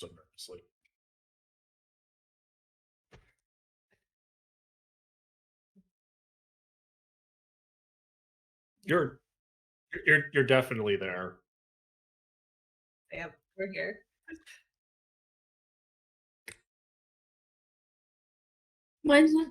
so nervously. You're you're definitely there. Yep, we're here. Mine's not.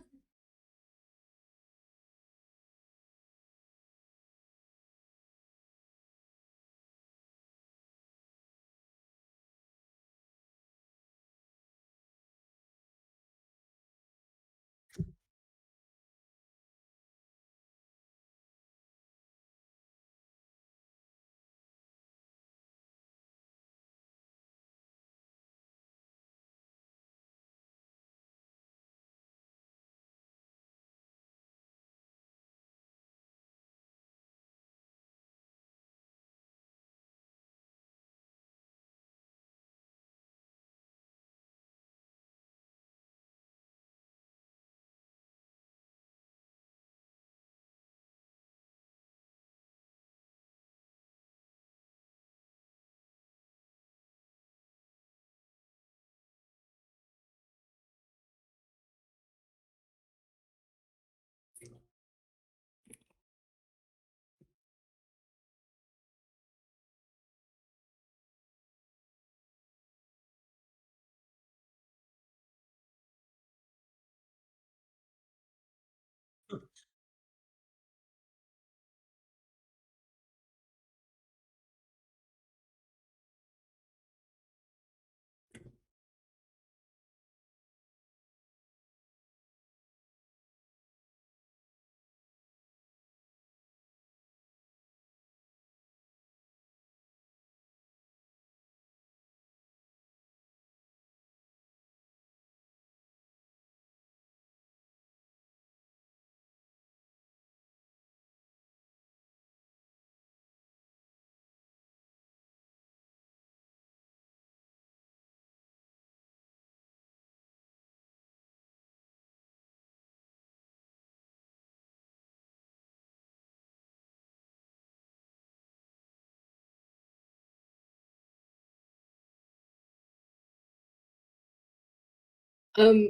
Um,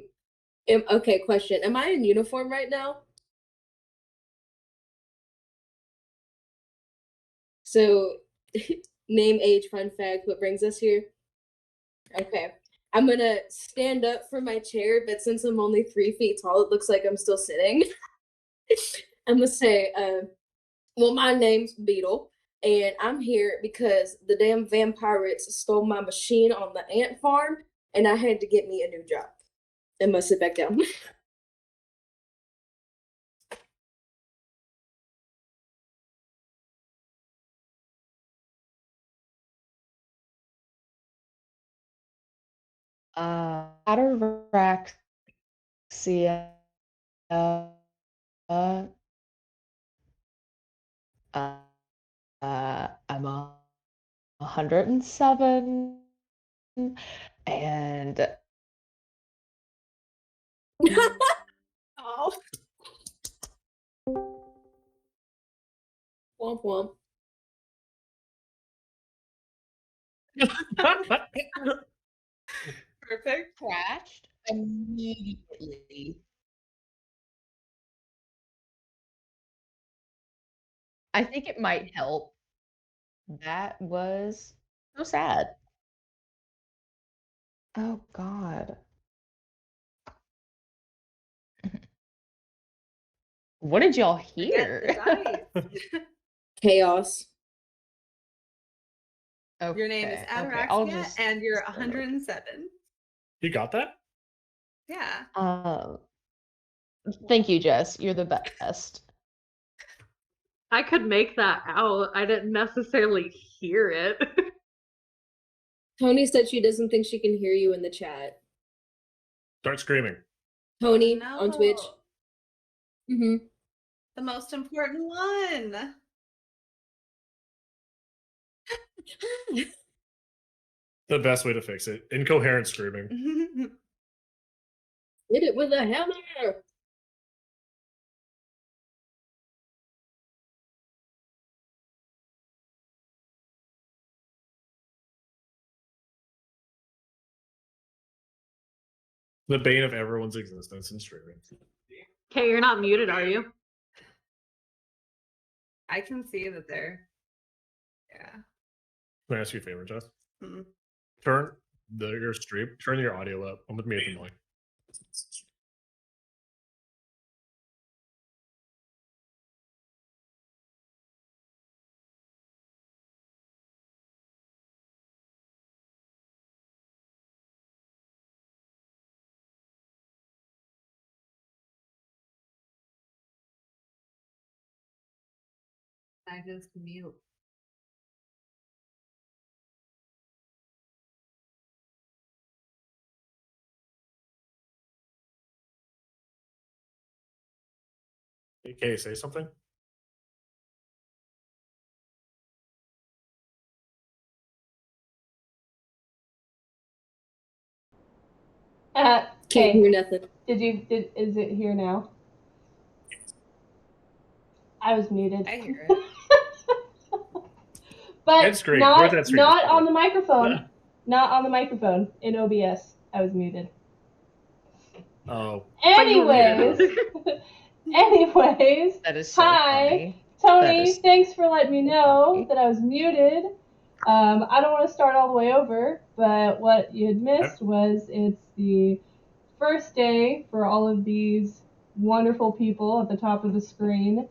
okay, question. Am I in uniform right now? So, name, age, fun fact, what brings us here? Okay. I'm gonna stand up from my chair, but since I'm only 3 feet tall, it looks like I'm still sitting. I'm gonna say, well, my name's Beetle, and I'm here because the damn vampirates stole my machine on the ant farm, and I had to get me a new job. And must sit back down. Ataraxia. Uh, uh, I'm 107, and Oh, Womp womp. perfect. crashed immediately. I think it might help. That was so sad. Oh God. What did y'all Forget the hear? dice. Chaos. Your name is Okay, I'll Ataraxia, just and you're start over. 107. You got that? Yeah. Thank you, Jess. You're the best. I could make that out. I didn't necessarily hear it. Tony said she doesn't think she can hear you in the chat. Start screaming. Tony No. on Twitch. Mm-hmm. The most important one. The best way to fix it. Incoherent screaming. Hit it with a hammer. The bane of everyone's existence in streaming. Okay, you're not muted, are you? I can see that they're. Yeah. Can I ask you a favor, Jess? Hmm. Turn your stream. Turn your audio up. I'm with me at the mic. I just mute. Okay, say something. Can't Okay. hear nothing. Is it here now? I was muted. I hear it. But It's great. Where's that screen? not on the microphone. Not on the microphone in OBS. I was muted. Oh, Anyways, anyways, That is so hi, funny. Tony. is Thanks for letting me know funny. that I was muted. I don't want to start all the way over, but what you had missed was it's the first day for all of these wonderful people at the top of the screen.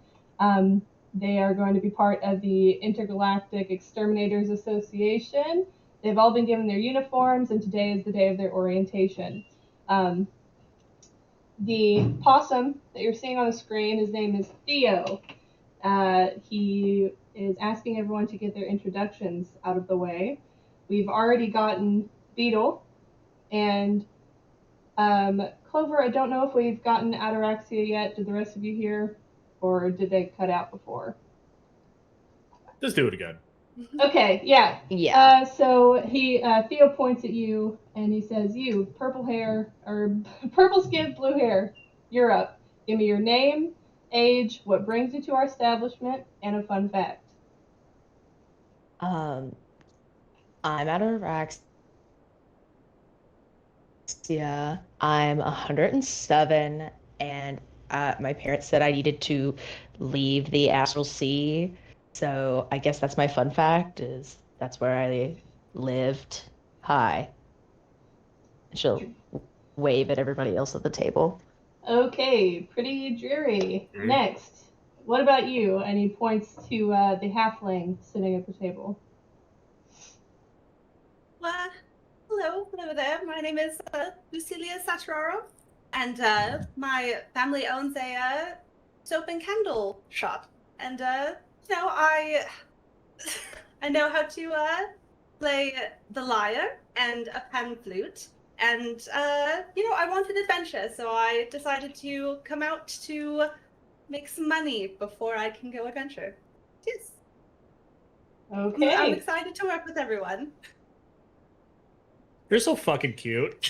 They are going to be part of the Intergalactic Exterminators Association. They've all been given their uniforms, and today is the day of their orientation. The possum that you're seeing on the screen, his name is Theo. He is asking everyone to get their introductions out of the way. We've already gotten Beetle and Clover. I don't know if we've gotten Ataraxia yet. Did the rest of you hear, or did they cut out before? just do it again. Okay, yeah. Yeah. So Theo points at you and he says, "You, purple hair or purple skin, blue hair. You're up. Give me your name, age, what brings you to our establishment, and a fun fact." I'm Ataraxia. I'm 107, and my parents said I needed to leave the astral sea. So I guess that's my fun fact, is that's where I lived. Hi. She'll wave at everybody else at the table. Okay, pretty dreary. Next, what about you? And he points to the halfling sitting at the table. Well, hello there. My name is Lucilia Saturaro, and my family owns a soap and candle shop. And I I know how to play the lyre and a pan flute. And I want an adventure, so I decided to come out to make some money before I can go adventure. Yes. Okay. I'm excited to work with everyone. You're so fucking cute.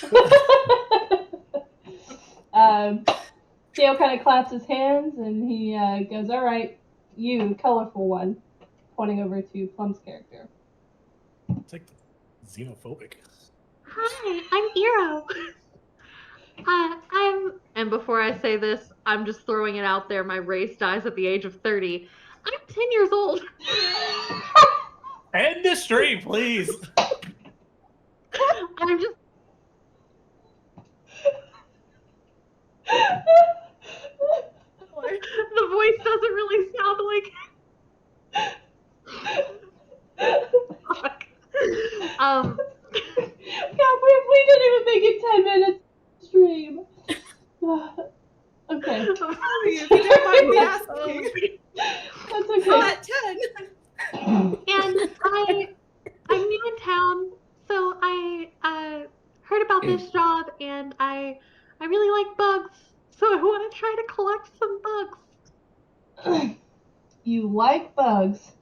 Theo kind of claps his hands and he goes, "All right, you, colorful one," pointing over to Plum's character. It's like xenophobic. Hi, I'm Eero. And before I say this, I'm just throwing it out there. My race dies at the age of 30. I'm 10 years old. End the stream, please. I'm just. The voice doesn't really sound like. Fuck. God, we didn't even make it 10 minutes stream. Okay. If you don't mind me asking. That's okay. So at 10. And I'm new in town, so I heard about this job, and I really like bugs, so I want to try to collect some bugs. You like bugs,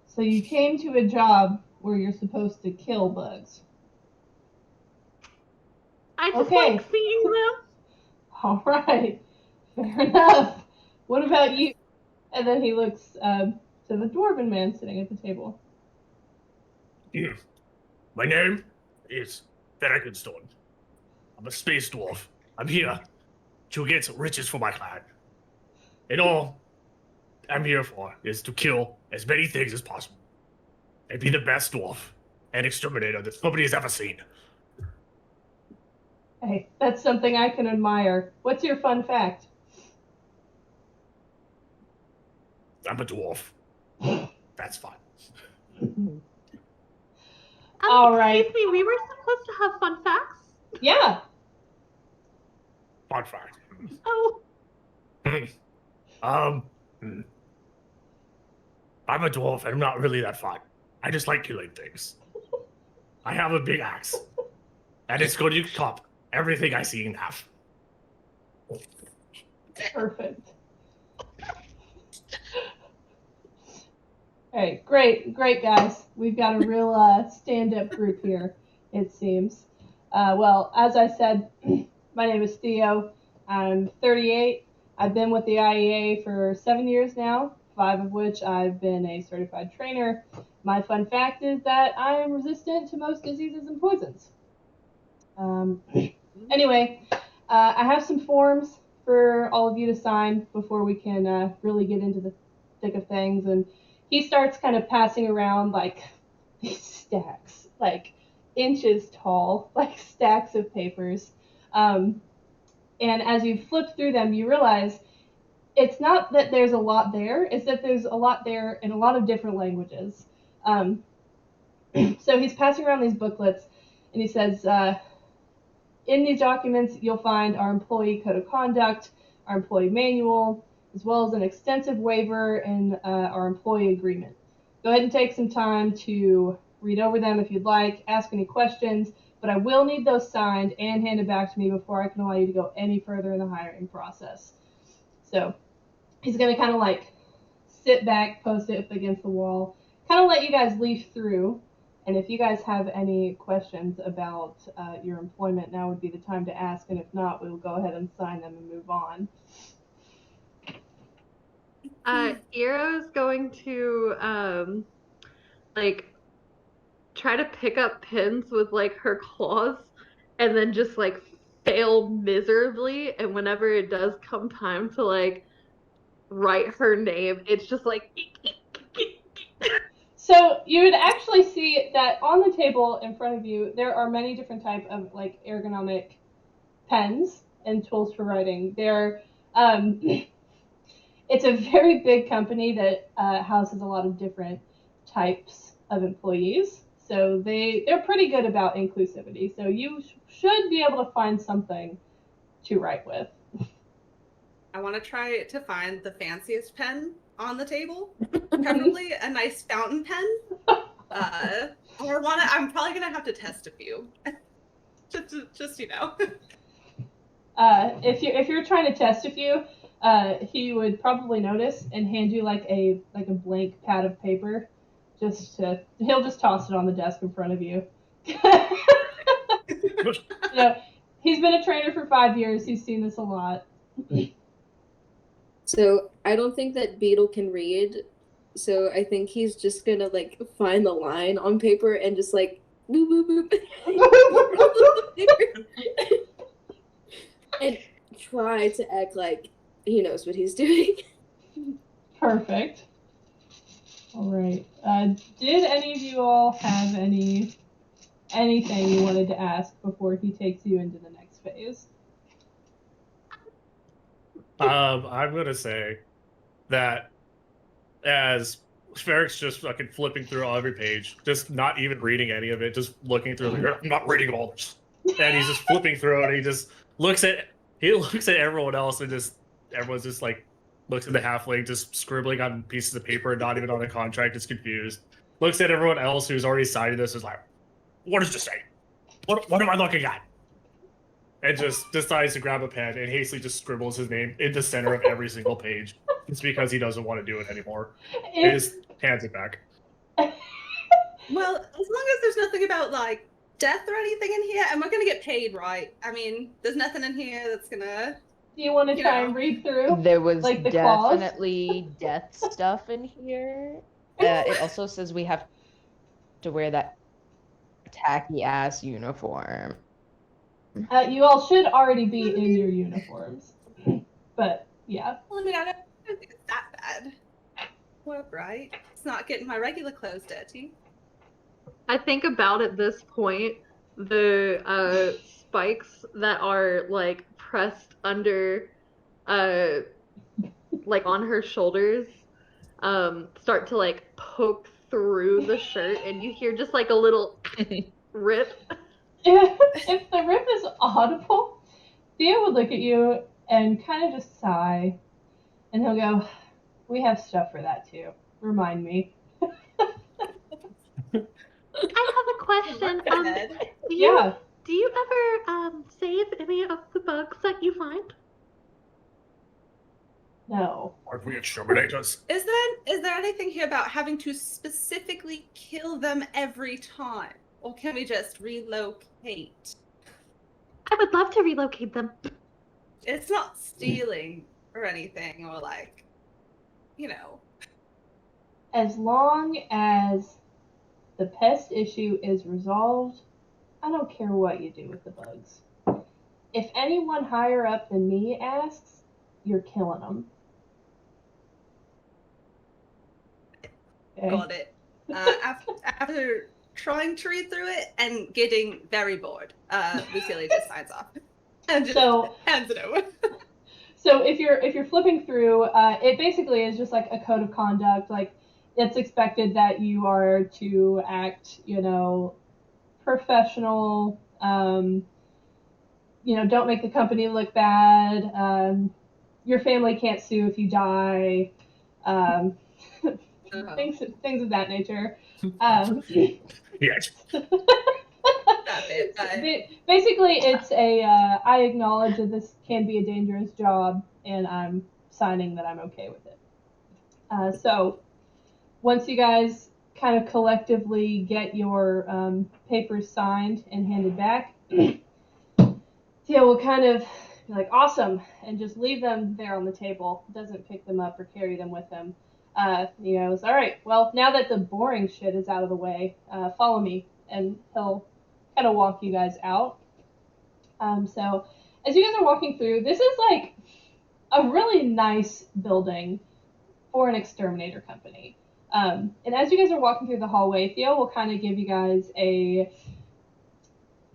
so you came to a job where you're supposed to kill bugs. I just Okay. like seeing them. All right. Fair enough. What about you? And then he looks to the dwarven man sitting at the table. My name is Ferrikenstone. I'm a space dwarf. I'm here to get riches for my clan. And all I'm here for is to kill as many things as possible. And be the best dwarf and exterminator that nobody has ever seen. Hey, that's something I can admire. What's your fun fact? I'm a dwarf. That's fine. All right. Excuse me, we were supposed to have fun facts? Yeah. Fun fact. Oh, I'm a dwarf and I'm not really that fun. I just like killing things. I have a big axe. And it's going to chop everything I see in half. Perfect. All right, great, guys. We've got a real stand-up group here, it seems. Well, as I said, my name is Theo. I'm 38. I've been with the IEA for 7 years now, 5 of which I've been a certified trainer. My fun fact is that I am resistant to most diseases and poisons. Anyway, I have some forms for all of you to sign before we can really get into the thick of things. And he starts kind of passing around like these stacks, like inches tall, like stacks of papers. And as you flip through them, you realize it's not that there's a lot there, it's that there's a lot there in a lot of different languages. So he's passing around these booklets, and he says, in these documents, you'll find our employee code of conduct, our employee manual, as well as an extensive waiver and our employee agreement. Go ahead and take some time to read over them if you'd like, ask any questions, but I will need those signed and handed back to me before I can allow you to go any further in the hiring process. So he's going to kind of like sit back, post it up against the wall, kind of let you guys leaf through. And if you guys have any questions about your employment, now would be the time to ask. And if not, we'll go ahead and sign them and move on. Eero's going to like try to pick up pins with like her claws and then just like fail miserably. And whenever it does come time to like write her name, it's just like So you would actually see that on the table in front of you, there are many different types of like ergonomic pens and tools for writing. It's a very big company that houses a lot of different types of employees. So they're pretty good about inclusivity. So you should be able to find something to write with. I want to try to find the fanciest pen on the table, preferably a nice fountain pen. I'm probably gonna have to test a few, just you know. If you're trying to test a few, he would probably notice and hand you like a blank pad of paper. He'll just toss it on the desk in front of you. He's been a trainer for 5 years. He's seen this a lot. So I don't think that Beetle can read. So I think he's just gonna like find the line on paper and just like boop boop boop. And try to act like he knows what he's doing. Perfect. All right. Did any of you all have anything you wanted to ask before he takes you into the next phase? I'm gonna say that as Ferric's just fucking flipping through every page, just not even reading any of it, just looking through. Like, I'm not reading all this, and he's just flipping through it. And he just looks at everyone else, and everyone's just like looks at the halfling, just scribbling on pieces of paper, not even on a contract. Is confused. Looks at everyone else who's already signed this. Is like, what does this say? What am I looking at? And just decides to grab a pen and hastily just scribbles his name in the center of every single page. It's because he doesn't want to do it anymore. And just hands it back. Well, as long as there's nothing about like death or anything in here, and we're gonna get paid, right? I mean, there's nothing in here that's gonna. Do you want to try and read through? There was like the definitely death stuff in here. It also says we have to wear that tacky ass uniform. You all should already be in your uniforms. But, yeah. Well, I mean, I don't think it's that bad. Well, right. It's not getting my regular clothes dirty. I think about at this point the spikes that are like pressed under like on her shoulders start to like poke through the shirt and you hear just like a little rip. If the rip is audible, Theo would look at you and kind of just sigh. And he'll go, "We have stuff for that too. Remind me." I have a question. Ahead. Yeah. Do you ever save any of the bugs that you find? No. Aren't we exterminators? Is there anything here about having to specifically kill them every time? Or can we just relocate? I would love to relocate them. It's not stealing or anything, or like, you know. As long as the pest issue is resolved, I don't care what you do with the bugs. If anyone higher up than me asks, you're killing them. Okay? Got it. After trying to read through it and getting very bored, Lucilia just signs off and just hands it over. So if you're flipping through, it basically is just like a code of conduct. Like it's expected that you are to act, professional. Don't make the company look bad. Your family can't sue if you die. Things of that nature. Yes. Basically, it's I acknowledge that this can be a dangerous job, and I'm signing that I'm okay with it. So once you guys kind of collectively get your papers signed and handed back, Theo will kind of be like, awesome, and just leave them there on the table. Doesn't pick them up or carry them with him. He goes, all right, well, now that the boring shit is out of the way, follow me. And he'll kind of walk you guys out. So as you guys are walking through, this is like a really nice building for an exterminator company. And as you guys are walking through the hallway, Theo will kind of give you guys a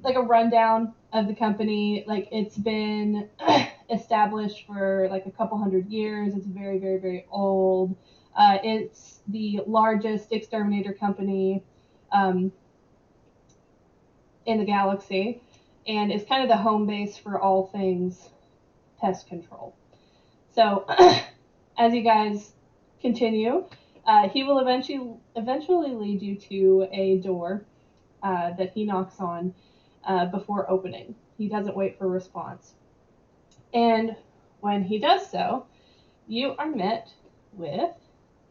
rundown of the company. Like it's been established for like a couple hundred years. It's very, very, very old. It's the largest exterminator company in the galaxy, and it's kind of the home base for all things pest control. So as you guys continue, he will eventually lead you to a door that he knocks on before opening. He doesn't wait for a response. And when he does so, you are met with,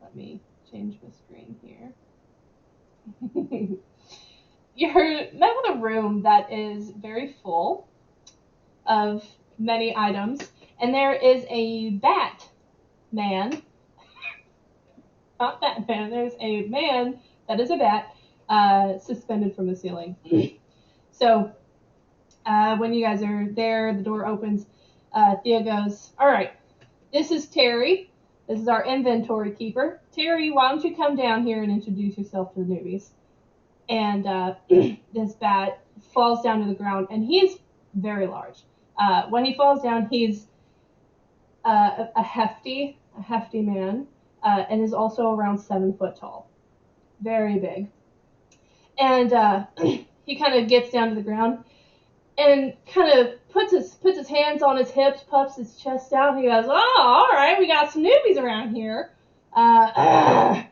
let me change my screen here. You're met with a room that is very full of many items, and there is a bat man. Not Batman, there's a man that is a bat suspended from the ceiling. So when you guys are there, the door opens. Thea goes, all right, this is Terry. This is our inventory keeper. Terry, why don't you come down here and introduce yourself to the newbies? And this bat falls down to the ground, and he's very large. When he falls down, he's a hefty man, and is also around 7 foot tall. Very big. And he kind of gets down to the ground and kind of puts his hands on his hips, puffs his chest out. He goes, oh, all right, we got some newbies around here. And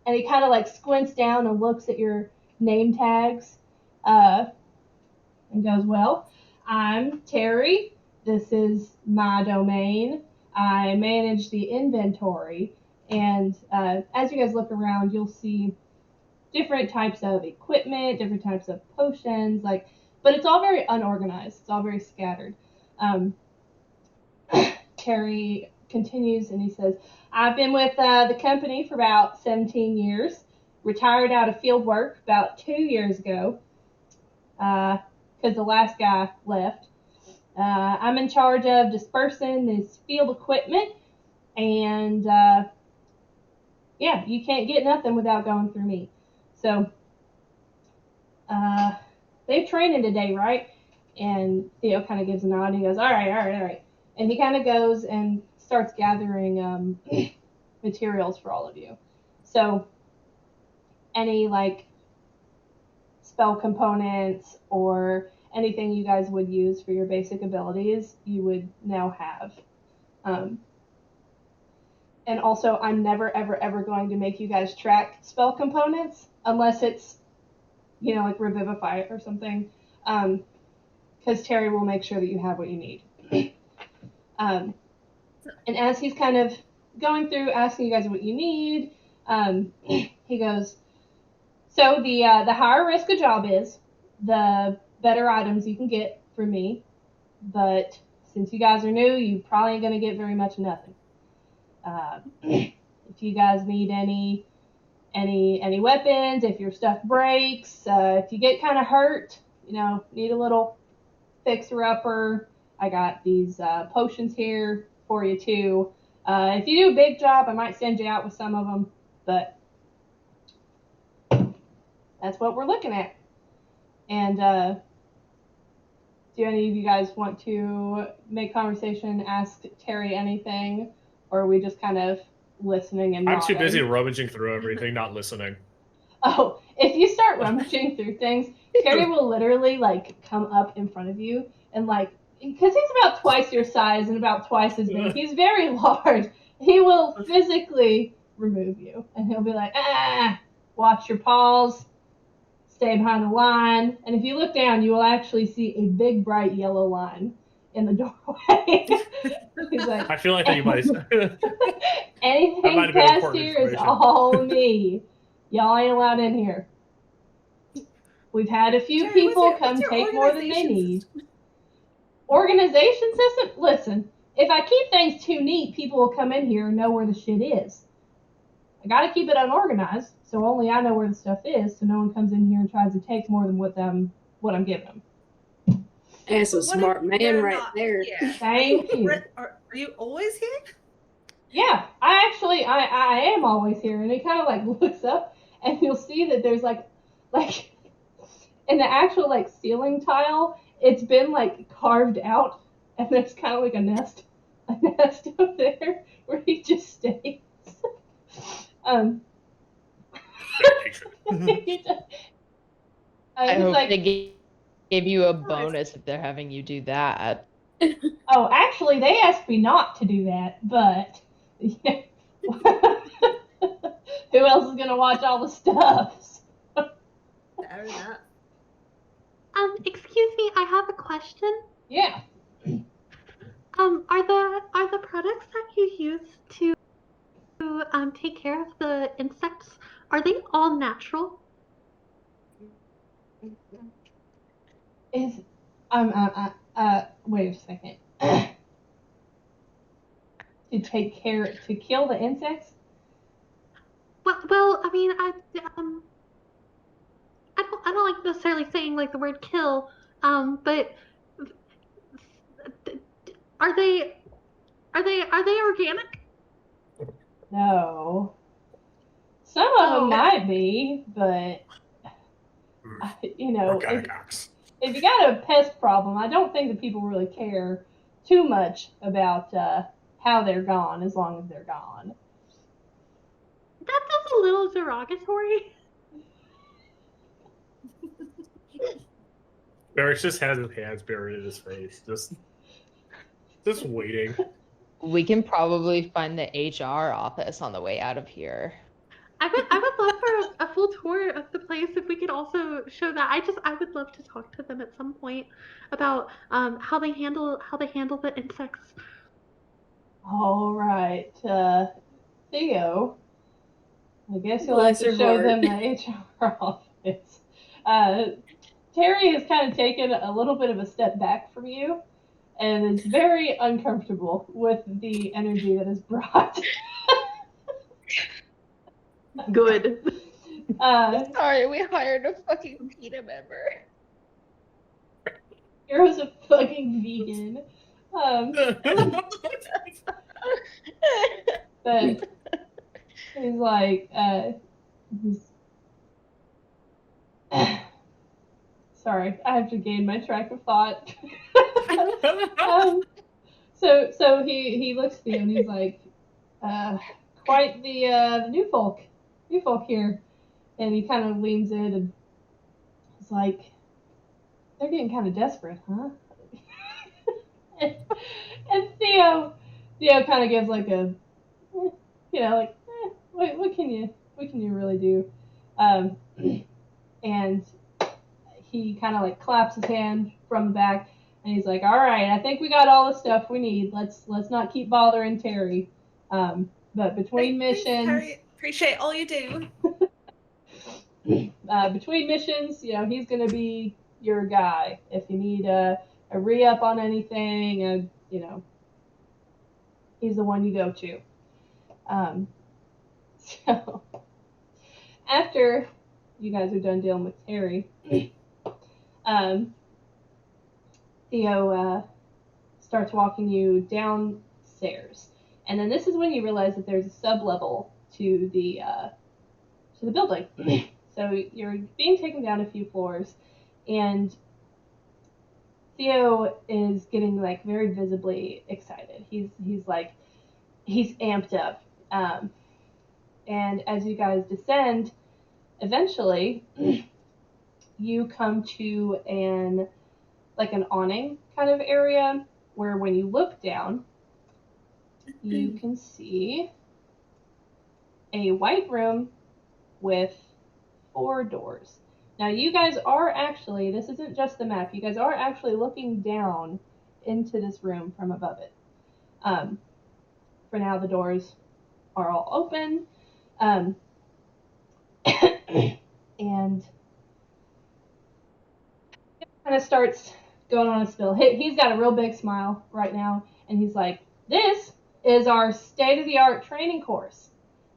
he kind of like squints down and looks at your name tags and goes, well, I'm Terry. This is my domain. I manage the inventory. And as you guys look around, you'll see different types of equipment, different types of potions, but it's all very unorganized. It's all very scattered. Terry continues and he says, I've been with the company for about 17 years. Retired out of field work about 2 years ago. Because because the last guy left. I'm in charge of dispersing this field equipment, and yeah, you can't get nothing without going through me. So they have training today, right? And Theo kind of gives a nod. And he goes, all right. And he kind of goes and starts gathering materials for all of you. So any like spell components or anything you guys would use for your basic abilities, you would now have. And also, I'm never, ever, ever going to make you guys track spell components unless it's, like Revivify or something. Because Terry will make sure that you have what you need. And as he's kind of going through asking you guys what you need, he goes, so the higher risk a job is, the better items you can get from me. But since you guys are new, you probably ain't going to get very much nothing. If you guys need any weapons, if your stuff breaks, if you get kind of hurt, need a little fixer-upper, I got these potions here for you too. If you do a big job, I might send you out with some of them, but that's what we're looking at. And do any of you guys want to make conversation, ask Terry anything, or are we just kind of listening and I'm nodding? too busy rummaging through everything, not listening. Oh, if you start rummaging through things, Terry will literally come up in front of you and because he's about twice your size and about twice as big. He's very large. He will physically remove you, and he'll be like, watch your paws, stay behind the line, and if you look down, you will actually see a big bright yellow line in the doorway. He's like, I feel like that you might. anything past here is all me. Y'all ain't allowed in here. We've had a few people come take more than they need. Organization system? Listen, if I keep things too neat, people will come in here and know where the shit is. I gotta keep it unorganized, so only I know where the stuff is, so no one comes in here and tries to take more than what I'm giving them. That's a smart man right there. Thank you. Are you always here? Yeah, I am always here, and he kind of looks up, and you'll see that there's like in the actual ceiling tile, it's been carved out, and there's kind of a nest up there where he just stays. I hope they give you a bonus if they're having you do that. Oh, actually, they asked me not to do that, but yeah. Who else is gonna watch all the stuff? Fair enough. Excuse me, I have a question. Yeah. Are the products that you use to take care of the insects, are they all natural? Is wait a second. To kill the insects? Well, I mean, I don't like necessarily saying the word kill, but are they organic? No. Some of them might be, but if you got a pest problem, I don't think that people really care too much about how they're gone, as long as they're gone. That's a little derogatory. Barrett just has his hands buried in his face, just waiting. We can probably find the HR office on the way out of here. I would love for a full tour of the place if we could also show that. I would love to talk to them at some point about how they handle the insects. All right, Theo. I guess you'll have to show them the HR office. Terry has kind of taken a little bit of a step back from you and is very uncomfortable with the energy that is brought. Good. Sorry, we hired a fucking PETA member. Hero's a fucking vegan. But he's like, sorry, I have to gain my track of thought. So he looks at you and he's like, quite the new folk here, and he kind of leans in and he's like, they're getting kind of desperate, huh? and Theo kind of gives like a, like, what can you really do? And he kind of like claps his hand from the back, and he's like, all right, I think we got all the stuff we need. Let's not keep bothering Terry. But between missions, Terry, appreciate all you do. between missions, he's gonna be your guy if you need a re-up on anything. He's the one you go to. So after you guys are done dealing with Terry, Theo starts walking you downstairs, and then this is when you realize that there's a sub-level to the building. So you're being taken down a few floors, and Theo is getting like very visibly excited. He's amped up, and as you guys descend, eventually you come to an awning kind of area where when you look down, you can see a white room with 4 doors. Now you guys are actually, this isn't just the map, you guys are actually looking down into this room from above it. For now the doors are all open. And kind of starts going on a spill. He's got a real big smile right now, and he's like, this is our state-of-the-art training course.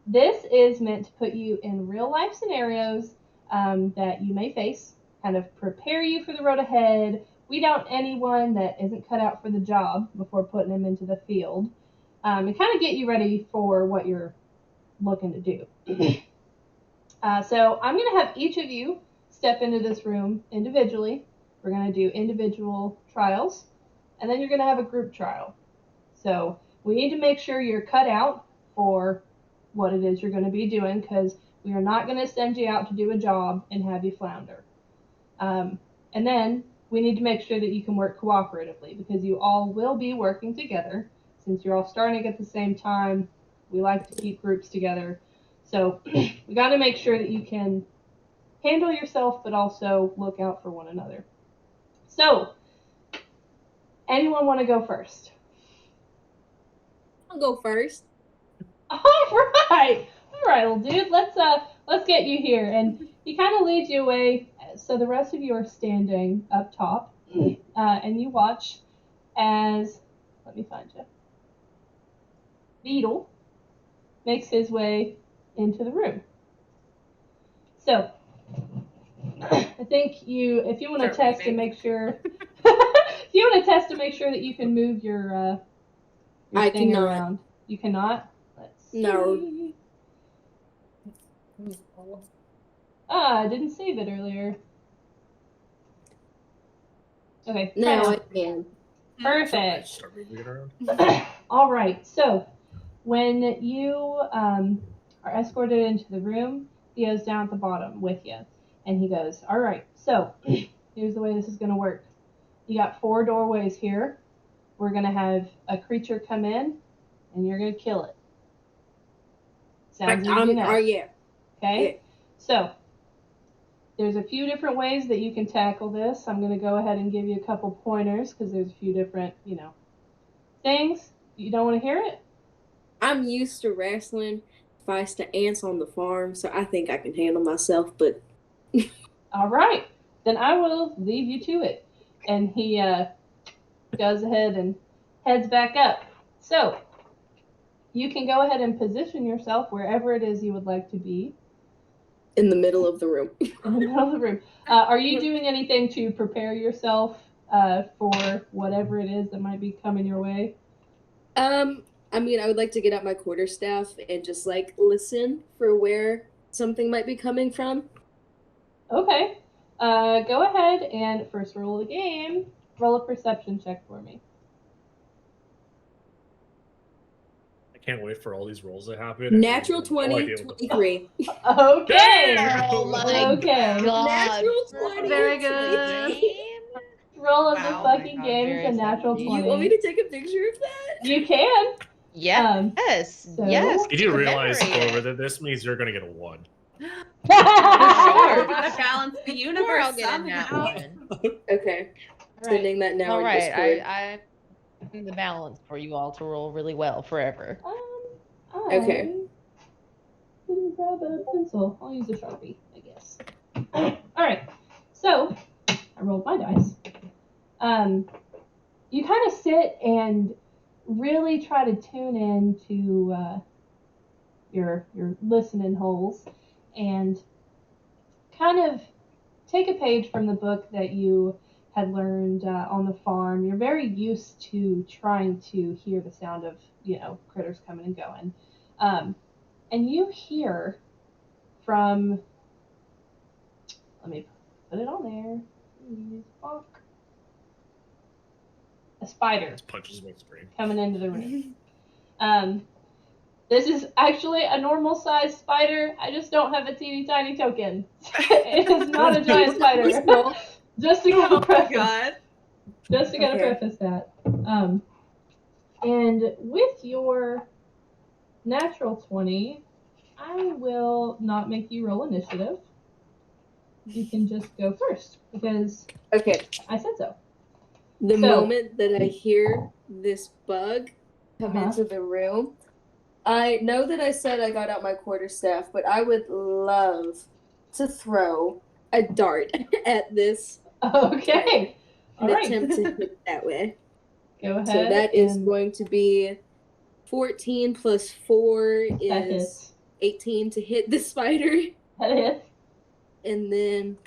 This is meant to put you in real-life scenarios that you may face, kind of prepare you for the road ahead, weed out anyone that isn't cut out for the job before putting them into the field, and kind of get you ready for what you're looking to do. So I'm going to have each of you step into this room individually. We're going to do individual trials, and then you're going to have a group trial. So we need to make sure you're cut out for what it is you're going to be doing, because we are not going to send you out to do a job and have you flounder. And then we need to make sure that you can work cooperatively, because you all will be working together. Since you're all starting at the same time, we like to keep groups together. So we got to make sure that you can handle yourself, but also look out for one another. So, anyone want to go first? I'll go first. All right, little dude. Let's get you here, and he kind of leads you away. So the rest of you are standing up top, and you watch as, let me find you. Beetle makes his way into the room. So I think if you want to test to make sure, if you want to test to make sure that you can move your thing around, you cannot. Let's see. No. I didn't save it earlier. Okay. Now I can. Perfect. Start moving it around. All right. So when you are escorted into the room, Theo's down at the bottom with you, and he goes, "All right. So here's the way this is going to work. You got 4 doorways here. We're going to have a creature come in, and you're going to kill it. Sounds easy enough. Oh yeah. Okay. Yeah. So there's a few different ways that you can tackle this. I'm going to go ahead and give you a couple pointers, because there's a few different, things. You don't want to hear it? I'm used to wrestling fights to ants on the farm, so I think I can handle myself, but All right. Then I will leave you to it. And he goes ahead and heads back up. So you can go ahead and position yourself wherever it is you would like to be. in the middle of the room. In the middle of the room. Are you doing anything to prepare yourself for whatever it is that might be coming your way? I mean, I would like to get out my quarterstaff and just like listen for where something might be coming from. Okay. Go ahead and first roll of the game. Roll a perception check for me. I can't wait for all these rolls to happen. Natural I have no 20, idea what the- 23. Okay. Damn! Oh my Okay. god. Natural 20. Very good. Roll of Wow. the fucking Oh my God, game very is a natural excited. 20. You want me to take a picture of that? You can. Yes. so- Yes. You do realize, commemorate it. Clover, that this means you're gonna get a 1. Sure. Gotta balance the Sure, universe I'll get in that somehow. one. Okay. Sending that now All in right. Discord. I in the balance for you all to roll really well forever. Okay. I didn't grab a pencil. I'll use a Sharpie, I guess. Alright, so I rolled my dice. You kind of sit and really try to tune in to your listening holes and kind of take a page from the book that you had learned on the farm. You're very used to trying to hear the sound of, critters coming and going. And you hear from, let me put it on there. Bonk. A spider Just punches my screen. coming into the room. This is actually a normal sized spider. I just don't have a teeny tiny token. It is not a giant spider. Just to kind of preface. God. Just to kind of preface that. And with your natural 20, I will not make you roll initiative. You can just go first because Okay. I said so. The So- moment that I hear this bug come Uh-huh. into the room, I know that I said I got out my quarterstaff, but I would love to throw a dart at this Okay. All and right. attempt to hit that way. Go ahead. So that is and going to be 14 plus 4 that is hits. 18 to hit the spider. That hits. And then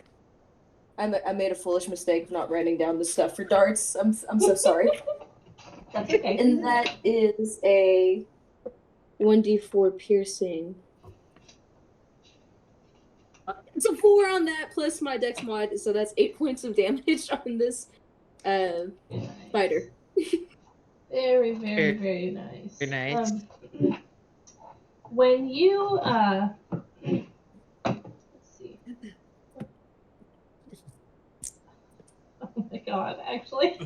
I made a foolish mistake of not writing down the stuff for darts. I'm so sorry. That's okay. And that is a 1d4 piercing. It's a 4 on that plus my dex mod, so that's 8 points of damage on this spider. Very, very, Very- very nice. very nice. When you let's see. Oh my god, actually.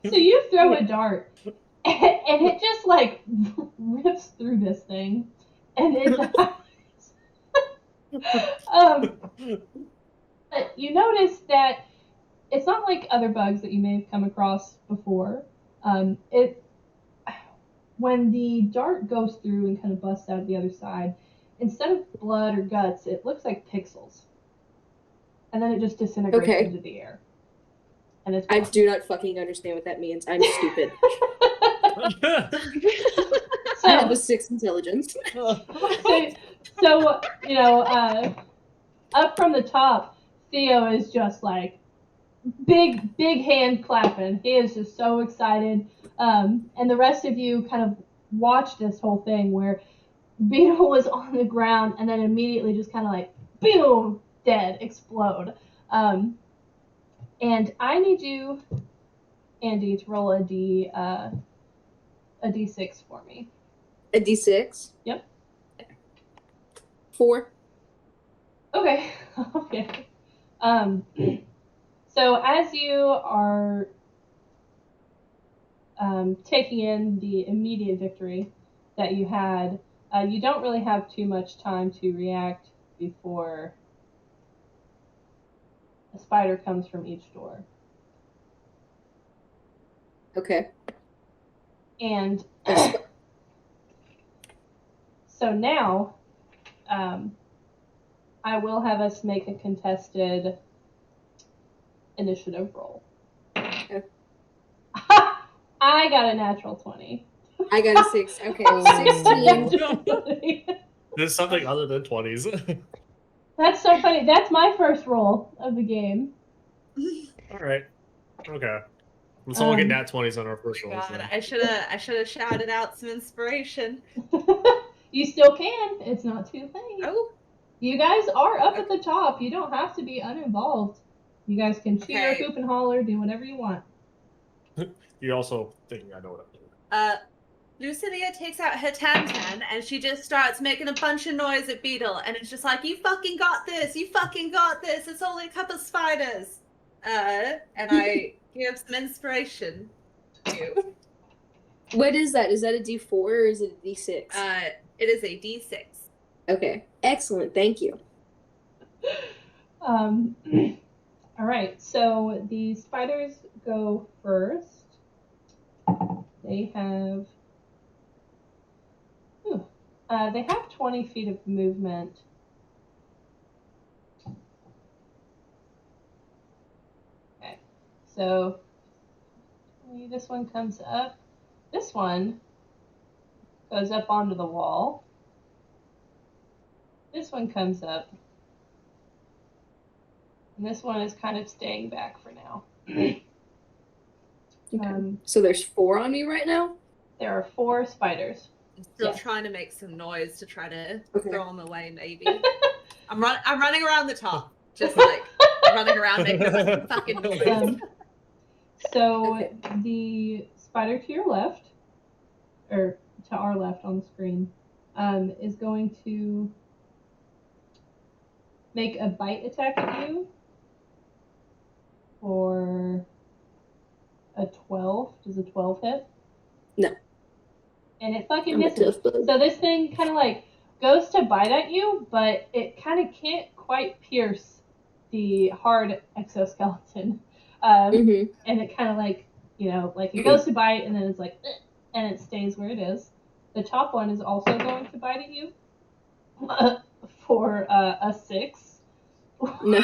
So you throw a dart and it just like rips through this thing and it dies. But you notice that it's not like other bugs that you may have come across before. When the dart goes through and kind of busts out the other side, instead of blood or guts, it looks like pixels. And then it just disintegrates Okay. into the air. And it's I do not fucking understand what that means. I'm stupid. I have a 6 intelligence. So up from the top, Theo is just like big hand clapping. He is just so excited. And the rest of you kind of watch this whole thing where Beetle was on the ground and then immediately just kind of like boom, dead, explode. And I need you, Andy, to roll a d6 for me. A d6? Yep. 4. Okay. Okay. So as you are taking in the immediate victory that you had, you don't really have too much time to react before a spider comes from each door. Okay. And so now, I will have us make a contested initiative roll. Okay. I got a natural 20. I got a 6. Okay, 16. There's something other than 20s. That's so funny. That's my first roll of the game. All right. Okay. Let's all get Um, nat 20s on our first rolls. God, Then. I should have shouted out some inspiration. You still can. It's not too late. Oh, You guys are up at Okay. the top. You don't have to be uninvolved. You guys can cheer, Okay. hoop, and holler, do whatever you want. You also think I know what I'm doing. Lucilia takes out her tam-tam and she just starts making a bunch of noise at Beetle, and it's just like, you fucking got this, you fucking got this, it's only a couple spiders. And I give some inspiration to. What is that? Is that a D4 or is it a D6? It is a D6. Okay. Excellent. Thank you. All right, so the spiders go first. They have 20 feet of movement. Okay, so this one comes up. This one goes up onto the wall. This one comes up. And this one is kind of staying back for now. Okay. So there's 4 on me right now? There are 4 spiders. I'm still Yes. trying to make some noise to try to Okay. throw them away, maybe. I'm running around the top, just like running around making a bunch of fucking noise. So Okay. the spider to your left, or to our left on the screen, is going to make a bite attack at you for a 12. Does a 12 hit? No. And it fucking I'm a misses. tough bug. So this thing kind of like goes to bite at you, but it kind of can't quite pierce the hard exoskeleton. Mm-hmm. And it kind of like, like it goes to bite and then it's like, and it stays where it is. The top one is also going to bite at you for a 6. No.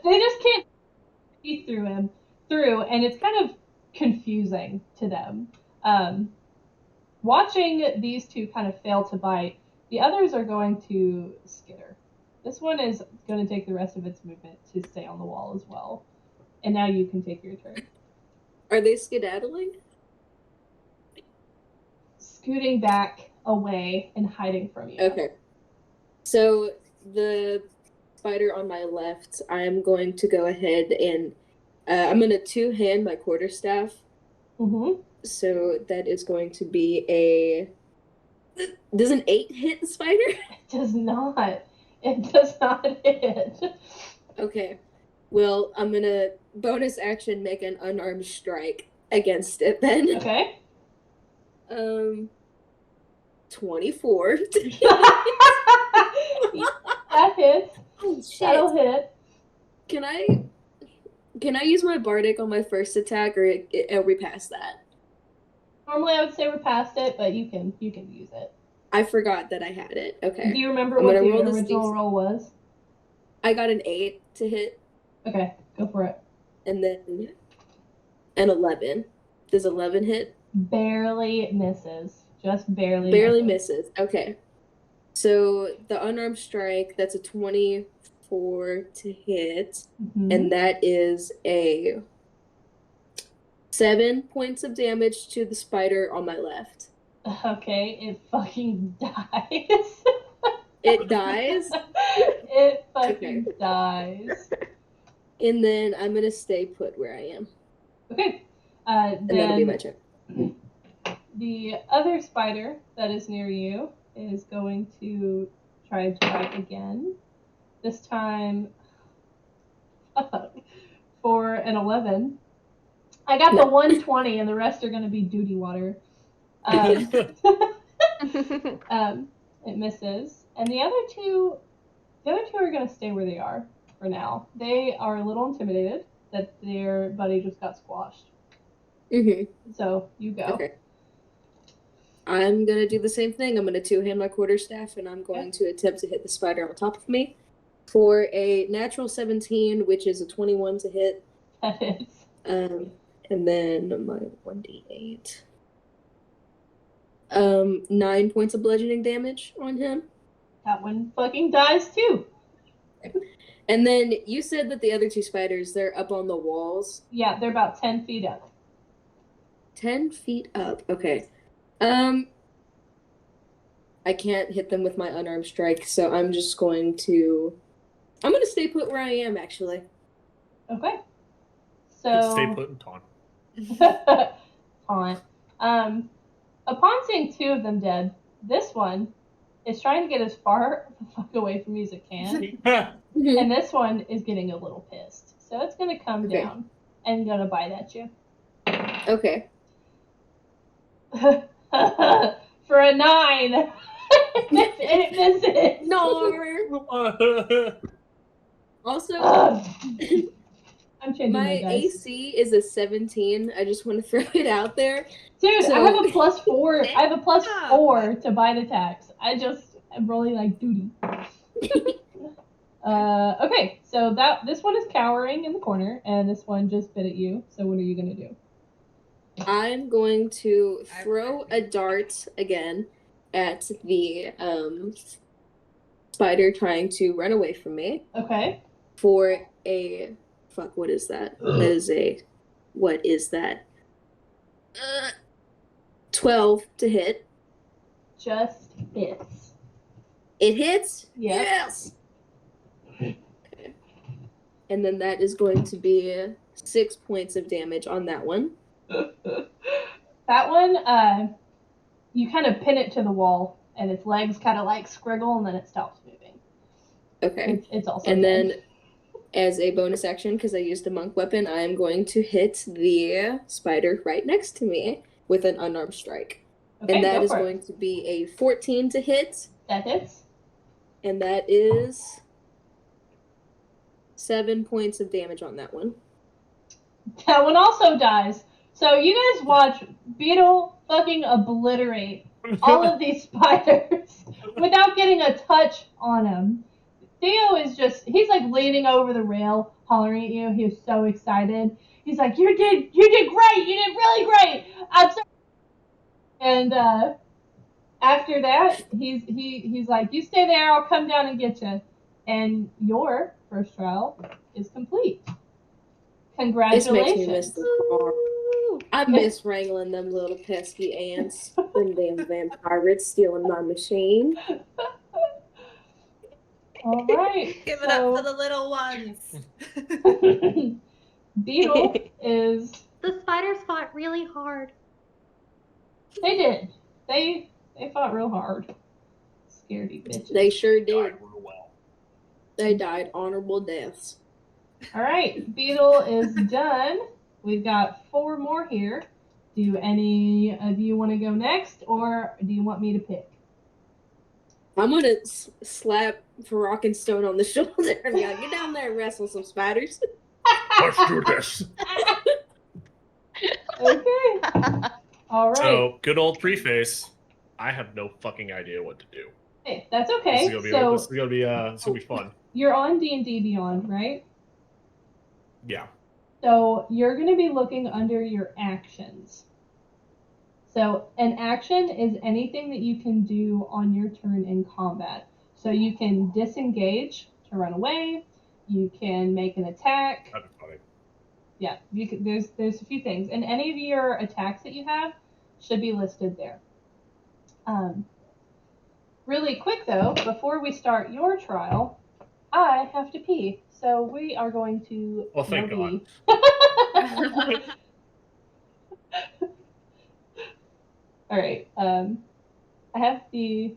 They just can't see through, and it's kind of confusing to them. Watching these two kind of fail to bite, the others are going to skitter. This one is going to take the rest of its movement to stay on the wall as well. And now you can take your turn. Are they skedaddling? Scooting back away and hiding from you. Okay. So the spider on my left, I'm going to go ahead and I'm going to 2-hand my quarterstaff. Mm-hmm. So that is going to be a... Does an 8 hit the spider? It does not. It does not hit. Okay. Well, I'm going to bonus action make an unarmed strike against it then. Okay. 24. That hits. Oh shit. That'll hit. Can I use my bardic on my first attack, or are we past that? Normally I would say we're past it, but you can use it. I forgot that I had it. Okay. Do you remember I'm what gonna the roll this original D6. roll was? I got an 8 to hit, Okay, go for it. and then an 11. Does 11 hit? Barely misses. Just barely. Barely misses. Okay. So the unarmed strike, that's a 24 to hit, Mhm. and that is a 7 points of damage to the spider on my left. Okay, it fucking dies. It dies, It fucking dies. and then I'm gonna stay put where I am, Okay. and that'll be Then my turn. the other spider that is near you is going to try to bite again. This time for an 11. I got the 120, and the rest are going to be duty water. It misses, and the other two are going to stay where they are for now. They are a little intimidated that their buddy just got squashed. Mm-hmm. So you go. Okay. I'm gonna do the same thing. I'm gonna 2-hand my quarterstaff, and I'm going to attempt to hit the spider on top of me for a natural 17, which is a 21 to hit. That is. And then my 1d8. 9 points of bludgeoning damage on him. That one fucking dies too. And then you said that the other two spiders, they're up on the walls. Yeah, they're about 10 feet up. 10 feet up. Okay. I can't hit them with my unarmed strike, so I'm just going to stay put where I am, actually. Okay. Stay So put and taunt. taunt. Upon seeing two of them dead, this one is trying to get as far the fuck away from you as it can, and this one is getting a little pissed. So it's gonna come Okay. down and gonna bite at you. Okay. For a 9. And it misses. No. Also, I'm changing my my dice. AC is a 17. I just want to throw it out there. Dude, So- I have a +4. I have a Damn. +4 to bite attacks. I'm rolling like duty. Okay, so this one is cowering in the corner, and this one just bit at you. So what are you gonna do? I'm going to throw a dart again at the spider trying to run away from me Okay. for a fuck. What is that? What is that? 12 to hit. Just hits. It hits. Yep. Yes. Okay. And then that is going to be 6 points of damage on that one. That one, you kind of pin it to the wall, and its legs kind of like scriggle, and then it stops moving. Okay. It's also And dead. then, as a bonus action, because I used a monk weapon, I am going to hit the spider right next to me with an unarmed strike. Okay, And that go is for it. going to be a 14 to hit, That hits. and that is 7 points of damage on that one. That one also dies. So you guys watch Beetle fucking obliterate all of these spiders without getting a touch on him. Theo is he's like leaning over the rail, hollering at you. He was so excited. He's like, you did great. You did really great. I'm so. And after that, he's like, you stay there. I'll come down and get you. And your first trial is complete. This makes me Congratulations. miss the car. I miss wrangling them little pesky ants. Them damn vampires stealing my machine. All right. Give it up for the little ones. Beetle is. The spiders fought really hard. They did. They fought real hard. Scaredy bitches. They sure did. Died real well. They died honorable deaths. All right. Beetle is done. We've got 4 more here. Do any of you want to go next, or do you want me to pick? I'm gonna slap Rock and Stone on the shoulder and be like, get down there and wrestle some spiders. Let's do this. Okay. All right. So, good old preface. I have no fucking idea what to do. Hey, that's okay. This is So gonna be fun. you're on D&D Beyond, right? Yeah. So you're going to be looking under your actions. So an action is anything that you can do on your turn in combat. So you can disengage to run away. You can make an attack. That'd be funny. Yeah, you can, there's a few things, and any of your attacks that you have should be listed there. Really quick though, before we start your trial, I have to pee, so we are going to. Well, thank God. All right. I have the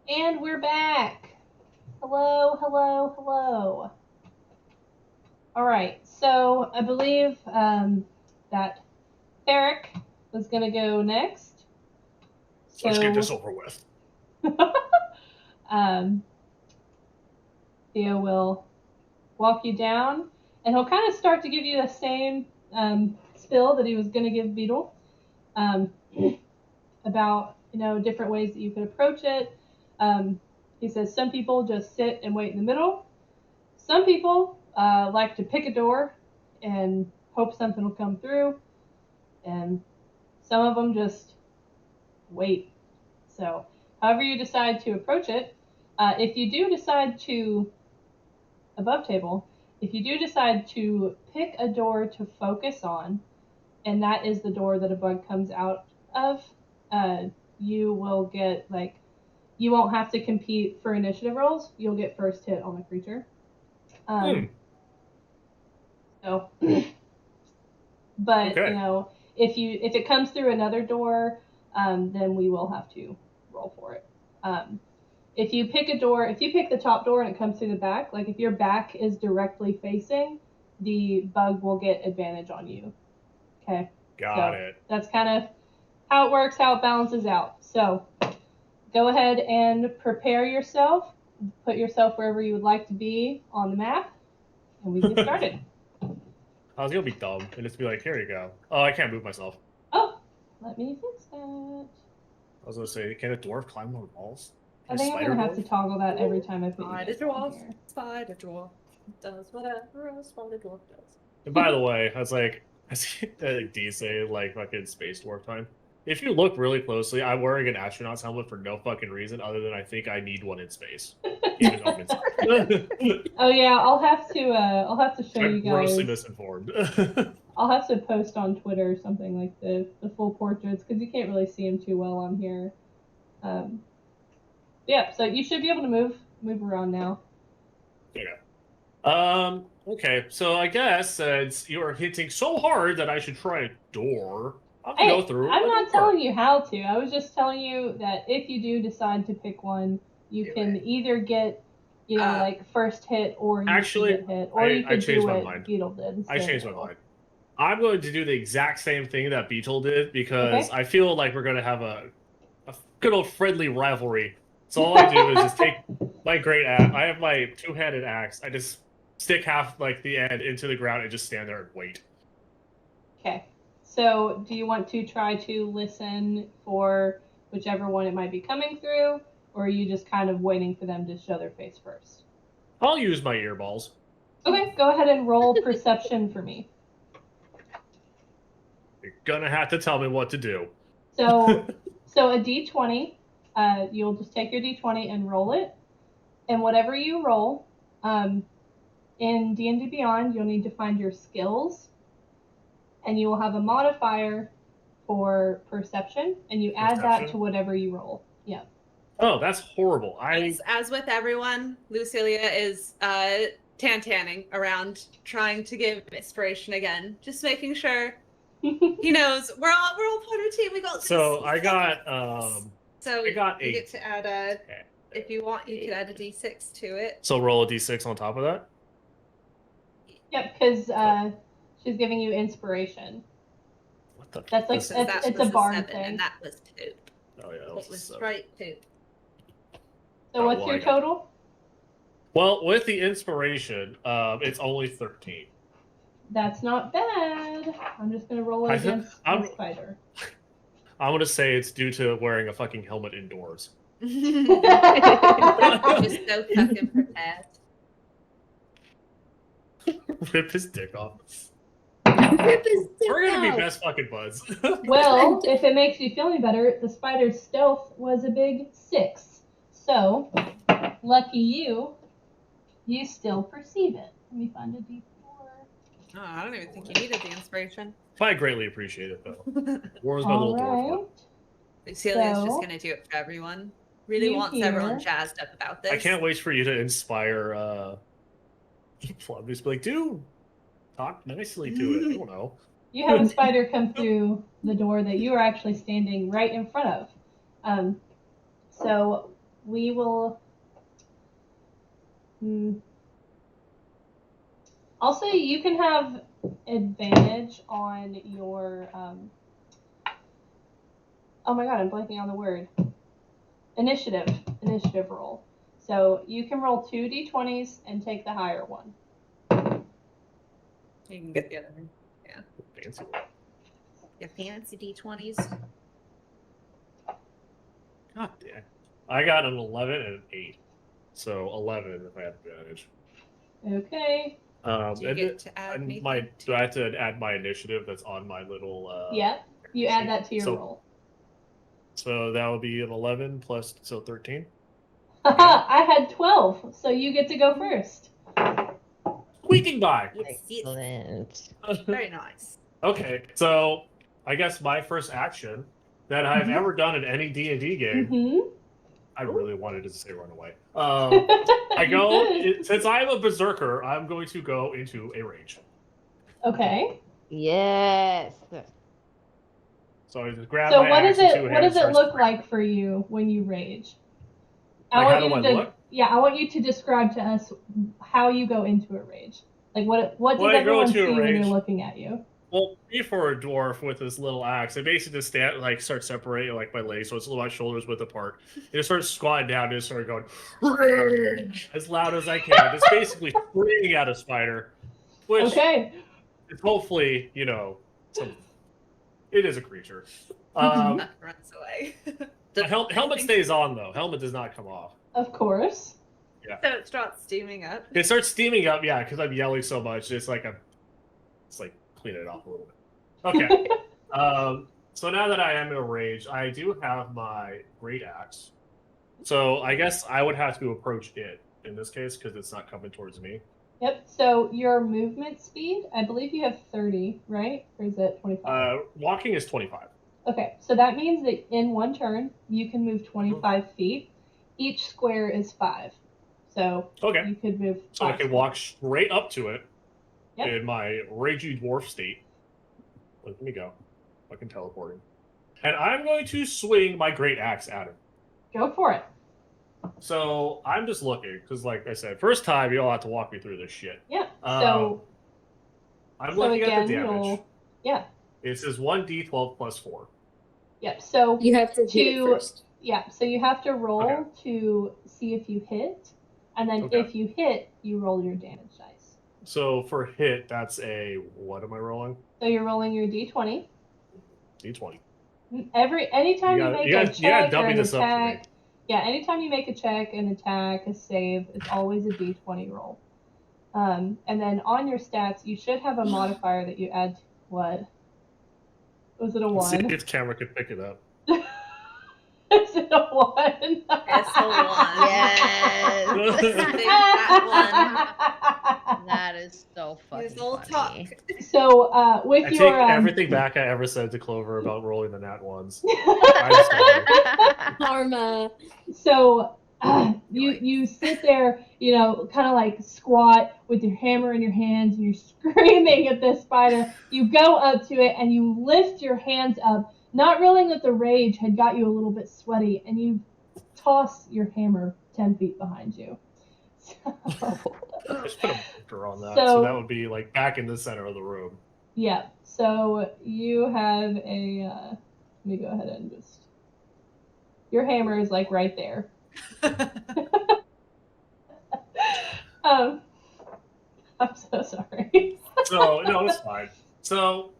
And we're back. Hello, hello, hello. All right, so I believe that Eric was going to go next. Let's get this over with. Theo will walk you down, and he'll kind of start to give you the same spill that he was going to give Beetle about, different ways that you could approach it. He says some people just sit and wait in the middle. Some people like to pick a door and hope something will come through, and some of them just wait. So, however you decide to approach it, if you do decide to, above table, if you do decide to pick a door to focus on, and that is the door that a bug comes out of, you will get, you won't have to compete for initiative rolls. You'll get first hit on the creature. So, but Okay. if it comes through another door, then we will have to roll for it. If you pick the top door and it comes through the back, like if your back is directly facing, the bug will get advantage on you. Okay. Got it. That's kind of how it works, how it balances out. So go ahead and prepare yourself. Put yourself wherever you would like to be on the map, and we get started. I was gonna be dumb and just be like, here you go. Oh, I can't move myself. Oh, let me fix that. I was gonna say, can a dwarf climb over walls? I think I'm gonna have to toggle that every time I put you Spider guys on dwarf, here. spider dwarf does whatever a spider dwarf does. And by the way, I was like, I see D say like fucking space dwarf time. If you look really closely, I'm wearing an astronaut's helmet for no fucking reason other than I think I need one in space. Even though I'm in space. Oh yeah, I'll have to show you I'm grossly guys. misinformed. I'll have to post on Twitter something like the full portraits because you can't really see them too well on here. Yeah, so you should be able to move around now. Okay. Okay, so I guess since you are hinting so hard that I should try a door, I'm gonna go through. I'm not telling you how to. I was just telling you that if you do decide to pick one, you can either get, like first hit, or you actually, can get hit, or you could do what Beetle did. I changed my mind. I'm going to do the exact same thing that Beetle did because I feel like we're going to have a good old friendly rivalry. So all I do is just take my great axe. I have my two-handed axe. I just stick half like the end into the ground and just stand there and wait. Okay. So do you want to try to listen for whichever one it might be coming through, or are you just kind of waiting for them to show their face first? I'll use my earballs. Okay, go ahead and roll perception for me. You're gonna have to tell me what to do. So a d20, you'll just take your d20 and roll it, and whatever you roll, in D&D Beyond, you'll need to find your skills, and you will have a modifier for perception, and you add that to whatever you roll. Yeah. Oh, that's horrible. As with everyone, Lucilia is tanning around, trying to give inspiration again, just making sure he knows we're all part of a team. We got this. So I got So I got you 8. get to add a. If you want, you can add a d6 to it. So roll a d6 on top of that. Yep, because she's giving you inspiration. What the? That's like it's a bard thing. And that was 2. Oh yeah, that It was straight 2. So what's your total? Well, with the inspiration, it's only 13. That's not bad. I'm just gonna roll it against the spider. I'm gonna say it's due to wearing a fucking helmet indoors. Just so fucking prepared. Rip his dick off. Rip his dick We're gonna out. be best fucking buds. Well, if it makes you feel any better, the spider's stealth was a big 6. So, lucky you still perceive it. Let me find a d4. Oh, I don't even think you needed the inspiration. I greatly appreciate it though. War is my little dwarf. Lucilia's just gonna do it for everyone. Really wants everyone jazzed up about this. I can't wait for you to inspire just be like, dude, talk nicely to it. I don't know. You have a spider come through the door that you are actually standing right in front of. So we will. I'll say you can have advantage on your. Oh my god, I'm blanking on the word. Initiative roll. So you can roll 2 d20s and take the higher one. You can get the other one. Yeah. Fancy. Yeah, fancy D20s. God damn. I got an 11 and an 8. So 11 if I have advantage. Okay. Do you get to add anything? Do I have to add my initiative that's on my little Yeah. You add that to your roll. So that would be an 11 plus 13. Haha, I had 12, so you get to go first. Squeaking by. Excellent. Very nice. Okay, so I guess my first action that I've ever done in any D&D game. I really wanted to say run away. I go since I'm a berserker. I'm going to go into a rage. Okay. Yes. So I just grab So my what axe does in two it what hands, does it start look spraying. like for you when you rage? Like, how do I look? Yeah, I want you to describe to us how you go into a rage. Like what When does I go everyone into a see when they're rage- looking at you? Well, me for a dwarf with this little axe, I basically just start separating like my legs, so it's my shoulders width apart. And just start squatting down and just start going "Rage!" as loud as I can. Just basically screaming at a spider, which Okay. is hopefully, it is a creature. That runs away. Helmet stays on though. Helmet does not come off. Of course. So it starts steaming up. It starts steaming up, yeah, because I'm yelling so much. It's like cleaning it off a little bit. Okay. So now that I am in a rage, I do have my great axe. So I guess I would have to approach it in this case because it's not coming towards me. Yep. So your movement speed, I believe you have 30, right? Or is it 25? Walking is 25. Okay. So that means that in one turn you can move 25 feet. Each square is 5. So Okay. you could move 5 So I can squares. walk straight up to it Yep. in my ragey dwarf state. Let me go. Fucking teleporting. And I'm going to swing my great axe at him. Go for it. So I'm just looking because, like I said, first time you all have to walk me through this shit. Yeah. So I'm so looking again, at the damage. roll. Yeah. It says 1d12 plus 4. Yep. So You have to hit it first. yeah. So you have to roll to see if you hit, and then if you hit, you roll your damage dice. So for hit, that's what am I rolling? So you're rolling your d20. D20. Anytime you make a check or dummy an this up for me. attack, yeah, anytime you make a check, an attack, a save, it's always a d20 roll. And then on your stats, you should have a modifier that you add. What? Was it a Let's see 1? if the camera could pick it up. Is it a 1? It's a 1. Yes. That That is so His fucking old funny. talk. So with I your take everything back I ever said to Clover about rolling the nat ones. I'm sorry. Karma. So you sit there, kind of like squat with your hammer in your hands, and you're screaming at this spider. You go up to it and you lift your hands up, not realizing that the rage had got you a little bit sweaty, and you toss your hammer 10 feet behind you. Just put a marker on that, So so that would be like back in the center of the room. Yeah. So you have a. Let me go ahead and just. Your hammer is like right there. I'm so sorry. So no, it's fine. So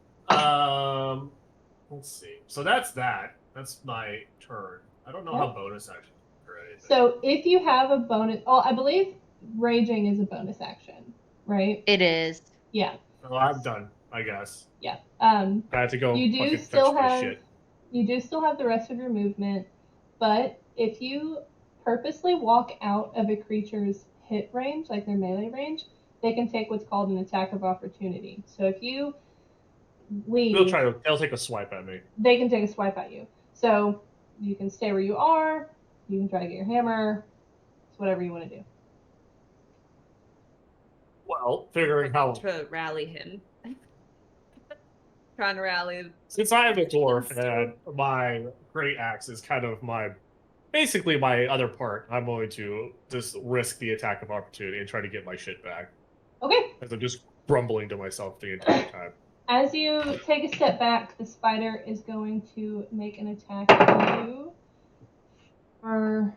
let's see. So that's that. That's my turn. I don't know how bonus action or anything. So if you have a bonus, I believe raging is a bonus action, right? It is. Yeah. Oh, I'm done, I guess. Yeah. I have to go You do fucking still fetch my have. shit. You do still have the rest of your movement, but if you purposely walk out of a creature's hit range, like their melee range, they can take what's called an attack of opportunity. So if you leave, They'll take a swipe at me. they can take a swipe at you. So you can stay where you are. You can try to get your hammer. It's whatever you want to do. Well, figuring how to rally him. Trying to rally. since I am a dwarf and my great axe is kind of my basically my other part, I'm going to just risk the attack of opportunity and try to get my shit back. Okay. As I'm just grumbling to myself the entire time. As you take a step back, the spider is going to make an attack at you for...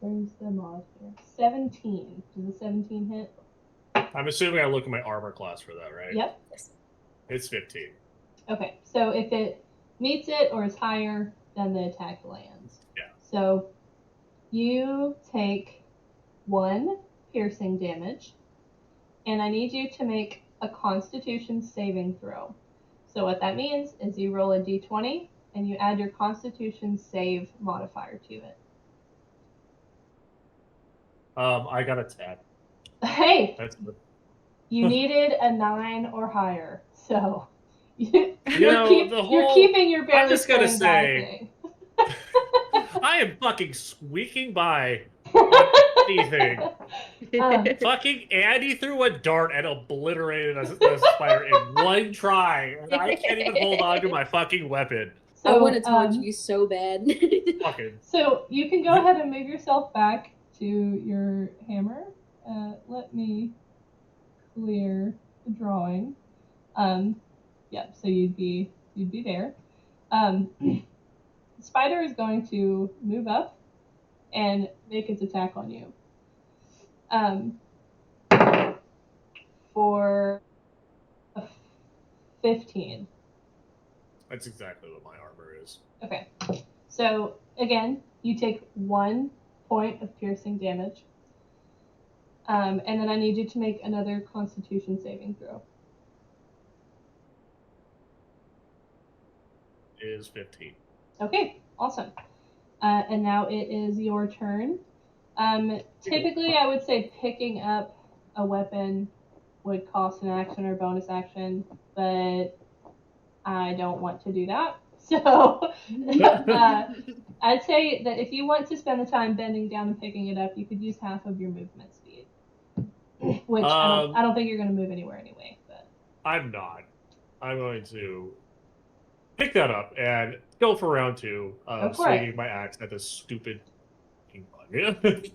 Where's the mod here? 17. Does a 17 hit? I'm assuming I look at my armor class for that, right? Yep. It's 15. Okay, so if it meets it or is higher, then the attack lands. Yeah. So you take 1 piercing damage, and I need you to make a Constitution saving throw. So what that means is you roll a d20 and you add your Constitution save modifier to it. I got a 10. Hey, That's good. you needed a 9 or higher, so you're you're keeping your barely I'm just gonna slaying say, die thing. I am fucking squeaking by anything. Fucking Andy threw a dart and obliterated a spider in one try, and I can't even hold on to my fucking weapon. I want to So, taunt you so bad. Fucking. So you can go ahead and move yourself back to your hammer. Let me clear the drawing. Yep. So you'd be there. The spider is going to move up and make its attack on you. For a 15. That's exactly what my armor is. Okay. So again, you take 1 point of piercing damage. And then I need you to make another Constitution saving throw. It is 15. Okay, awesome. And now it is your turn. Typically, I would say picking up a weapon would cost an action or bonus action, but I don't want to do that. So I'd say that if you want to spend the time bending down and picking it up, you could use half of your movement speed. Which I don't think you're going to move anywhere anyway. But I'm not. I'm going to pick that up and go for round 2 of swinging my axe at this stupid bug.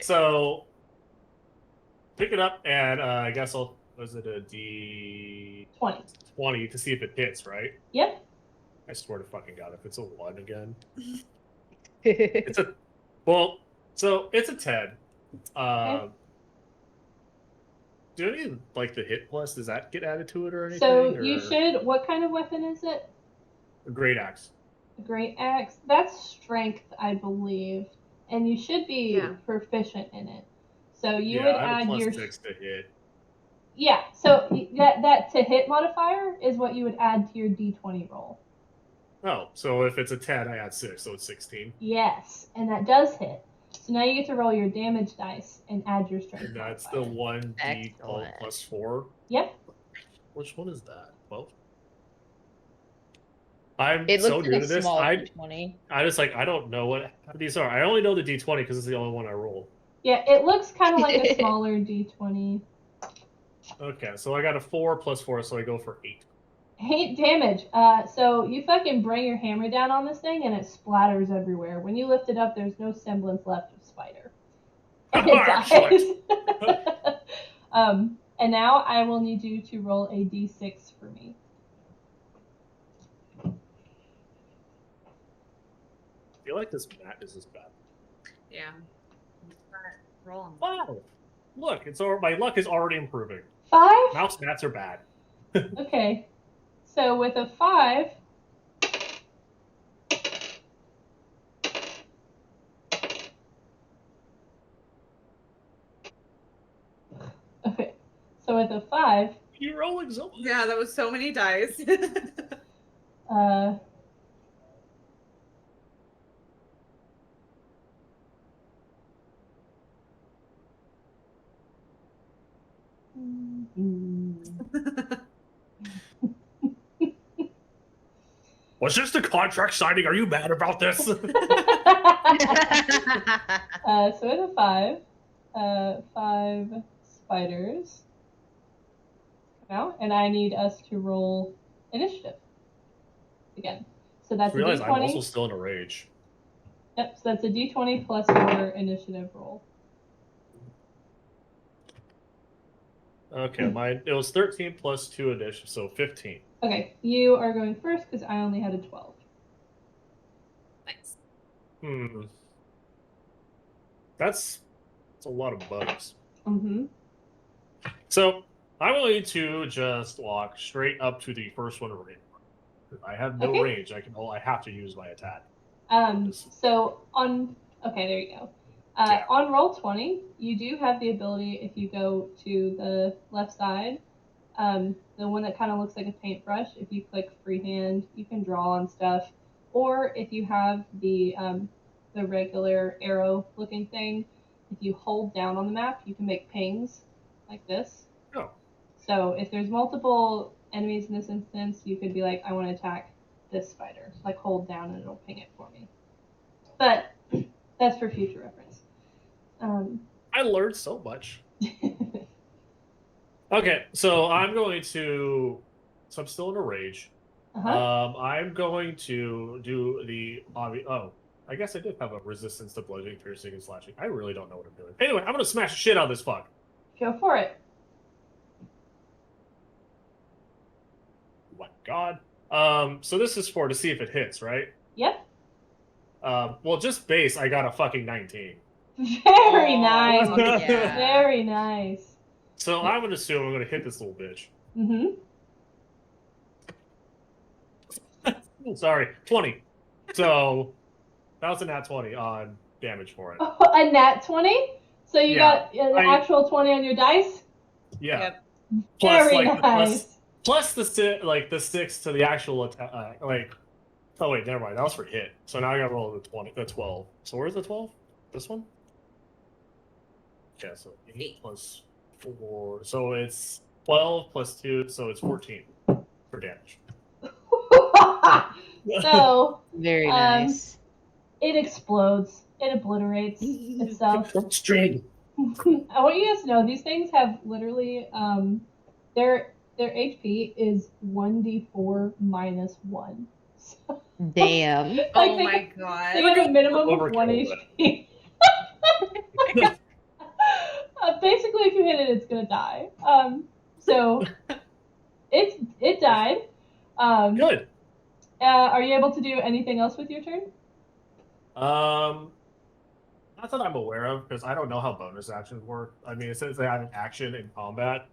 So, pick it up and I guess I'll... Was it a D... 20 to see if it hits, right? Yep. I swear to fucking God, if it's a 1 again. It's a... Well, so it's a 10. Okay. Do any, like, the hit plus, does that get added to it or anything? So or... you should... What kind of weapon is it? A great axe. A great axe. That's strength, I believe. And you should be proficient in it. So you would I have add a your... +6 to hit. Yeah, so that to hit modifier is what you would add to your d20 roll. Oh, so if it's a 10, I add 6, so it's 16. Yes, and that does hit. So now you get to roll your damage dice and add your strength And that's modifier. the 1d12 plus 4. Yep. Which one is that? 12? I'm It so looks new like to a this. small I D20. just I don't know what these are. I only know the d20 because it's the only one I roll. Yeah, it looks kind of like a smaller d20. Okay, so I got a 4 plus 4, so I go for 8. 8 damage. So you fucking bring your hammer down on this thing and it splatters everywhere. When you lift it up, there's no semblance left of spider. And it dies. And now I will need you to roll a d6 for me. I feel like this mat is just bad. Yeah. Rolling. Wow! Look, my luck is already improving. 5? Mouse mats are bad. Okay. So with a 5, okay. So with a 5, You're rolling so much. Yeah, that was so many dice. Was this the contract signing? Are you mad about this? So with a 5, 5 spiders come out, and I need us to roll initiative again. So that's I a realize I'm also d20. still in a rage. Yep, so that's a d20 plus your initiative roll. Okay, it was 13 plus 2 initiative, so 15. Okay, you are going first because I only had a 12. Nice. That's a lot of bugs. Mm-hmm. So I'm going to just walk straight up to the first one right. I have no Okay. range. I have to use my attack. So okay, there you go. Yeah. On roll 20, you do have the ability, if you go to the left side, the one that kind of looks like a paintbrush, if you click freehand, you can draw on stuff. Or if you have the regular arrow looking thing, if you hold down on the map, you can make pings like this. Oh. So if there's multiple enemies in this instance, you could be like, I want to attack this spider. Like hold down and it'll ping it for me. But that's for future reference. I learned so much. Okay, so I'm going to. So I'm still in a rage. Uh-huh. I'm going to do the oh, I guess I did have a resistance to bludgeoning, piercing, and slashing. I really don't know what I'm doing. Anyway, I'm gonna smash the shit out of this fuck. Go for it. Oh my god. So this is to see if it hits, right? Yep. Well, just base, I got a fucking 19. Very nice. Yeah. Very nice. So I'm gonna assume I'm gonna hit this little bitch. Mm-hmm. Sorry, 20. So that was a nat 20 on damage for it. A nat 20? So you got an actual 20 on your dice? Yeah. Yep. Plus, Very like, nice. plus the 6 to the actual attack. Oh wait, never mind. That was for hit. So now I got to roll the 12. So where's the 12? This one? Yeah. So 8 plus 4. So it's 12 plus 2. So it's 14 for damage. So Very nice. it explodes. It obliterates itself. String. I want you guys to know these things have literally their HP is 1d4 minus 1. So, Damn. Oh my god. they have a minimum of 1 Overkill, HP. Basically, if you hit it, it's gonna die. So it died. Good. Are you able to do anything else with your turn? Not that I'm aware of, because I don't know how bonus actions work. I mean, it says they have an action in combat.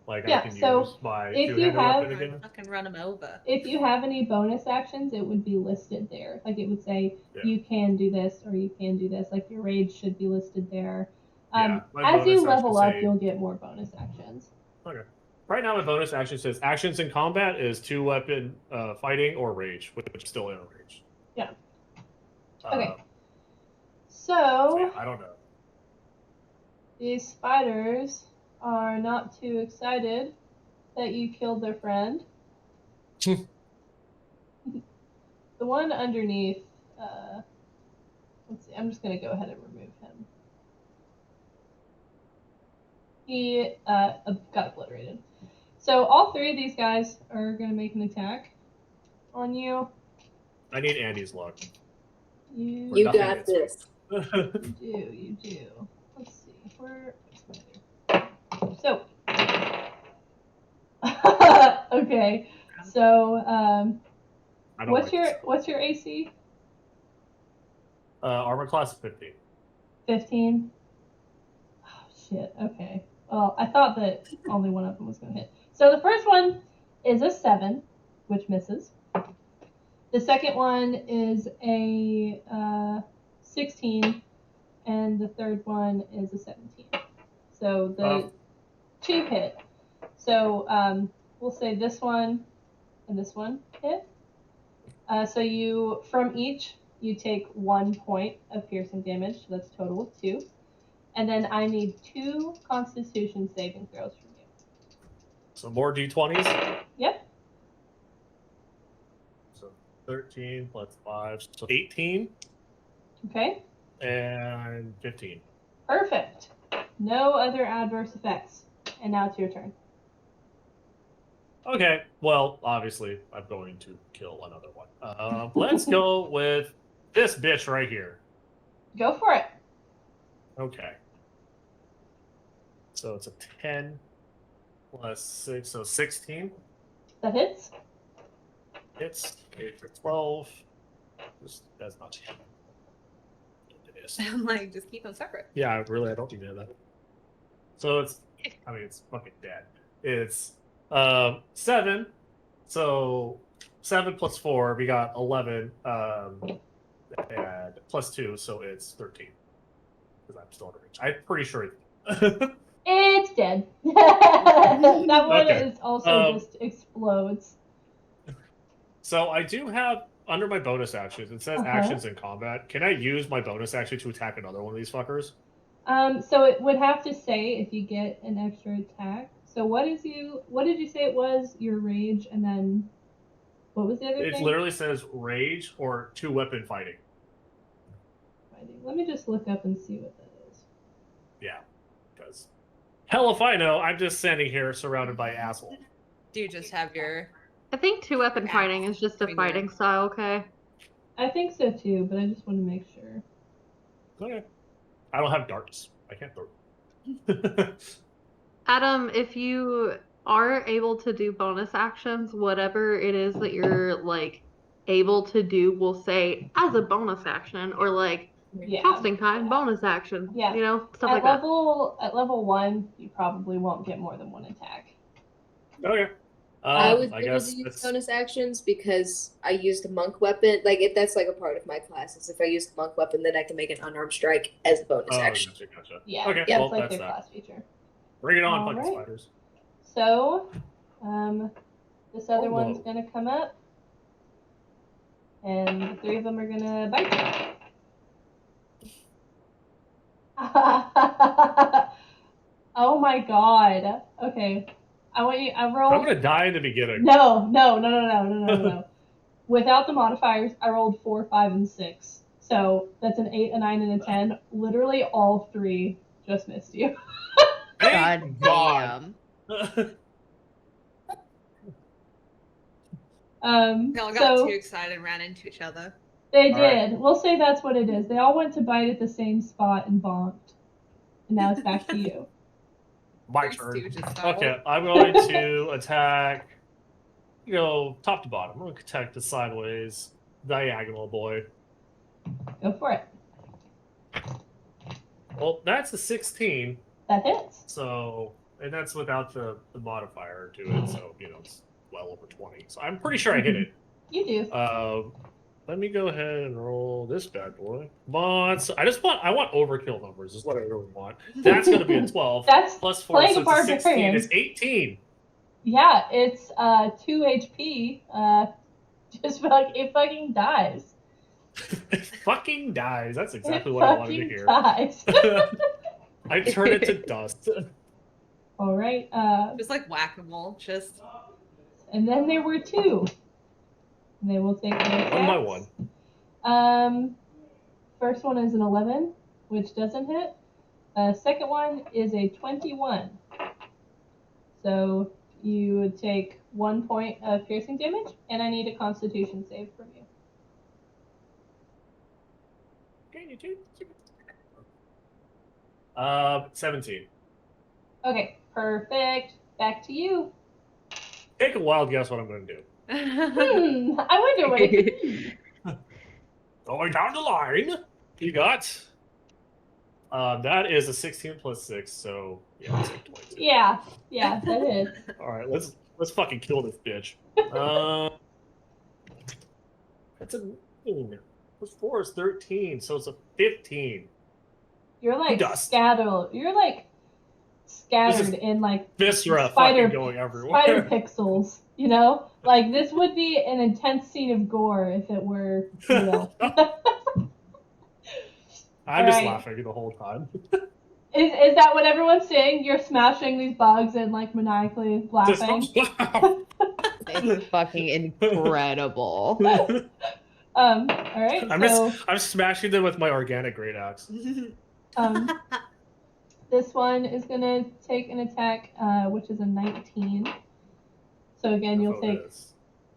Like, Yeah, I can so use my if you two-handed have- weapon again. Fucking run him over. If you have any bonus actions, it would be listed there. Like it would say you can do this or you can do this. Like your rage should be listed there. Yeah, my As you bonus level actions up, say- you'll get more bonus actions. Okay. Right now, my bonus action says actions in combat is 2-weapon fighting or rage, which is still in a rage. Yeah. Uh, Okay. so So yeah, I don't know. these spiders are not too excited that you killed their friend. The one underneath, let's see, I'm just going to go ahead and remove him. He got obliterated. So all 3 of these guys are going to make an attack on you. I need Andy's luck. You You Nothing got gets this. you do. Let's see. Where's my So, okay. So, I don't what's like your this. what's your AC? Armor class is 15. 15. Oh shit. Okay. Well, I thought that only one of them was going to hit. So the first one is a 7, which misses. The second one is a 16, and the third one is a 17. So the 2 hit. So we'll say this one and this one hit. So you, from each, you take 1 point of piercing damage. So that's a total of 2. And then I need 2 Constitution saving throws from you. So more d20s. Yep. So 13 plus 5, so 18. Okay. And 15. Perfect. No other adverse effects. And now it's your turn. Okay, well, obviously, I'm going to kill another one. Let's go with this bitch right here. Go for it. Okay. So it's a 10 plus 6, so 16. That hits. It's 8 for 12. That's not too it is. I'm like, just keep them separate. Yeah, really, I don't need that. So it's, I mean, it's fucking dead. It's 7. So 7 plus 4, we got 11. And plus 2, so it's 13. Because I'm still in range. I'm pretty sure it's It's dead. That one Okay. is also just explodes. So I do have under my bonus actions. It says Uh-huh. actions in combat. Can I use my bonus action to attack another one of these fuckers? So it would have to say if you get an extra attack. So what did you say it was? Your rage, and then what was the other It thing? literally says rage or 2-weapon fighting. Let me just look up and see what that is. Yeah, because hell if I know. I'm just standing here surrounded by assholes. Do you just have your? I think 2-weapon fighting is just a Finger. fighting style, okay? I think so too, but I just want to make sure. Okay. I don't have darts. I can't throw. Adam, if you are able to do bonus actions, whatever it is that you're like able to do will say as a bonus action or like Yeah. casting time, bonus action. Yeah. You know, stuff At like that. level 1, you probably won't get more than one attack. Okay. I was I able guess to use that's bonus actions because I used a monk weapon. Like if that's like a part of my classes. If I use the monk weapon, then I can make an unarmed strike as a bonus action. Gotcha. Yeah. Okay. Yeah, Well, it's like that's their that. class feature. Bring it on, All fucking right. spiders. So, this other Oh, one's whoa. gonna come up, and the 3 of them are gonna bite. Oh my god. Okay. I I'm rolled. gonna die in the beginning. No. Without the modifiers, I rolled 4, 5, and 6. So that's an 8, a 9, and a 10. Literally all 3 just missed you. Thank God. They all got So too excited and ran into each other. they All right. did. We'll say that's what it is. They all went to bite at the same spot and bonked. And now it's back to you. My Three turn. Stooges style. Okay, I'm going to attack. Top to bottom. I'm going to attack the sideways diagonal boy. Go for it. Well, that's a 16. That hits. So, and that's without the modifier to it. So, it's well over 20. So I'm pretty sure I hit it. You do. Let me go ahead and roll this bad boy. Come on. So I want overkill numbers. Is what I really want. That's going to be a 12. That's plus 4, playing so a it's a 16. barbarian. It's 18. Yeah, it's 2 HP. Just like it fucking dies. It fucking dies. That's exactly It what I wanted to fucking hear. dies. I turn it to dust. All right. Just like whack-a-mole. Just And then there were 2. And they will take their One by attacks. one. First one is an 11, which doesn't hit. Second one is a 21. So you would take 1 point of piercing damage, and I need a Constitution save from you. 17. Okay, perfect. Back to you. Take a wild guess what I'm going to do. I wonder what it could be. Going down the line, you got. That is a 16 plus 6, so yeah, it's like 22. Yeah, that is. All right, let's fucking kill this bitch. That's a 9. Plus 4 is 13, so it's a 15. You're like Dust. scattered. You're like scattered in like Viscera spider fucking going everywhere. spider pixels. Like this would be an intense scene of gore if it were real. I'm just Alright. laughing the whole time. Is that what everyone's saying? You're smashing these bugs and like maniacally laughing. It's fucking incredible. All right. I'm smashing them with my organic great axe. This one is gonna take an attack, which is a 19. So again, you'll take This.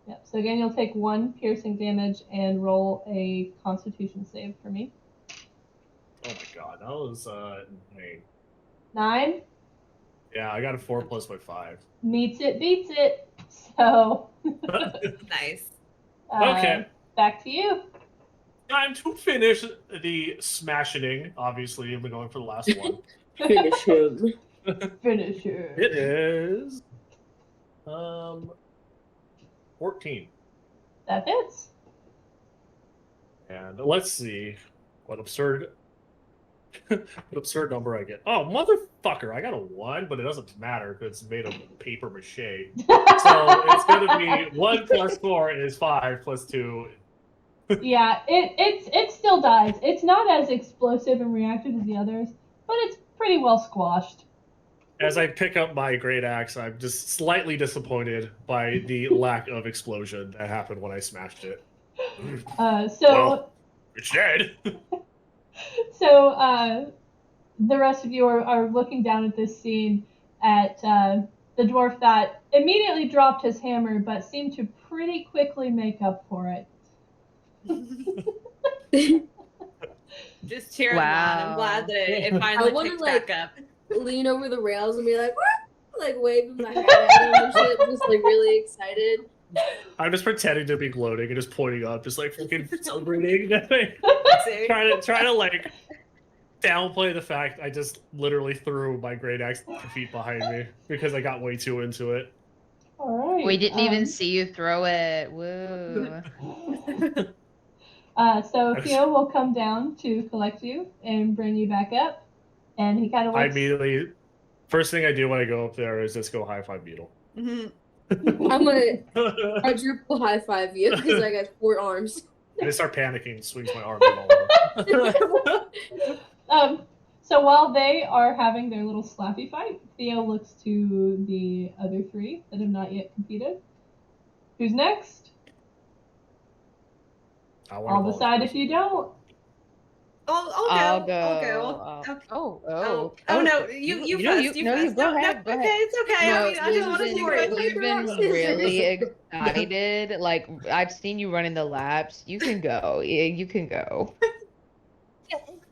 yep. So again, you'll take 1 piercing damage and roll a Constitution save for me. Oh my god, that was 9. 9 Yeah, I got a 4 plus my 5. meets it, beats it. So Nice. Okay. back to you. Time to finish the smashing. Obviously, I've been going for the last one. Finish him. Finish her. It is 14. That hits. And let's see what absurd number I get. Oh, motherfucker, I got a 1, but it doesn't matter because it's made of paper mache. So it's going to be 1 plus 4 is 5 plus 2. Yeah, it still dies. It's not as explosive and reactive as the others, but it's pretty well squashed. As I pick up my great axe, I'm just slightly disappointed by the lack of explosion that happened when I smashed it. So It's dead. so the rest of you are looking down at this scene at the dwarf that immediately dropped his hammer, but seemed to pretty quickly make up for it. Just cheering him on. I'm glad that it finally wanna, picked like- back up. Lean over the rails and be like, "Woo!" like waving my hat at him and shit, just like really excited. I'm just pretending to be gloating and just pointing up, just like freaking celebrating. See? trying to like downplay the fact I just literally threw my great axe 2 feet behind me because I got way too into it. All right. We didn't even see you throw it. Woo. So Theo will come down to collect you and bring you back up, and he kind of I looks. immediately, first thing I do when I go up there is just go high five Beetle. Mhm. I'm gonna quadruple high five you because I got 4 arms. I start panicking, swings my arm all over. So while they are having their little slappy fight, Theo looks to the other 3 that have not yet competed. Who's next? I'll decide if you don't. I'll go. Oh no, you first. You no, first. you go No, ahead. Go okay, ahead. it's okay. No, I mean, I just want to see where been- you've been really excited. Like I've seen you running the laps. You can go. Yeah, you can go.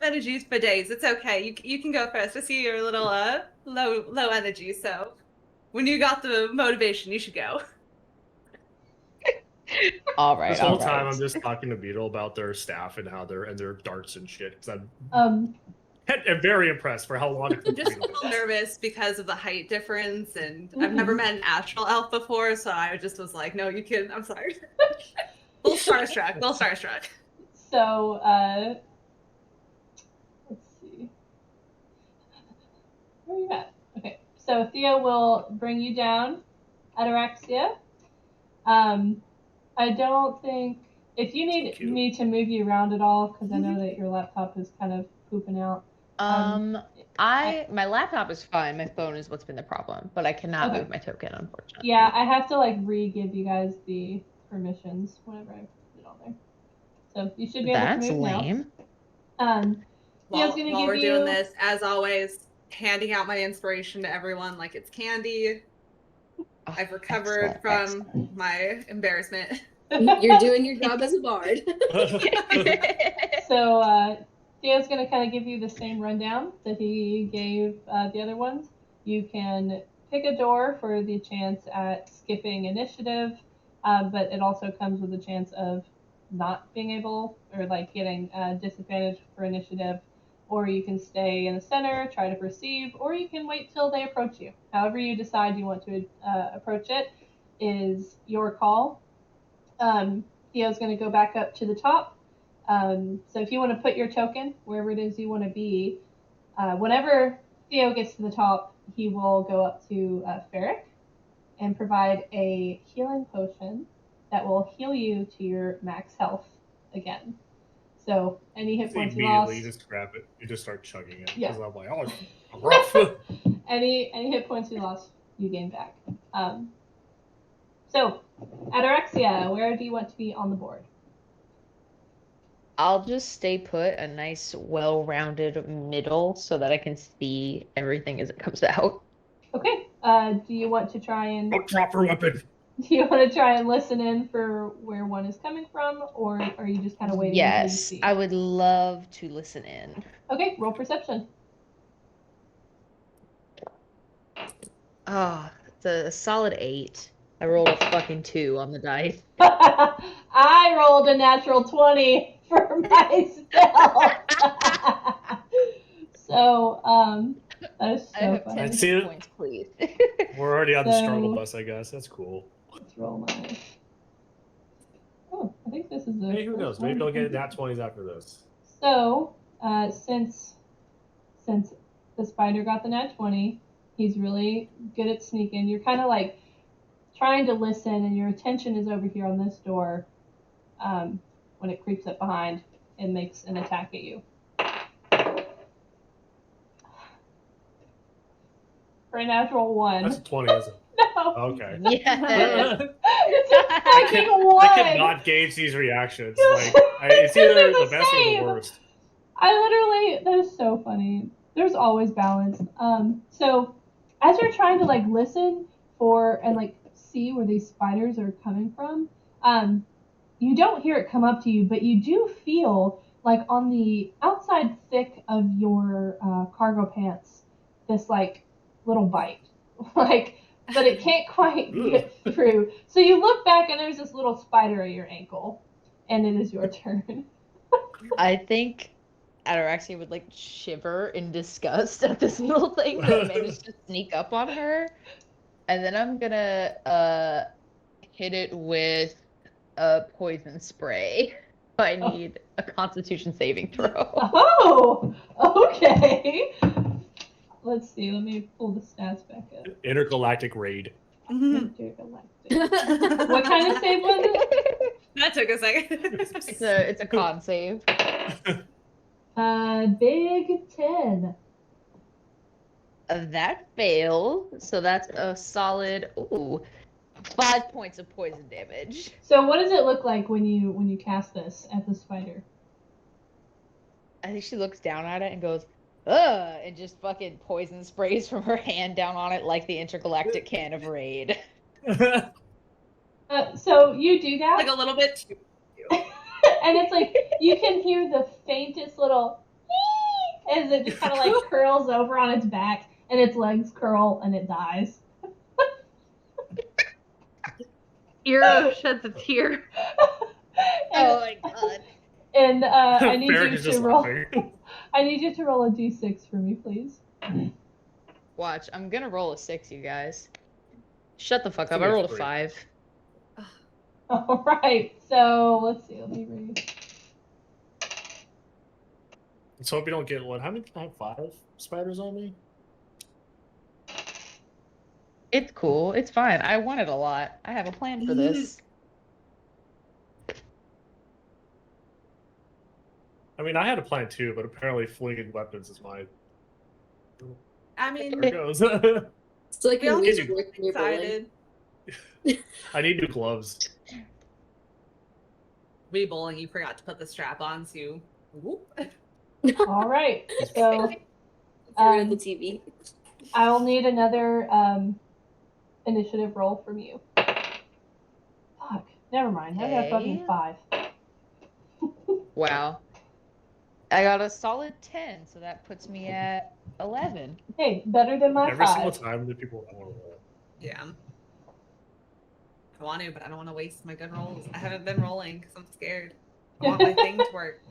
energies for days. It's okay. You can go first. I see you're a little low energy, so when you got the motivation, you should go. All right. This whole all right. time I'm just talking to Beetle about their staff and how their darts and shit. Because Um, I'm very impressed for how long it I'm took just a me to little nervous because of the height difference, and I've never met an astral elf before, so I just was like, "No, you can." I'm sorry. Little starstruck. Little starstruck. so let's see. Where are you at? Okay. So Theo will bring you down, Ataraxia. I don't think if you need Cute. me to move you around at all, because I know that your laptop is kind of pooping out. My laptop is fine. My phone is what's been the problem, but I cannot Okay. move my token, unfortunately. Yeah, I have to like re-give you guys the permissions whenever I put it on there. So you should be able That's to move lame. now. While gonna we're give doing you- this, as always, handing out my inspiration to everyone like it's candy. Oh, I've recovered excellent, from my embarrassment. You're doing your job as a bard. So Theo's going to kind of give you the same rundown that he gave the other ones. You can pick a door for the chance at skipping initiative, but it also comes with a chance of not being able or like getting disadvantage for initiative. Or you can stay in the center, try to perceive, or you can wait till they approach you. However you decide you want to approach it is your call. Theo's going to go back up to the top. So if you want to put your token wherever it is you want to be, whenever Theo gets to the top, he will go up to Ferric and provide a healing potion that will heal you to your max health again. So any hit points you lost, Immediately, you just grab it. You just start chugging it. Yeah. Because I'm like, oh, it's rough. any hit points you lost, you gain back. So Ataraxia, where do you want to be on the board? I'll just stay put, a nice, well-rounded middle, so that I can see everything as it comes out. Okay. Do you want to try and? Don't drop your weapon. Do you want to try and listen in for where one is coming from, or are you just kind of waiting until you Yes, see? I would love to listen in. Okay, roll perception. Oh, it's a solid 8. I rolled a fucking 2 on the dice. I rolled a natural 20 for my spell. So, that is I so have funny. 10 see it. points, please. We're already on the struggle So- bus, I guess. That's cool. Let's roll my. Oh, I think this is the. Hey, who first knows? Maybe one. they'll get nat 20s after this. So, since the spider got the nat 20, he's really good at sneaking. You're kind of like trying to listen, and your attention is over here on this door. When it creeps up behind and makes an attack at you. For a natural 1. That's a 20, isn't it? No. Okay. Yes. It's a I fucking can 1. cannot gauge these reactions. Like, it's either They're the the best or same. the worst. That is so funny. There's always balance. So as you're trying to like listen for and like see where these spiders are coming from, you don't hear it come up to you, but you do feel like on the outside thick of your cargo pants, this like little bite, like, but it can't quite get through. So you look back and there's this little spider at your ankle, and it is your turn. I think Ataraxia would like shiver in disgust at this little thing that managed to sneak up on her. And then I'm gonna hit it with a poison spray. I need a constitution saving throw. Oh, okay. Let's see. Let me pull the stats back up. Intergalactic raid. Intergalactic. What kind of save was it? That took a second. It's a con save. Big 10. That failed, so that's a solid 5 points of poison damage. So what does it look like when you cast this at the spider? I think she looks down at it and goes, ugh, and just fucking poison sprays from her hand down on it like the intergalactic can of raid. So you do that, Like a little bit too. and it's like you can hear the faintest little as it just kind of like curls over on its back, and its legs curl, and it dies. Eero sheds a tear. Oh my god. And I need Barrick you is to just roll. laughing. I need you to roll a d6 for me, please. Watch, I'm gonna roll a 6, you guys. Shut the fuck It's up, I gonna be rolled a three. 5. All right. So let's see. Let me read. Let's hope you don't get what? How many? I have 5 spiders on me. It's cool, it's fine. I wanted a lot. I have a plan for this. I mean, I had a plan too, but apparently flinging weapons is my. I mean, There it goes. It's like we your all least need to work be when you're bowling. excited. I need new gloves. We bowling, you forgot to put the strap on, so you. Whoop. All right. So You're on the TV. I'll need another initiative roll from you. Fuck. Never mind. I got fucking Okay. 5. Wow. I got a solid 10, so that puts me at 11. Hey, better than my Every 5. single time that people want to roll. Yeah. I want to, but I don't want to waste my good rolls. I haven't been rolling because I'm scared. I want my thing to work.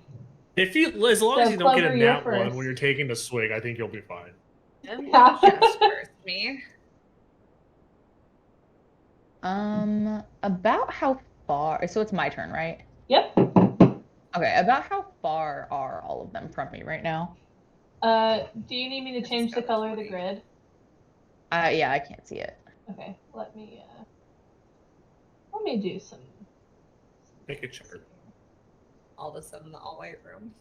If you, as long So as you don't get Clover, a you're nat 1 first. when you're taking the swig, I think you'll be fine. Yeah. Just first me. About how far? So it's my turn, right? Yep. Okay, about how far are all of them from me right now? Do you need me to change the color of the grid? Yeah, I can't see it. Okay. Let me do some. Make a chart. All of a sudden, the all white room.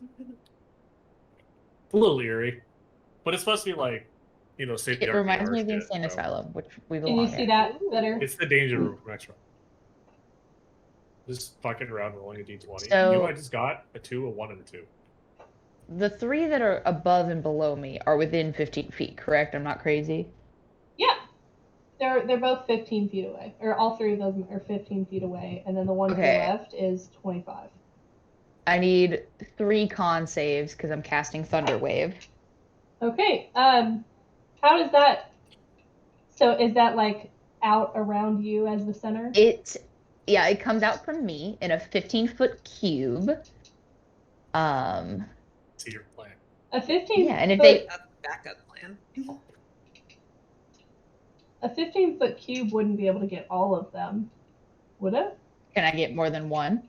A little eerie, but it's supposed to be like, state It the art. reminds me of the insane asylum, which we Can you belong see in. that better? It's the danger room from X-Ray. Just fucking around rolling a d20. So- You know, I just got a 2, a 1, and a 2. The 3 that are above and below me are within 15 feet, correct? I'm not crazy? Yeah. They're both 15 feet away, or all three of them are 15 feet away, and then the one to the Okay. left is 25. I need 3 con saves because I'm casting Thunder Wave. Okay. How does that? So is that like out around you as the center? It comes out from me in a 15-foot cube. See your plan. A 15. Yeah, and if foot, they That's the backup plan. a 15-foot cube wouldn't be able to get all of them, would it? can I get more than one?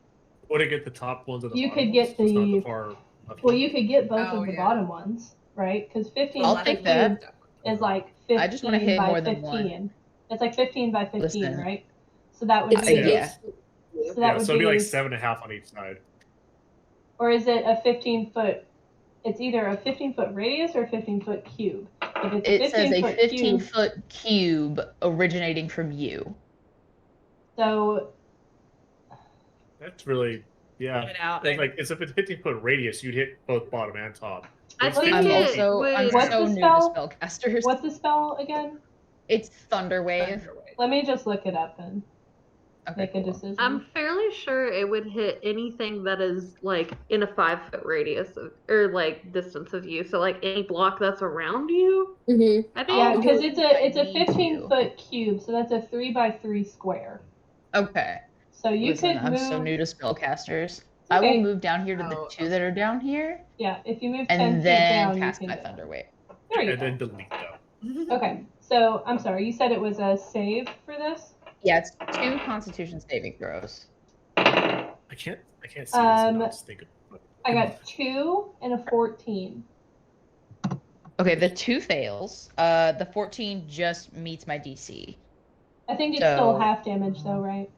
Would it get the top ones or the You bottom could get ones? It's not the- the far left Well, one? you could get both Oh, of the yeah. bottom ones, right? Because 15 I'll foot take cube that. is like 15 I just wanna hit by more 15. than one. It's like 15 by 15, Listen. right? So that would It's be yeah. so that Yeah, would so it'd be like be 7.5 on each side. or is it a 15-foot? It's either a 15-foot radius or a 15-foot cube. If it's It says a 15-foot cube, 15-foot cube originating from you. so That's really, yeah. It out. Like, it's a 15-foot radius, you'd hit both bottom and top. I It's think I'm 15 it feet. I'm would. What's so the new spell? to spellcasters. what's the spell again? It's Thunder Wave. Let me just look it up and Okay, make a cool. decision. I'm fairly sure it would hit anything that is like in a 5-foot radius of, or like distance of you. So like any block that's around you. Mm-hmm. I think. Yeah, I'll because do it's it if I a need to. 15-foot cube, so that's a 3 by 3 square. Okay. So you Listen, could I'm move. so new to spellcasters. I Okay. will move down here to the Oh, 2 that are down here, Yeah, if you move 10 and feet then down, cast you my can. Thunder Wave. There you And go. then delete them. Okay, so I'm sorry. You said it was a save for this. Yeah, it's 2 Constitution saving throws. I can't see this and not just think of I got 2 and a 14. Okay, the 2 fails. The 14 just meets my DC. I think it's still So- half damage though, right?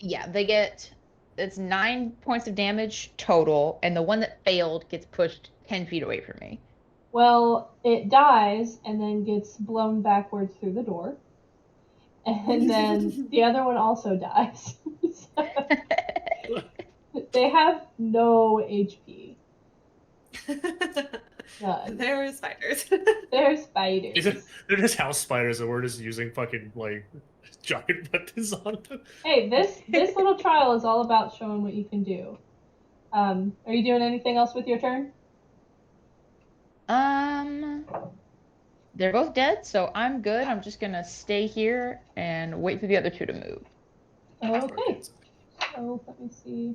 Yeah, they get it's 9 points of damage total, and the one that failed gets pushed 10 feet away from me. Well, it dies and then gets blown backwards through the door. And then the other one also dies. So they have no HP. None. There are spiders. They're spiders. They're just house spiders, and we're just using fucking like giant weapons on them. Hey, this little trial is all about showing what you can do. Are you doing anything else with your turn? They're both dead, so I'm good. I'm just gonna stay here and wait for the other 2 to move. Okay. So let me see.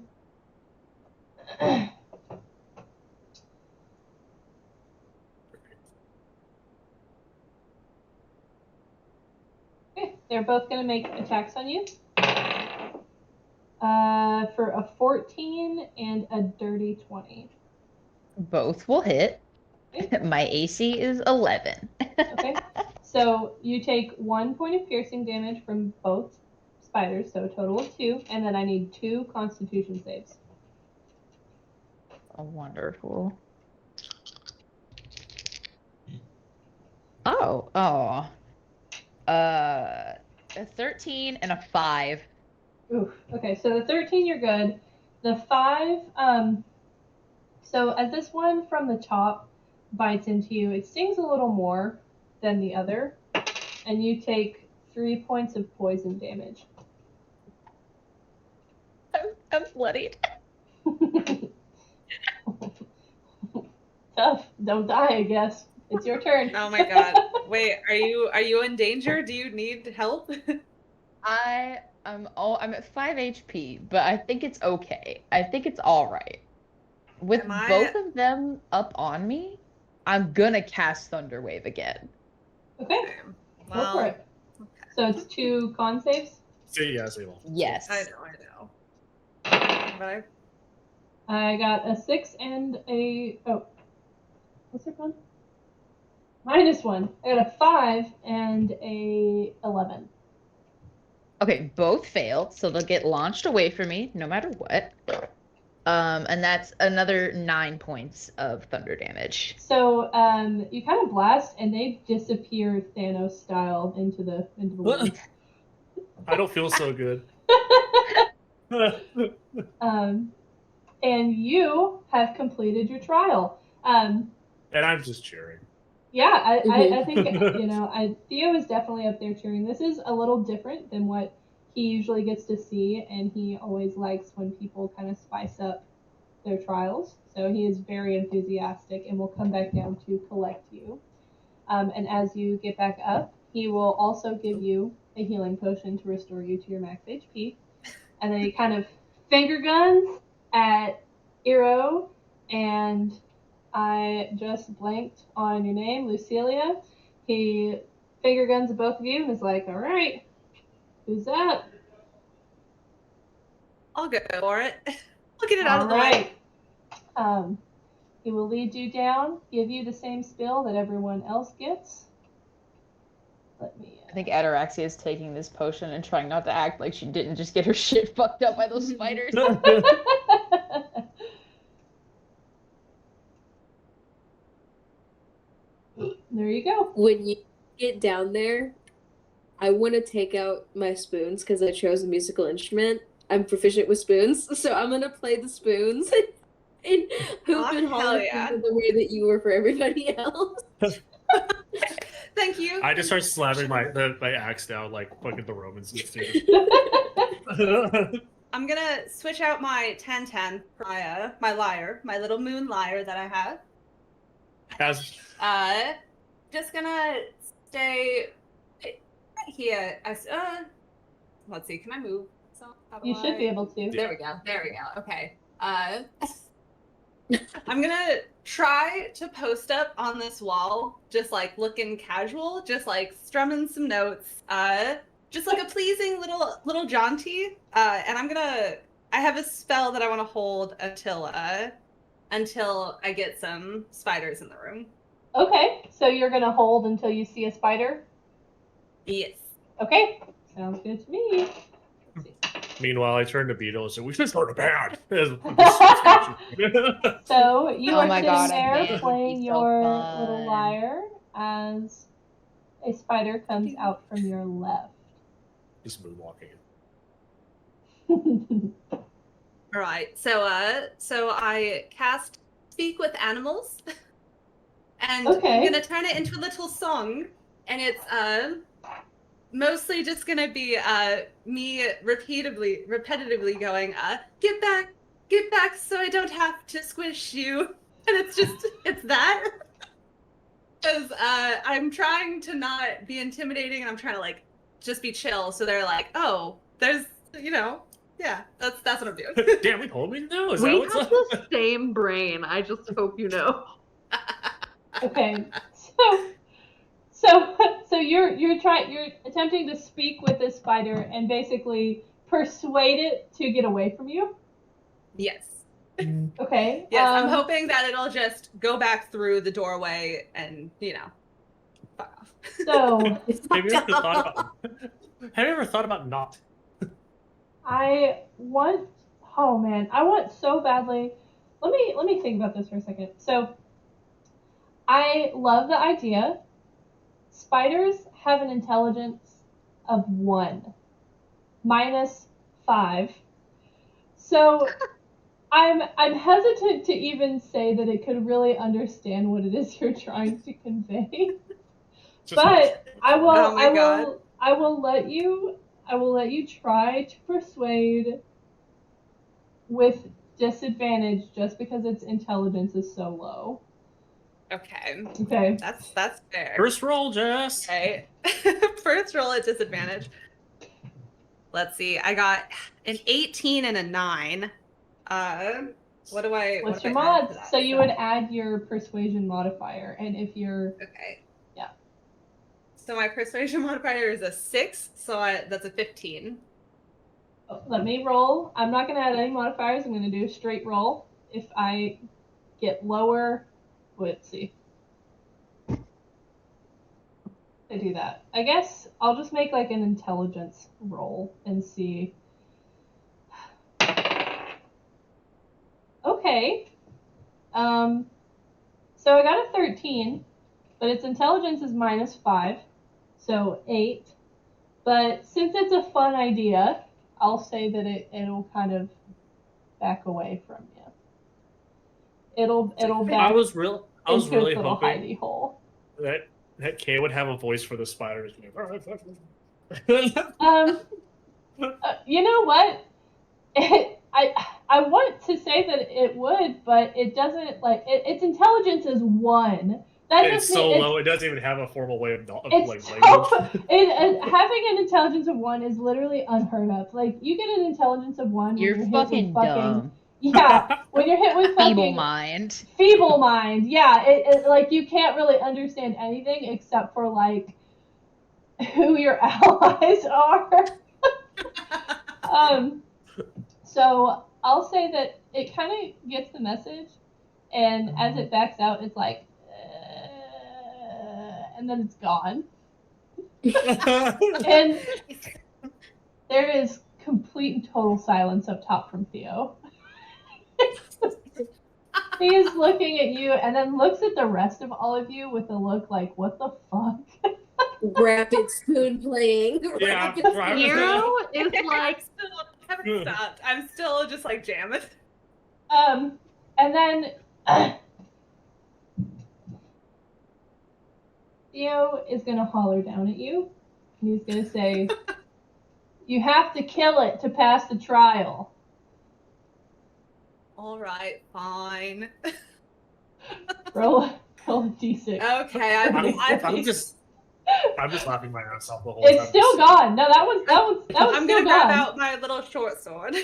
Okay, they're both gonna make attacks on you. For a 14 and a dirty 20. Both will hit. Okay. My AC is 11. Okay. So you take 1 point of piercing damage from both spiders, so a total of 2, and then I need 2 Constitution saves. Oh, wonderful. Oh. A 13 and a 5. Oof. Okay, so the 13 you're good. The 5, so as this one from the top bites into you, it stings a little more than the other, and you take 3 points of poison damage. I'm bloodied. Tough. Don't die, I guess. It's your turn. Oh my god. Wait, are you in danger? Do you need help? I'm at 5 HP, but I think it's okay. I think it's all right. With Am I- both of them up on me, I'm gonna cast Thunder Wave again. Okay, go for it. So it's 2 con saves. See, yeah, see, well. Yes. I know. But I got a 6 and a what's your con? -1. I got a 5 and a 11. Okay, both failed, so they'll get launched away from me no matter what. And that's another 9 points of thunder damage. So you kind of blast and they disappear Thanos style into the wind. I don't feel so good. And you have completed your trial. And I'm just cheering. Yeah, I Mhm. think, you know, Theo is definitely up there cheering. This is a little different than what he usually gets to see, and he always likes when people kind of spice up their trials. So he is very enthusiastic and will come back down to collect you. And as you get back up, he will also give you a healing potion to restore you to your max HP. And then he kind of finger guns at Iro, and I just blanked on your name, Lucilia. He finger guns at both of you and is like, all right, who's up? I'll go for it. I'll get it out All of the way. right. He will lead you down, give you the same spill that everyone else gets. Let me. I think Ataraxia is taking this potion and trying not to act like she didn't just get her shit fucked up by those spiders. There you go. When you get down there, I want to take out my spoons because I chose a musical instrument. I'm proficient with spoons, so I'm gonna play the spoons and hoop and Hell holler yeah. for you the way that you were for everybody else. Thank you. I just start slamming my axe down like fucking the Romans used to. I'm gonna switch out my 10-10 for my lyre, my little moon lyre that I have. As Just gonna stay right here. Let's see. Can I move? So how do You should be able to. There we go. There we go. Okay. I'm gonna try to post up on this wall, just like looking casual, just like strumming some notes, just like a pleasing little jaunty. And I have a spell that I want to hold until I get some spiders in the room. Okay, so you're gonna hold until you see a spider? Yes. Okay, sounds good to me. meanwhile, I turn to Beetle and say, "We should start a band." So you Oh are my sitting God, a there band would playing be so your fun. little lyre as a spider comes out from your left. Just moonwalking. All right. So I cast Speak with Animals, and Okay. I'm gonna turn it into a little song, and it's mostly just gonna be me repetitively going, get back, so I don't have to squish you, and it's that. Because I'm trying to not be intimidating, and I'm trying to like just be chill, so they're like, oh, there's yeah, that's what I'm doing. Damn, we homies now? Is We that have what's up? the same brain. I just hope you know. Okay, so you're attempting to speak with this spider and basically persuade it to get away from you. Yes. Okay. Yes, I'm hoping that it'll just go back through the doorway and fuck off. So Have you ever thought about not? I want so badly. Let me think about this for a second. So I love the idea. Spiders have an intelligence of 1, -5. So I'm hesitant to even say that it could really understand what it is you're trying to convey. But I will Oh my God. I will let you try to persuade with disadvantage just because its intelligence is so low. Okay. Okay. That's fair. First roll, Jess. Okay. First roll at disadvantage. Let's see. I got an 18 and a 9. What do I? What's what do your I add to mods? that? So you would add your persuasion modifier, and if you're Okay. Yeah. So my persuasion modifier is a 6, so that's a 15. let me roll. I'm not going to add any modifiers. I'm going to do a straight roll. If I get lower, let's see. I do that. I guess I'll just make like an intelligence roll and see. Okay. So I got a 13, but its intelligence is -5, so 8. But since it's a fun idea, I'll say that it'll kind of back away from you. It'll back I was really into its little hoping. hidey hole. that Kay would have a voice for the spiders. You know what? I want to say that it would, but it doesn't. Like its intelligence is 1. That It's just so means low; it doesn't even have a formal way of like it's language. having an intelligence of 1 is literally unheard of. Like you get an intelligence of 1 when You're you're hit fucking with dumb. yeah, when you're hit with Feeble fucking mind. feeble mind. Yeah, it like you can't really understand anything except for like who your allies are. So I'll say that it kind of gets the message, and as it backs out, it's like, and then it's gone. And there is complete and total silence up top from Theo. He is looking at you and then looks at the rest of all of you with a look like, what the fuck? Rapid spoon playing. Yeah, Rapid right. Hero is I like, haven't stopped. I'm still just like jamming. And then Theo is gonna holler down at you, and he's gonna say, "You have to kill it to pass the trial." All right, fine. Roll a d6. Okay, I'm just laughing my ass off the whole time. It's still gone. No, that was I'm still gonna grab gone. out my little short sword.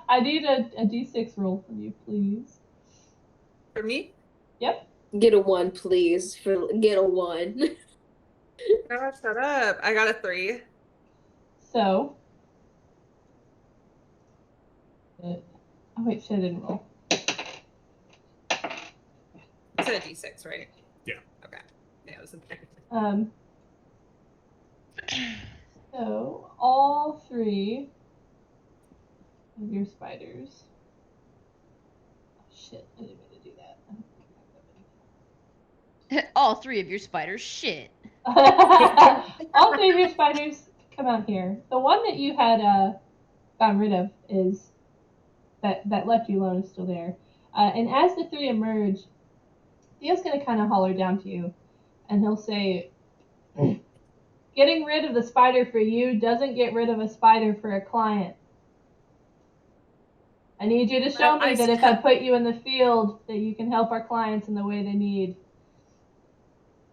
I need a d6 roll from you, please. For me? Yep. Get a 1, please. Get a 1. Shut up. I got a 3. So. Oh wait, shit, I didn't roll. It's a d6, right? Yeah. Okay. Yeah, it was a 3. So all 3 of your spiders. Oh shit, I didn't mean to do that. All 3 of your spiders shit. All 3 of your spiders come out here. The one that you had gotten rid of is that left you alone is still there. And as the 3 emerge, Theo's gonna kind of holler down to you, and he'll say, "Getting rid of the spider for you doesn't get rid of a spider for a client. I need you to show me that if I put you in the field, that you can help our clients in the way they need."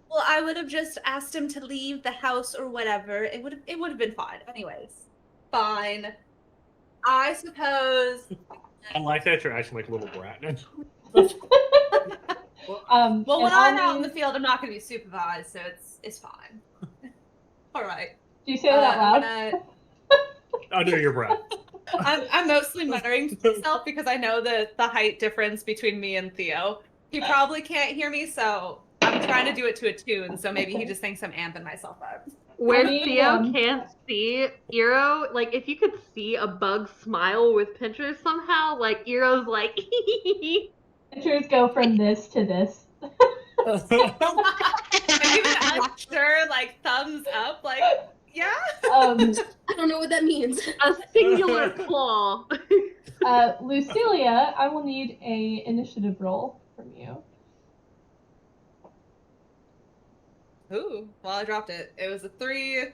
Well, I would have just asked him to leave the house or whatever. It would have been fine. Anyways. Fine. I suppose. I like that you're acting like a little brat. Well, when I'm out in the field, I'm not going to be supervised, so it's fine. All right. Do you say that out loud? I know you're brat. I'm mostly muttering to myself because I know the height difference between me and Theo. He probably can't hear me, so I'm trying to do it to a tune, so maybe he just thinks I'm amping myself up. where I mean, Theo can't see Eero, like if you could see a bug smile with Pinterest somehow, like Eero's like Pictures go from this to this. And even unsure, like thumbs up, like yeah. I don't know what that means. a singular claw. Lucilia, I will need a initiative roll from you. Ooh, well, I dropped it. It was a 3,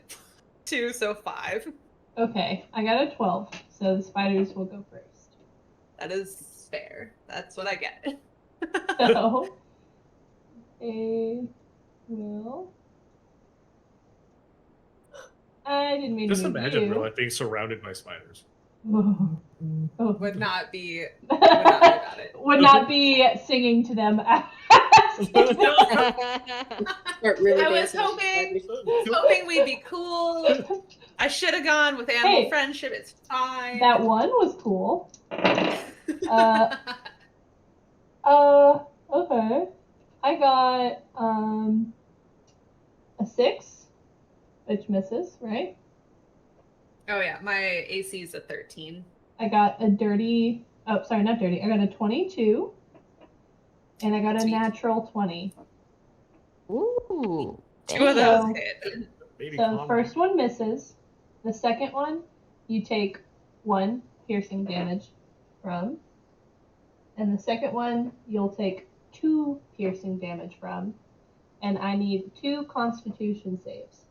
2, so 5. Okay, I got a 12, so the spiders will go first. That is fair. That's what I get. So, they will. I didn't mean Just to move imagine you. real life being surrounded by spiders. Oh. Would not be about it. Would not be singing to them. Start really I was dancing. hoping we'd be cool. I should have gone with animal friendship. It's fine. That one was cool. Okay. I got a 6, which misses, right? Oh yeah, my AC is a 13. I got a dirty. Oh, sorry, not dirty. I got a 22, and I got a Sweet. natural 20. Ooh. 2 of those So- hit. Baby, So calm the first one misses. The second one, you take 1 piercing damage from. And the second one, you'll take 2 piercing damage from. and I need 2 Constitution saves.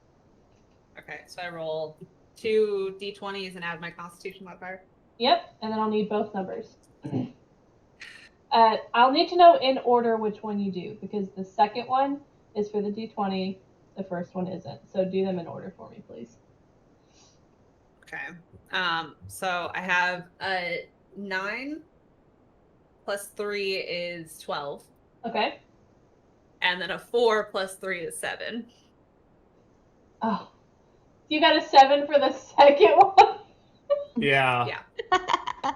Okay, so I roll 2 d20s and add my Constitution modifier. Yep, and then I'll need both numbers. I'll need to know in order which one you do, because the second one is for the d20, the first one isn't. So do them in order for me, please. Okay. So I have a 9 plus 3 is 12. Okay. And then a 4 plus 3 is 7. Oh, you got a 7 for the second one? Yeah. Yeah.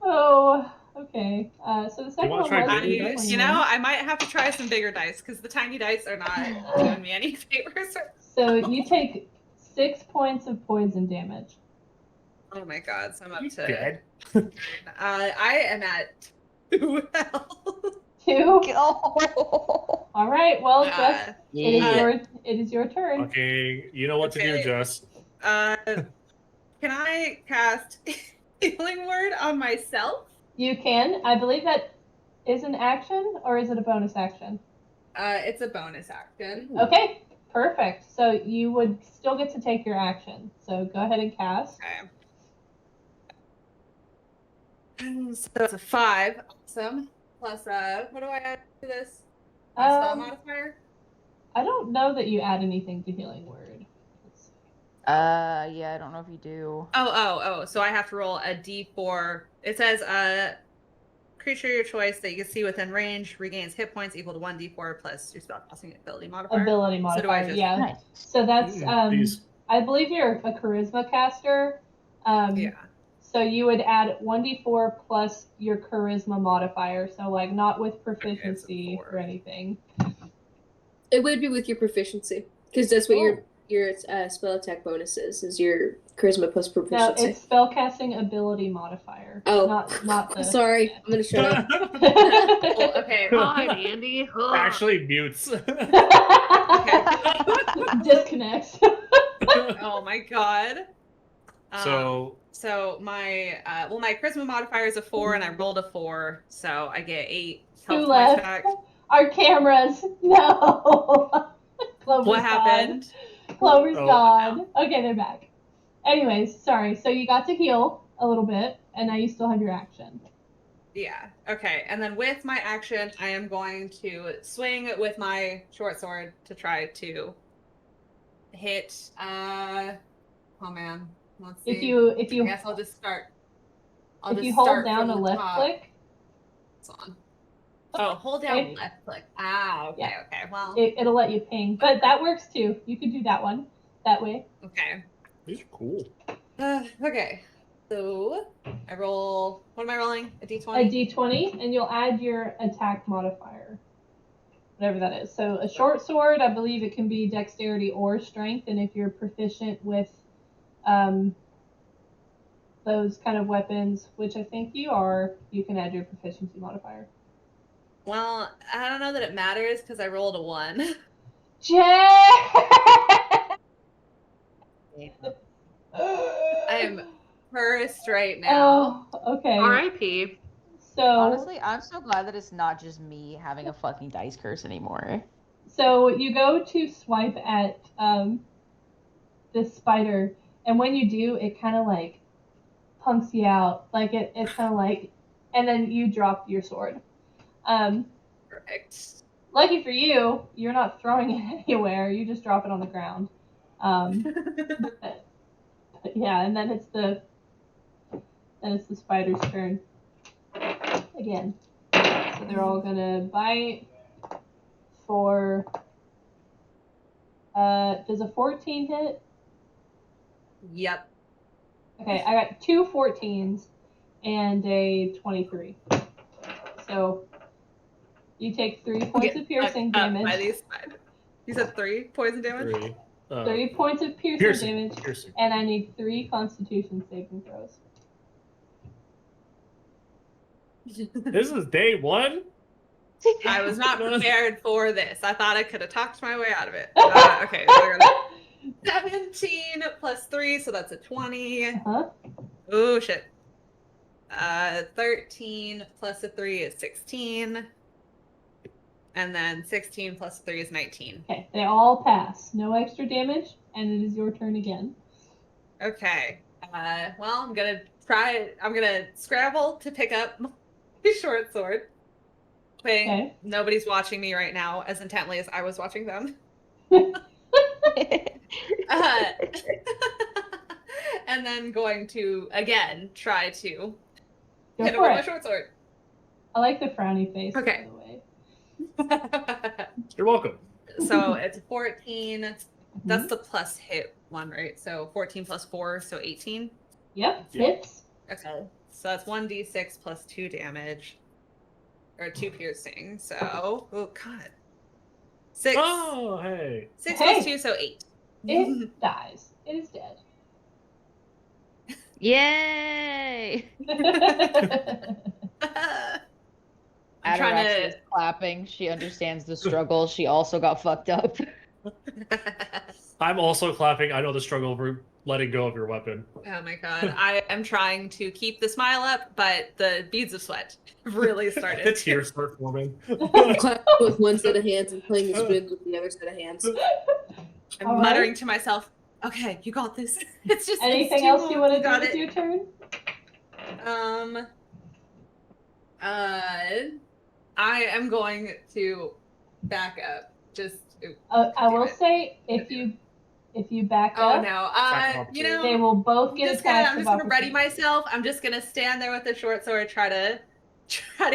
Oh, okay. So the second wanna one try was bigger a dice? You know, 21. I might have to try some bigger dice because the tiny dice are not doing me any favors. So you take 6 points of poison damage. Oh my god, so I'm up You to. dead? I am at 2 health. 2. Oh. All right. Well, Jess, Yeah. it is your turn. Okay, you know what to do, Okay. Jess. Can I cast Healing Word on myself? You can. I believe that is an action, or is it a bonus action? It's a bonus action. Okay, perfect. So you would still get to take your action. So go ahead and cast. Okay. So it's a 5. Awesome. Plus, what do I add to this? My spell modifier? I don't know that you add anything to Healing Word. Let's see. Yeah, I don't know if you do. Oh. So I have to roll a d4. It says, creature your choice that you can see within range regains hit points equal to 1d4 plus your spellcasting ability modifier. Ability So modifier, do I just... yeah. Nice. So that's, Please. I believe you're a charisma caster. Yeah. So you would add 1d4 plus your charisma modifier. So like not with proficiency four. or anything. It would be with your proficiency, because that's what your spell attack bonus is your charisma plus No, proficiency. it's spellcasting ability modifier. Oh. not the. Sorry, I'm gonna shut up. Well, okay. God, Andy. Ugh. Actually mutes. Disconnects. Oh my god. So my my charisma modifier is a 4 and I rolled a 4, so I get 8 2 health points left. back. Our cameras. No. Clover's What happened? Gone. Clover's Oh. gone. Okay, they're back. Anyways, sorry. So you got to heal a little bit, and now you still have your action. Yeah. Okay. And then with my action, I am going to swing with my short sword to try to hit. Oh man. Let's see. If you I guess I'll just start. if you hold down a left click, on. Oh, hold down Okay. left click. Ah, okay, Yeah. okay. Well, it'll let you ping, but that works too. You could do that one that way. okay. these are cool. Okay. So I roll. What am I rolling? A d20. A d20, and you'll add your attack modifier, whatever that is. So a short sword, I believe it can be dexterity or strength, and if you're proficient with those kind of weapons, which I think you are, you can add your proficiency modifier. Well, I don't know that it matters because I rolled a 1. I am cursed right now. Oh, okay. R.I.P. So Honestly, I'm so glad that it's not just me having a fucking dice curse anymore. So you go to swipe at this spider, and when you do, it kind of like punks you out. Like it's kind of like, and then you drop your sword. Perfect. Lucky for you, you're not throwing it anywhere. You just drop it on the ground. But yeah, and then it's the spider's turn again. So they're all gonna bite for. Does a 14 hit? Yep. Okay, I got 2 14s and a 23. So you take 3 points of piercing damage. By these spiders. You said 3 poison damage? 3. 3 points of piercing damage, Piercing. and I need 3 Constitution saving throws. This is day 1? I was not prepared for this. I thought I could have talked my way out of it. Okay, so we're gonna 17 plus 3, so that's a 20. Uh-huh. Oh shit. 13 plus a 3 is 16. And then 16 plus 3 is 19. Okay, they all pass. No extra damage, and it is your turn again. Okay. Well, I'm gonna try. I'm gonna scramble to pick up my short sword. Wait, Okay. nobody's watching me right now as intently as I was watching them. And then going to again try to Go hit him for with my it. short sword. I like the frowny face, Okay. by the way. You're welcome. So it's 14. Mm-hmm. That's the plus hit one, right? So 14 plus 4, so 18. Yep, Yeah. hits. Okay. So that's 1d6 plus 2 damage. Or 2 piercing. So, oh god. 6. Oh, hey. 6 Hey. plus 2, so 8. It dies. It is dead. Yay! I'm trying Ataraxia to. is clapping. She understands the struggle. She also got fucked up. I'm also clapping. I know the struggle of letting go of your weapon. Oh my god. I am trying to keep the smile up, but the beads of sweat have really started. The tears start forming. Clapping with one set of hands and playing the spoons with the other set of hands. I'm All right. muttering to myself, okay, you got this. It's just Anything it's too else you long. want to do got with it. your turn? I am going to back up. Just I damn will it. say, if you back Oh up, no. You know, they will both I'm get just attacks gonna of ready opportunity. myself. I'm just gonna stand there with the short sword, try to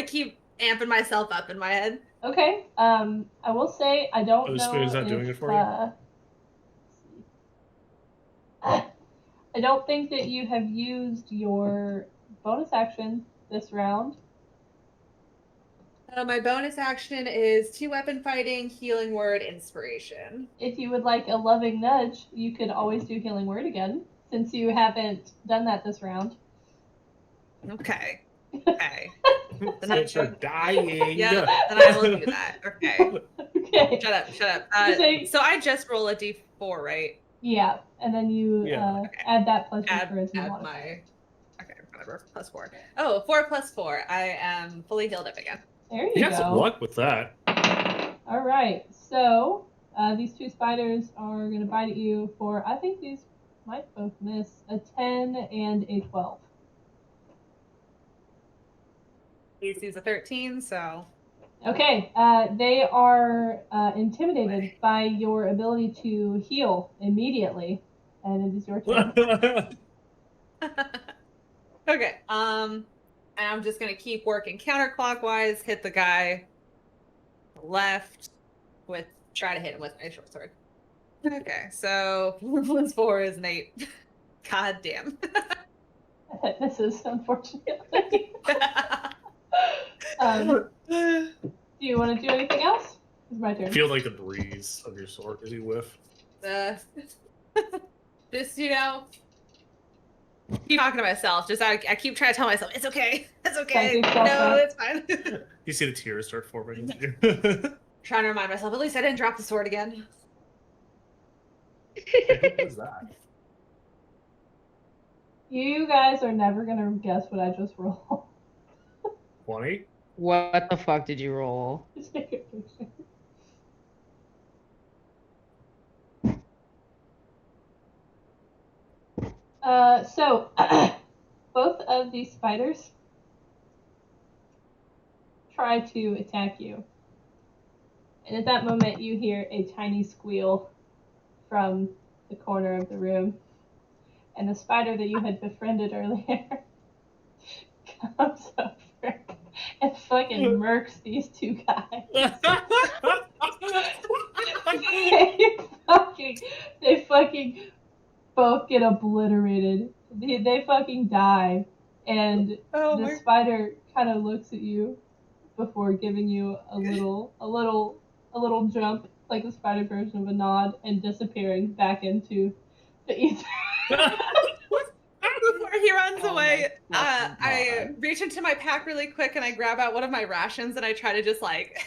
keep amping myself up in my head. Okay. I will say I don't Oh, the know spoon's not if, doing it for you? I don't think that you have used your bonus action this round. My bonus action is 2 weapon fighting, healing word, inspiration. If you would like a loving nudge, you could always do healing word again, since you haven't done that this round. Okay. Okay. Since you're dying. Yeah, then I will do that. Okay. Okay. Shut up. So I just roll a d4, right? Yeah, and then you Yeah. Okay. add that plus your Add charisma my. modifier. Okay, whatever. Plus 4. Oh, 4 plus 4. I am fully healed up again. There you You had some go. luck with that. All right, so these 2 spiders are going to bite at you for, I think these might both miss, a 10 and a 12. AC's a 13, so. Okay, they are intimidated by your ability to heal immediately, and it is your turn. Okay. And I'm just gonna keep working counterclockwise, hit the guy left with try to hit him with my short sword. Okay, so 4 plus 4 is an 8. God damn. This is unfortunately. Do you want to do anything else? It's my turn. Feel like the breeze of your sword as you whiff. Just keep talking to myself. Just I keep trying to tell myself it's okay. It's okay. Talk to yourself, No, right? it's fine. You see the tears start forming. Trying to remind myself. At least I didn't drop the sword again. What was that? You guys are never gonna guess what I just rolled. 20? What the fuck did you roll? Just take a picture. So both of these spiders try to attack you. And at that moment, you hear a tiny squeal from the corner of the room. And the spider that you had befriended earlier comes over and fucking murks these 2 guys. They fucking both get obliterated. They fucking die. And the spider kind of looks at you before giving you a little jump, like the spider version of a nod, and disappearing back into the ether. Before he runs away, my fucking I God. reach into my pack really quick and I grab out one of my rations and I try to just like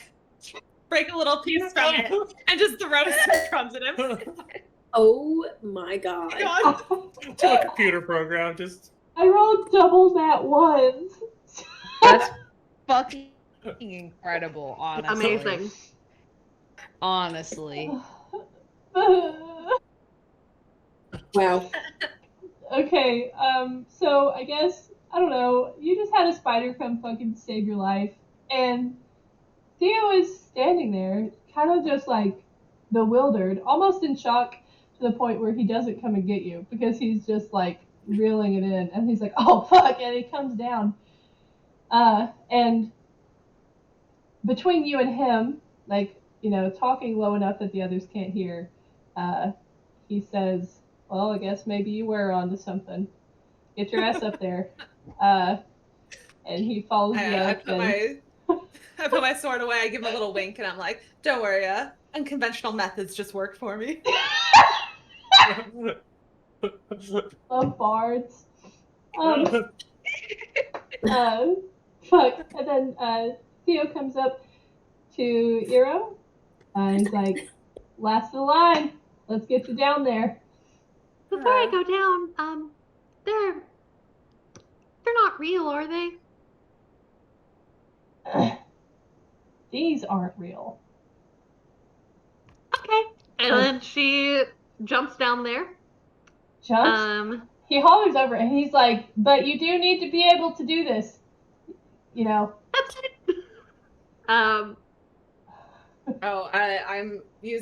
break a little piece from it and just throw some crumbs at him. Oh my god. To a computer program, just. I rolled double that ones. That's fucking Incredible, honestly. Amazing. Honestly. Wow. Okay, so I guess, I don't know, you just had a spider come fucking save your life, and Theo is standing there, kind of just like bewildered, almost in shock to the point where he doesn't come and get you, because he's just like reeling it in, and he's like, oh fuck, and he comes down. And between you and him, like, you know, talking low enough that the others can't hear, he says, well, I guess maybe you were onto something. Get your ass up there. And he follows you I up. put my sword away. I give him a little wink, and I'm like, "Don't worry, unconventional methods just work for me." Love bards. Fuck. And then Theo comes up to Eero, and he's like, last of the line. Let's get you down there. Before I go down, they're not real, are they? These aren't real. Okay. And then she jumps down there. Jumps? He hollers over it, and he's like, but you do need to be able to do this. You know. That's it.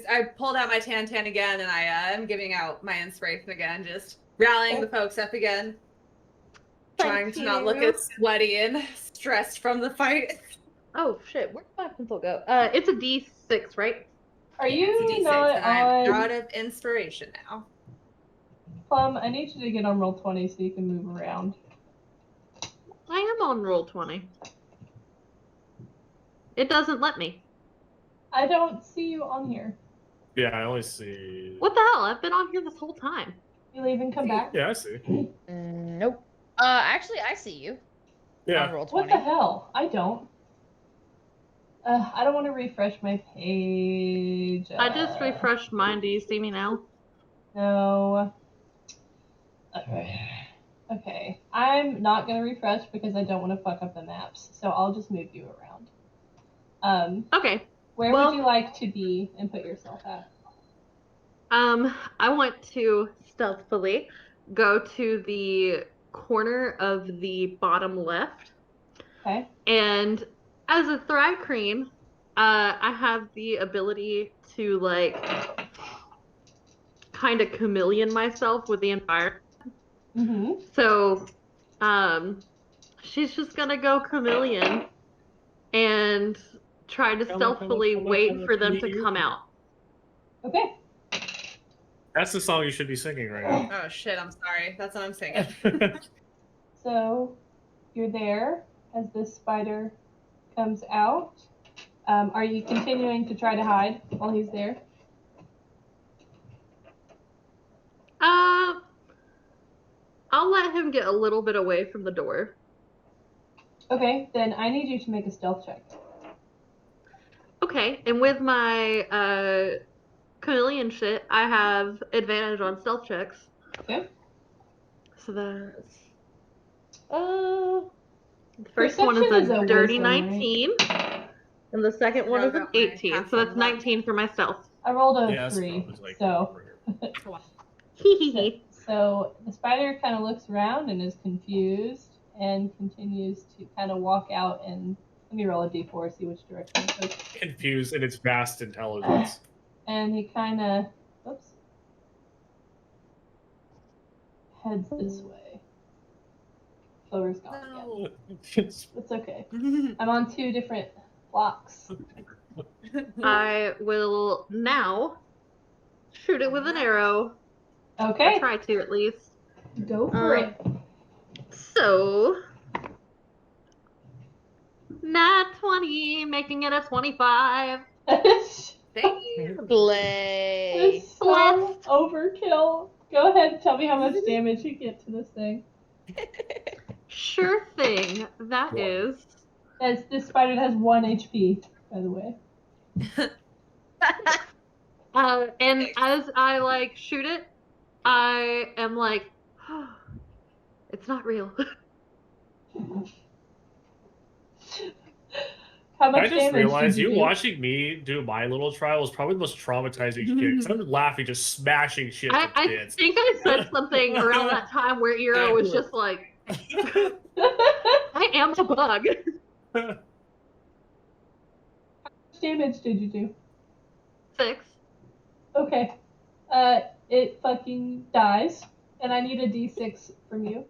I pulled out my tan again, and I am giving out my inspiration again, just rallying the folks up again, trying to not look as sweaty and stressed from the fight. Oh shit, where did my pencil go? It's a D6, right? Are you It's a D6, not and I'm on out of inspiration now. Plum? I need you to get on roll 20 so you can move around. I am on roll 20. It doesn't let me. I don't see you on here. Yeah, I only see. What the hell? I've been on here this whole time. You leave and come back? Yeah, I see. Nope. Actually, I see you. Yeah. On roll What 20. the hell? I don't. I don't want to refresh my page. I just refreshed mine. Do you see me now? No. Okay. I'm not going to refresh because I don't want to fuck up the maps. So I'll just move you around. Okay. Where would you like to be and put yourself at? I want to stealthily go to the corner of the bottom left. Okay. And as a Thri-kreen, I have the ability to like kind of chameleon myself with the environment. Mm-hmm. So, she's just gonna go chameleon and try to stealthily wait for them to come out. Okay. That's the song you should be singing right now. Oh shit, I'm sorry. That's what I'm singing. So you're there as this spider comes out. Are you continuing to try to hide while he's there? I'll let him get a little bit away from the door. Okay, then I need you to make a stealth check. Okay, and with my chameleon shit, I have advantage on stealth checks. Okay. So that's the first Perception one is is a a dirty wisdom, 19, right? and the second one is an Got my 18. half So that's of luck. 19 for my stealth. I rolled a Yeah, 3, like so. Hee hee hee. So the spider kind of looks around and is confused and continues to kind of walk out and let me roll a d4, see which direction it goes. Confused in its vast intelligence. And he kind of, oops, heads this way. Clover's gone again. It's okay. I'm on 2 different blocks. I will now shoot it with an arrow. Okay. Or try to at least. Go for it. So, nat 20, making it a 25. Slay. It's so overkill. Go ahead and tell me how much damage you get to this thing. Sure thing. That is. This spider has 1 HP, by the way. And as I like shoot it, I am like, oh, it's not real. How much I just damage realized did you you do? watching me do my little trial was probably the most traumatizing shit. Because I'm laughing, just smashing shit to I bits. think I said something around that time where Eero was just like, I am a bug. How much damage did you do? 6. Okay. It fucking dies, and I need a d6 from you.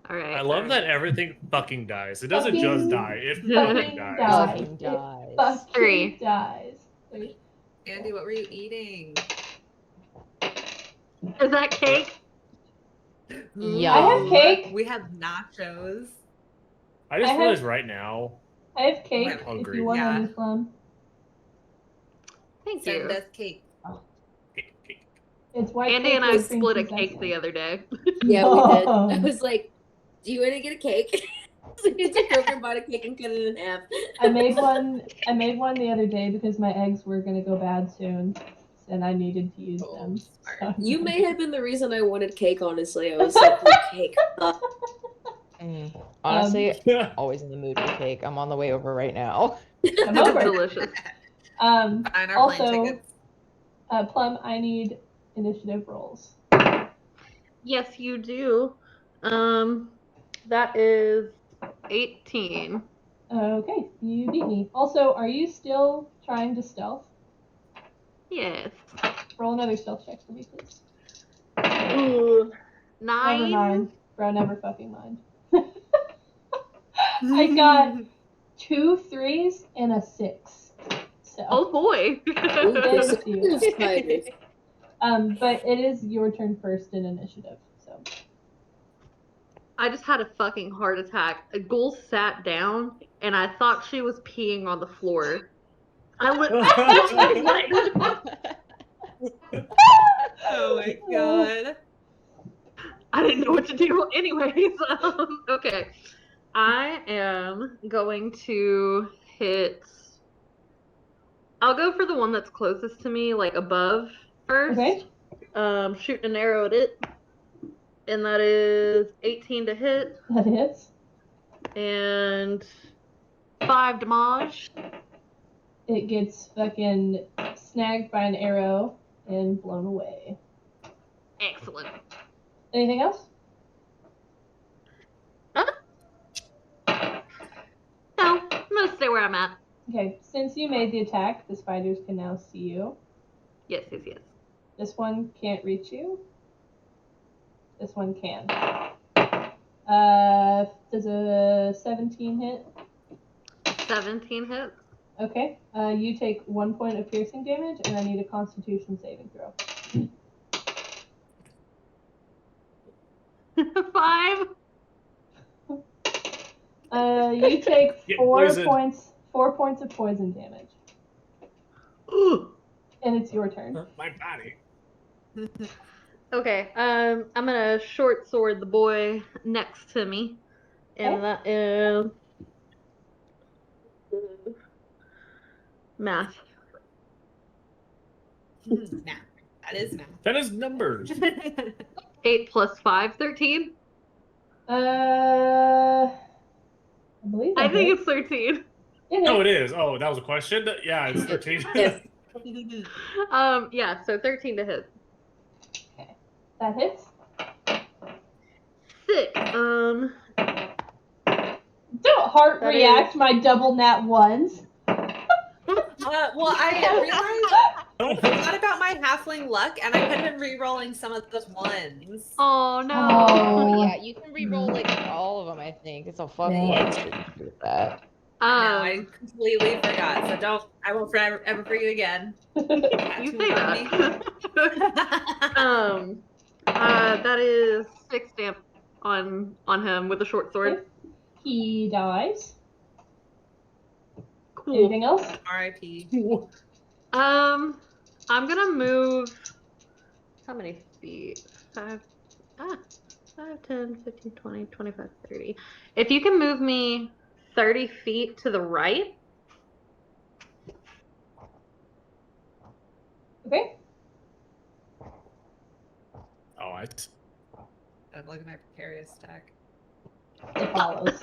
Alright. I love that everything fucking dies. It doesn't Fucking- just die. It fucking fucking dies. dies. Fucking It dies. fucking 3. dies. 3. Andy, what were you eating? Is that cake? Yum. I have cake. We have nachos. I just I have- realized right now. I have cake I'm if hungry. you want Yeah. any plum. Thank Send you. us cake. It's white Andy cake and I with cream split a cheese cake icing. the other day. Yeah, we did. I Yum. was like, "Do you want to get a cake?" So we took over and bought a cake and cut it in half. I made one the other day because my eggs were gonna go bad soon, and I needed to use them. Smart. So- You may have been the reason I wanted cake. Honestly, I was like, "Oh, cake." Honestly, always in the mood for cake. I'm on the way over right now. Come It's over. delicious. Fine, our plane Also, tickets. Plum, I need initiative rolls. Yes, you do. That is 18. Okay, you beat me. Also, are you still trying to stealth? Yes. Roll another stealth check for me, please. Ooh. Never 9. mind. Bro, never fucking mind. I got 2 3s and a 6. So, Oh boy. Ooh, Thank perceptive you. spiders. but it is your turn first in initiative. So, I just had a fucking heart attack. A ghoul sat down and I thought she was peeing on the floor. I was like, Oh my god. I didn't know what to do. Anyways, okay. I am going to hit. I'll go for the one that's closest to me, like above first. okay, Shoot an arrow at it. And that is 18 to hit that hits. and 5 damage. It gets fucking snagged by an arrow and blown away. Excellent. Anything else? No, I'm gonna stay where I'm at. Okay, since you made the attack, the spiders can now see you. Yes, yes, yes. This one can't reach you. This one can. Does a 17 hit? 17 hits. Okay. You take 1 point of piercing damage, and I need a Constitution saving throw. 5. You take Get 4 poisoned. points. 4 points of poison damage, Ooh. and it's your turn. My body. Okay, I'm gonna short sword the boy next to me, and Okay. that is math. Math. That is math. That is numbers. 8 plus 5, 13. I believe I that think hits. it's 13. Oh, it is. Oh, that was a question. Yeah, it's 13. Yes. Yeah, so 13 to hit. That hits. 6. Don't heart That react my double nat ones. Well, I forgot about my halfling luck, and I could have been re-rolling some of the ones. Oh no. Oh. Yeah, you can re-roll like all of them. I think it's a fun Yeah. one. So you can do that. No, I completely forgot. So I won't forever ever forget again. You say that. That is 6 damage on him with a short sword. Okay. He dies. Cool. Anything else? R.I.P. I'm gonna move. How many feet? 5, 10, 15, 20, 25, 30. If you can move me 30 feet to the right. Okay. Oh, I'm looking at my precarious stack. It follows.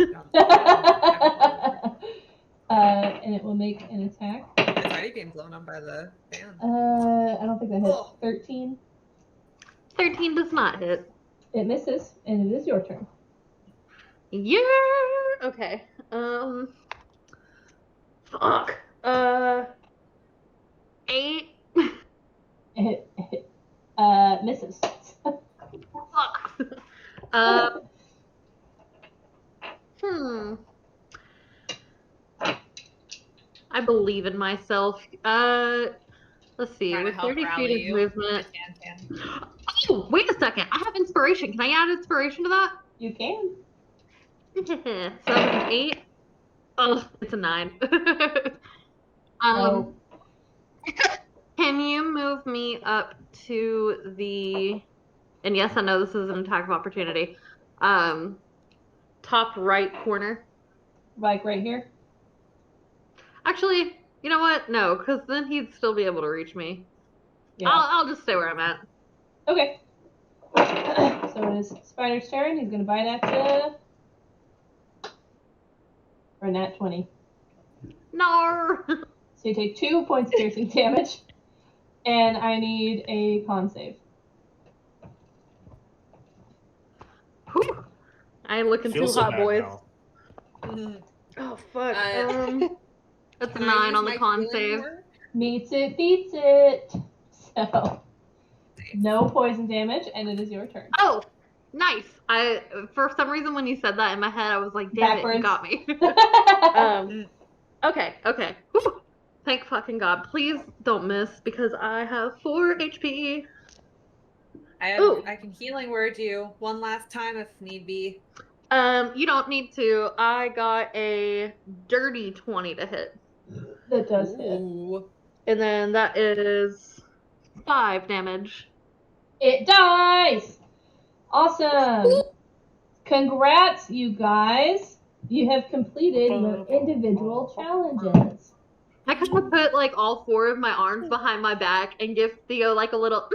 and it will make an attack. It's already being blown up by the fan. I don't think that hits. Oh. 13. 13 does not hit. It misses, and it is your turn. Yeah. Okay. Fuck. 8. It misses. Fuck. I believe in myself. Let's see. Trying to With help 30 rally feet of you. movement. Tan. Oh, wait a second. I have inspiration. Can I add inspiration to that? You can. So that was an 8. Oh, it's a 9. No. Can you move me up to the? And yes, I know this is an attack of opportunity. Top right corner. Like right here? Actually, you know what? No, because then he'd still be able to reach me. Yeah. I'll just stay where I'm at. Okay. So it is Spider's turn. He's going to bite at you. For a nat 20. No. So you take 2 points of piercing damage. And I need a con save. Whew. I ain't looking Feel too so hot, bad boys. now. Oh fuck. That's a Can I 9 use on the my con healing save. word? Meets it, beats it. So, no poison damage, and it is your turn. Oh, nice. I for some reason when you said that in my head, I was like, damn it, you Backwards. got me. Okay. Whew. Thank fucking God. Please don't miss because I have 4 HP. Ooh. I can healing word you one last time if need be. You don't need to. I got a dirty 20 to hit. That does hit. Ooh. And then that is 5 damage. It dies! Awesome! Congrats, you guys! You have completed your individual challenges. I kind of put like all 4 of my arms behind my back and give Theo like a little.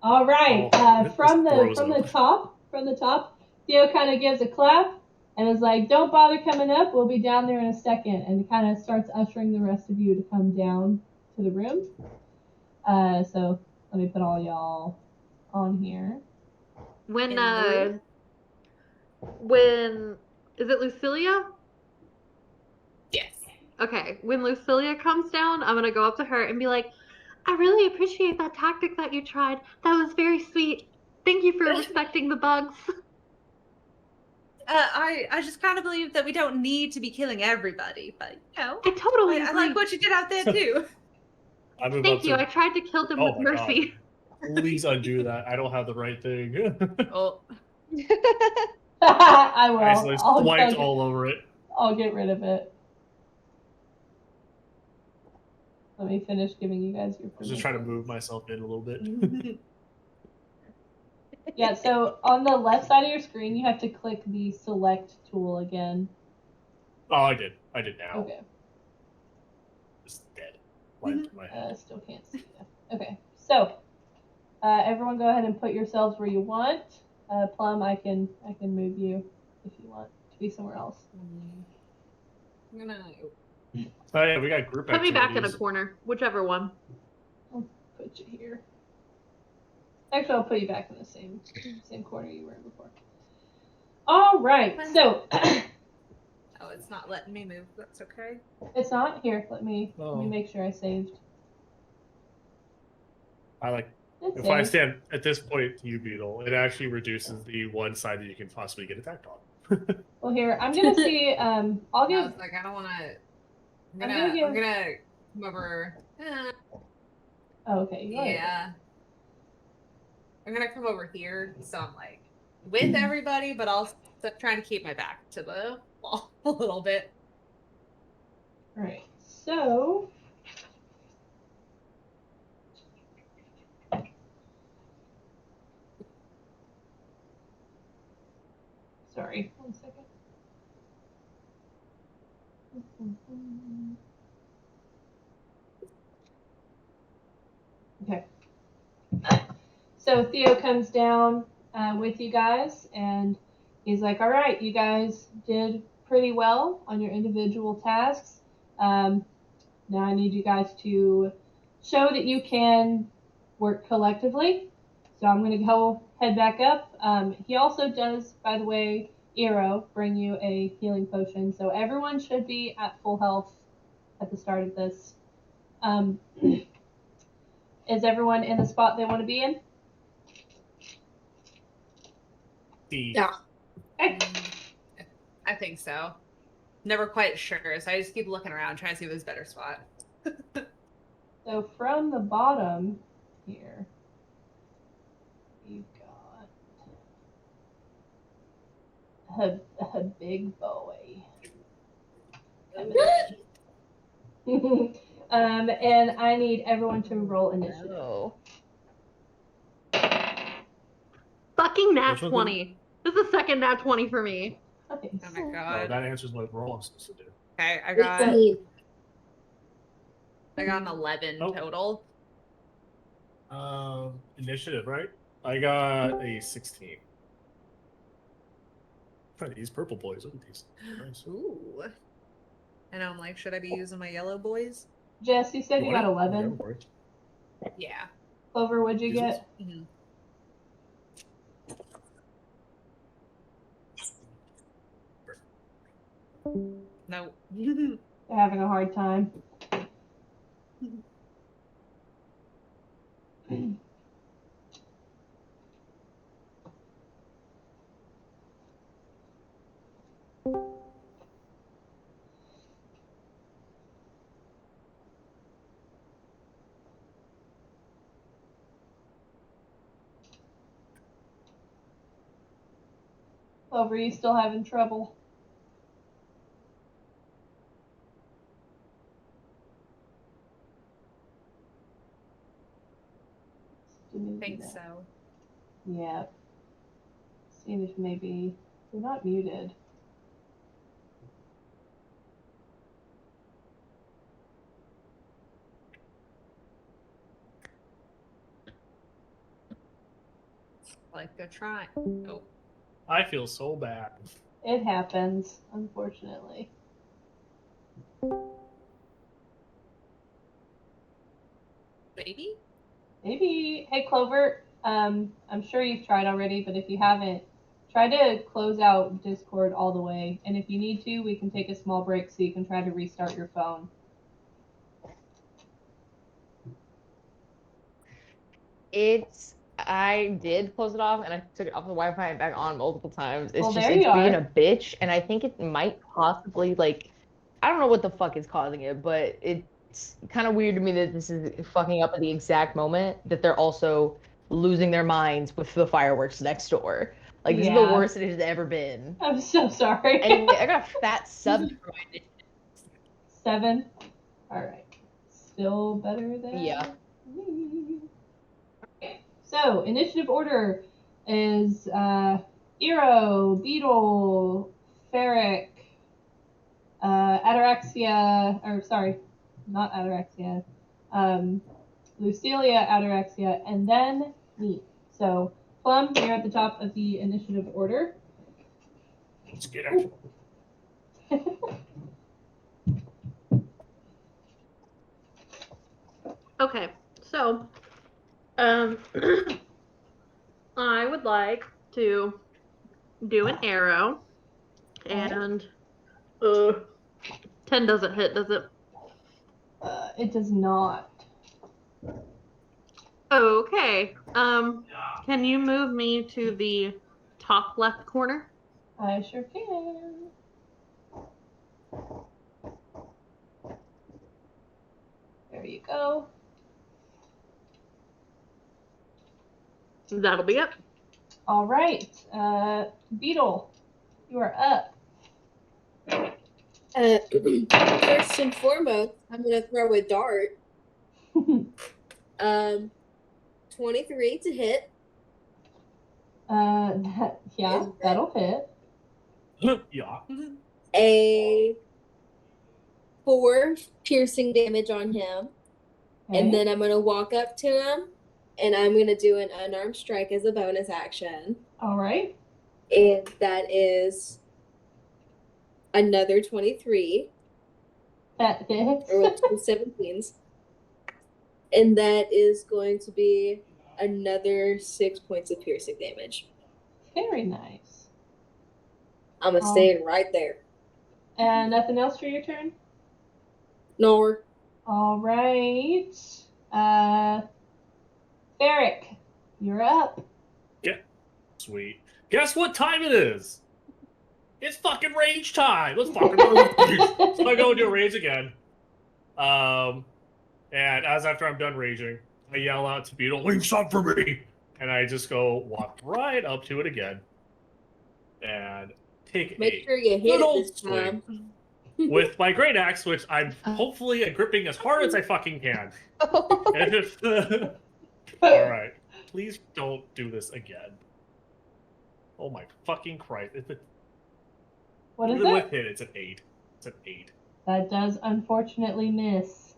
All right. From the top, Theo kind of gives a clap and is like, "Don't bother coming up. We'll be down there in a second," and kind of starts ushering the rest of you to come down to the room. So let me put all y'all on here. When In is it Lucilia? Yes. Okay, when Lucilia comes down, I'm gonna go up to her and be like, I really appreciate that tactic that you tried. That was very sweet. Thank you for respecting the bugs. I just kind of believe that we don't need to be killing everybody, but you know, I totally I agree. like what you did out there too. I move Thank up you. to. I tried to kill them Oh with my mercy. God. Please undo that. I don't have the right thing. Oh, I will. I accidentally swiped all over it. I'll get rid of it. Let me finish giving you guys your I was just trying to move myself in a little bit. Yeah, so on the left side of your screen, you have to click the select tool again. Oh, I did. I did now. Okay. It's dead. Blind to my head. Still can't see you. Okay, so everyone go ahead and put yourselves where you want. Plum, I can move you if you want to be somewhere else. I'm gonna. Oh yeah, we got group Put me back in a activities. corner, whichever one. I'll put you here. Actually, I'll put you back in the same corner you were in before. All right, so Oh, it's not letting me move. That's okay. it's not here. Let me make sure I saved. I like. It's If I saved. stand at this point, you beetle, it actually reduces the one side that you can possibly get attacked on. Well, here I'm gonna see. I'll I give. was like, I don't want to. I'm gonna come over. Oh, okay. You are. Yeah. I'm gonna come over here, so I'm like with everybody, but also trying to keep my back to the wall a little bit. All right. So. Sorry, 1 second. Okay. So Theo comes down with you guys, and he's like, all right, you guys did pretty well on your individual tasks. Now I need you guys to show that you can work collectively. So I'm going to go head back up. He also does, by the way, Eero, bring you a healing potion. So everyone should be at full health at the start of this. Is everyone in the spot they want to be in? Yeah. Okay. I think so. Never quite sure, so I just keep looking around, trying to see if there's a better spot. So from the bottom here, you've got a big boy. And I need everyone to roll initiative. No. Fucking nat Which one 20. This is the second nat 20 for me. Okay. Oh my Oh, god. that answers what roll I'm supposed to do. Okay, I 18. got an 11 Oh. total. Initiative, right? I got a 16. These purple boys, look at these. Nice. Ooh. And I'm like, should I be using my yellow boys? Jess, you said you got 11. Yeah. Clover, what'd you get? Mhm. No. They're having a hard time. Clover, you still having trouble? I think so. Yeah. Seeing if maybe you're not muted. Like, go try. Oh. I feel so bad. It happens, unfortunately. Baby? Maybe, hey Clover, I'm sure you've tried already, but if you haven't, try to close out Discord all the way. And if you need to, we can take a small break so you can try to restart your phone. I did close it off and I took it off the Wi-Fi and back on multiple times. It's Well, just, there it's you being are. a bitch, and I think it might possibly, like, I don't know what the fuck is causing it, but it's kind of weird to me that this is fucking up at the exact moment that they're also losing their minds with the fireworks next door. Like, this is the Yeah. worst it has ever been. I'm so sorry. Anyway, I got a fat sub for my initiative. 7. Alright. Still better than Yeah. me. Okay. So, initiative order is Eero, Beetle, Ferric, Ataraxia, or sorry, not Ataraxia, Lucilia, Ataraxia, and then me. So, Plum, you're at the top of the initiative order. Let's get it. Okay, so I would like to do an arrow, and 10 doesn't hit, does it? It does not. Okay. Can you move me to the top left corner? I sure can. There you go. That'll be it. All right, Beetle, you are up. First and foremost, I'm gonna throw a dart. 23 to hit. That'll hit. Yeah. A 4 piercing damage on him. And then I'm gonna walk up to him and I'm gonna do an unarmed strike as a bonus action. All right. And that is another 23. That hits. Or 17s. And that is going to be another 6 points of piercing damage. Very nice. I'm going to stay right there. And nothing else for your turn? Nor. All right. Ferric, you're up. Yeah. Sweet. Guess what time it is? It's fucking rage time. Let's fucking go. So I go into a rage again. And as after I'm done raging, I yell out to Beetle, "Leave some for me!" And I just go walk right up to it again. And take Make sure you hit good it old this swing time. with my great axe, which I'm hopefully gripping as hard as I fucking can. And if, all right, please don't do this again. Oh my fucking Christ! What is Even with it? hit, it's an 8. It's an 8. That does unfortunately miss.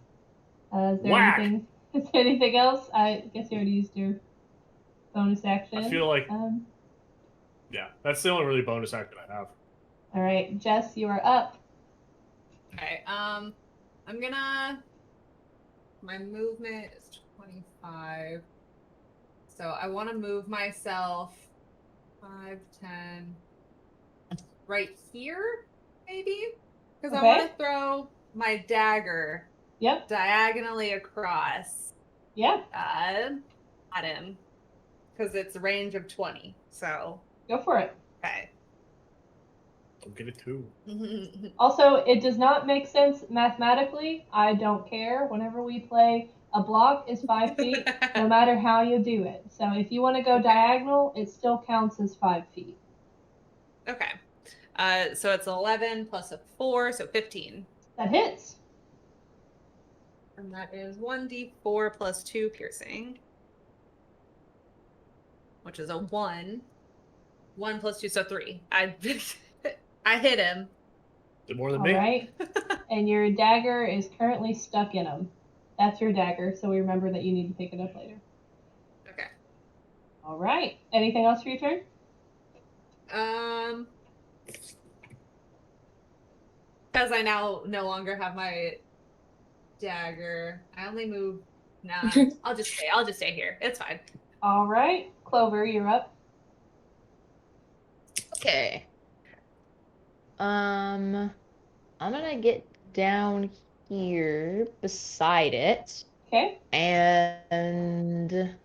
Is there Whack! anything? Is there anything else? I guess you already used your bonus action. I feel like yeah, that's the only really bonus action I have. All right, Jess, you are up. Okay. I'm gonna. My movement is 25. So I want to move myself 5, 10, right here, maybe? Because I want to throw my dagger diagonally across Yeah. at him. Because it's a range of 20. So. Go for it. Okay. I'll get it too. Also, it does not make sense mathematically. I don't care. Whenever we play, a block is 5 feet, no matter how you do it. So if you want to go diagonal, it still counts as 5 feet. Okay. So it's 11 plus a 4, so 15. That hits. And that is 1d4 plus 2 piercing, which is a 1. 1 plus 2, so 3. I hit him. Did more than All me. right. And your dagger is currently stuck in him. That's your dagger, so we remember that you need to pick it up later. Okay. All right. Anything else for your turn? Because I now no longer have my dagger, I only move. Nah, I'll just stay here. It's fine. All right. Clover, you're up. Okay. I'm gonna get down here beside it. Okay. And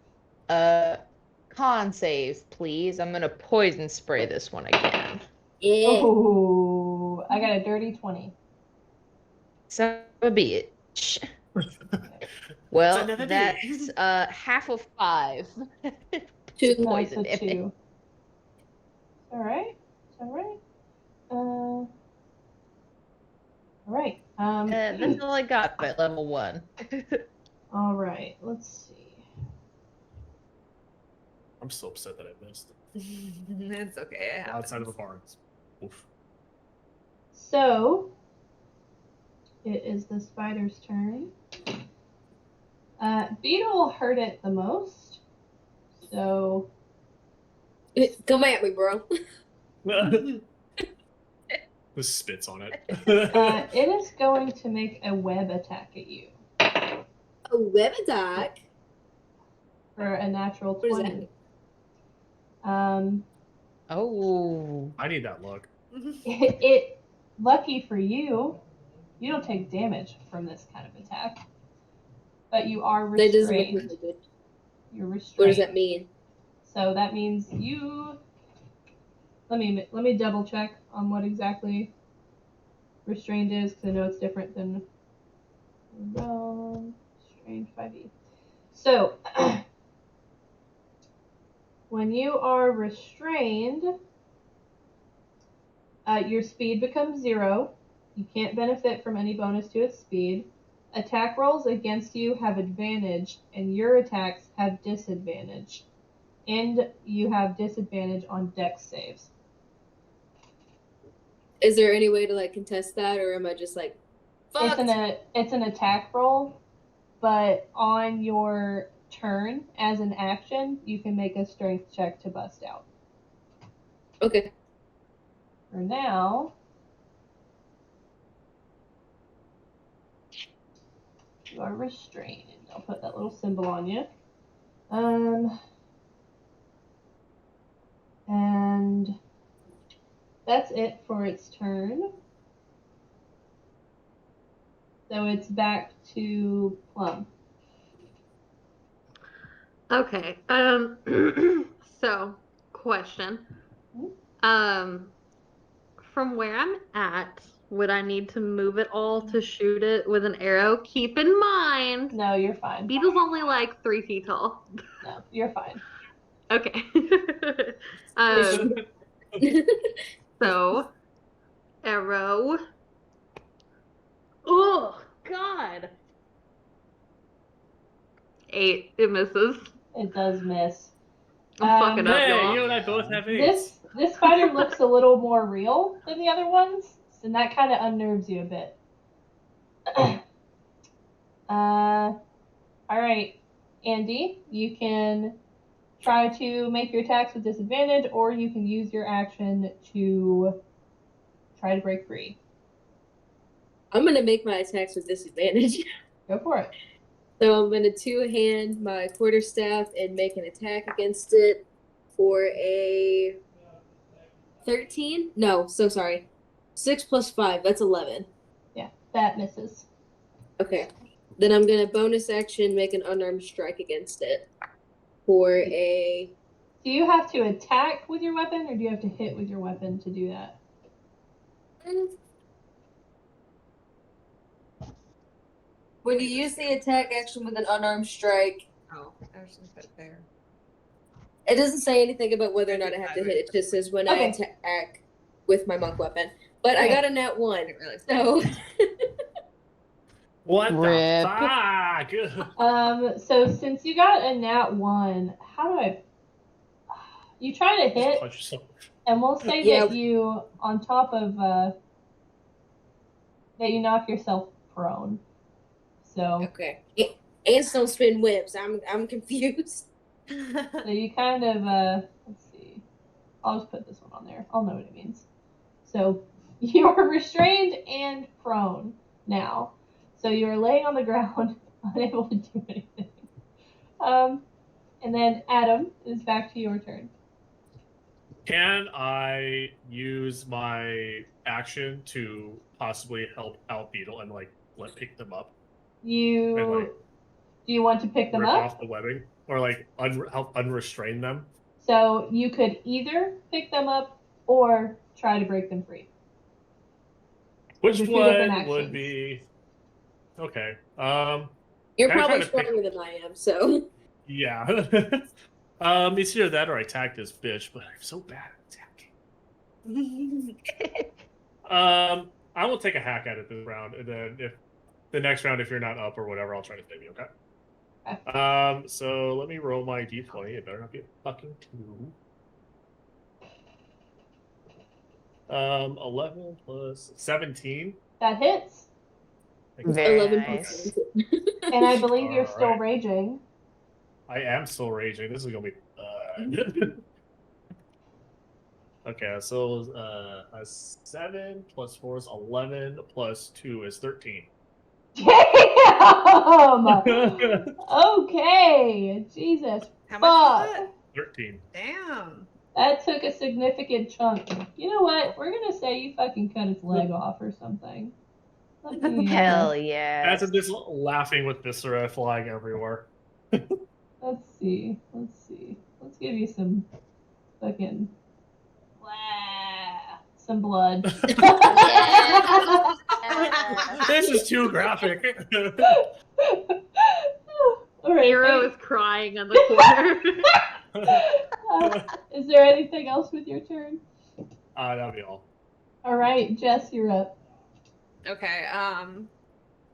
con save, please. I'm gonna poison spray this one again. Yeah. Oh, I got a dirty 20. So be it. Well, that's half of 5. 2 poison That's a damage. 2. All right. All right. All right. That's all I got at level 1. All right. Let's see. I'm so upset that I missed. It's okay. Outside of the barn. Oof. So it is the spider's turn. Beetle hurt it the most. So come at me, bro. This spits on it. it is going to make a web attack at you. A web attack? For a natural 20. What does that mean? Oh. I need that look. It lucky for you, you don't take damage from this kind of attack. But you are restrained. That doesn't make me good. You're restrained. What does that mean? So that means you. Let me double check on what exactly restrained is, because I know it's different than restrained 5e. So when you are restrained, your speed becomes 0. You can't benefit from any bonus to its speed. Attack rolls against you have advantage, and your attacks have disadvantage. And you have disadvantage on dex saves. Is there any way to like contest that, or am I just like, fucked? It's an attack roll, but on your turn as an action, you can make a strength check to bust out. Okay. For now, you are restrained. I'll put that little symbol on you. And that's it for its turn. So it's back to Plum. Okay. So, question. From where I'm at, would I need to move it all to shoot it with an arrow? Keep in mind, No, you're fine. Beetle's only like 3 feet tall. No, you're fine. Okay. So, arrow. Oh, God. 8. It misses. It does miss. I'm fucking up, Hey, y'all. you and I both have 8s. This spider looks a little more real than the other ones, and that kind of unnerves you a bit. All right, Andy, you can try to make your attacks with disadvantage, or you can use your action to try to break free. I'm gonna make my attacks with disadvantage. Go for it. So I'm gonna two-hand my quarterstaff and make an attack against it for a 13. No, so sorry. 6 plus 5. That's 11. Yeah, that misses. Okay. Then I'm gonna bonus action make an unarmed strike against it for a. Do you have to attack with your weapon, or do you have to hit with your weapon to do that? When you use the attack action with an unarmed strike, Oh, I was gonna put it there. it doesn't say anything about whether or not I have to hit. It just says when I attack with my monk weapon. But I got a nat 1, so. What Rip. the fuck? So since you got a nat 1, how do I? You try to hit, Punch yourself. and we'll say that you, on top of that, you knock yourself prone. So. Okay. Ants don't spin webs. I'm confused. So you kind of, let's see. I'll just put this one on there. I'll know what it means. So you are restrained and prone now. So you are laying on the ground, unable to do anything. And then Adam, it is back to your turn. Can I use my action to possibly help out Beetle and pick them up? Do you want to pick them Rip up? off the webbing, or help unrestrain them? So you could either pick them up or try to break them free. Which Those are two different one would actions. be okay? You're Can I try probably to pick- stronger than I am, so. Yeah. It's either that or I attack this bitch, but I'm so bad at attacking. I will take a hack at it this round, and then if the next round, if you're not up or whatever, I'll try to save you. Okay. So let me roll my d20. It better not be a fucking 2. 11 plus 17. That hits. Very 11 nice. plus And I believe you're still Alright. raging. I am still raging. This is gonna be. Okay, so 7 plus 4 is 11 plus 2 is 13. Damn! Okay, Jesus. How much was Fuck. that? 13. Damn. That took a significant chunk. You know what? We're gonna say you fucking cut its leg off or something. Let me, Hell yeah. As I'm just laughing with viscera flying everywhere. Let's see. Let's give you some fucking some blood. This is too graphic. All right. Hero is crying in the corner. Is there anything else with your turn? That'll be all. All right, Jess, you're up. Okay. I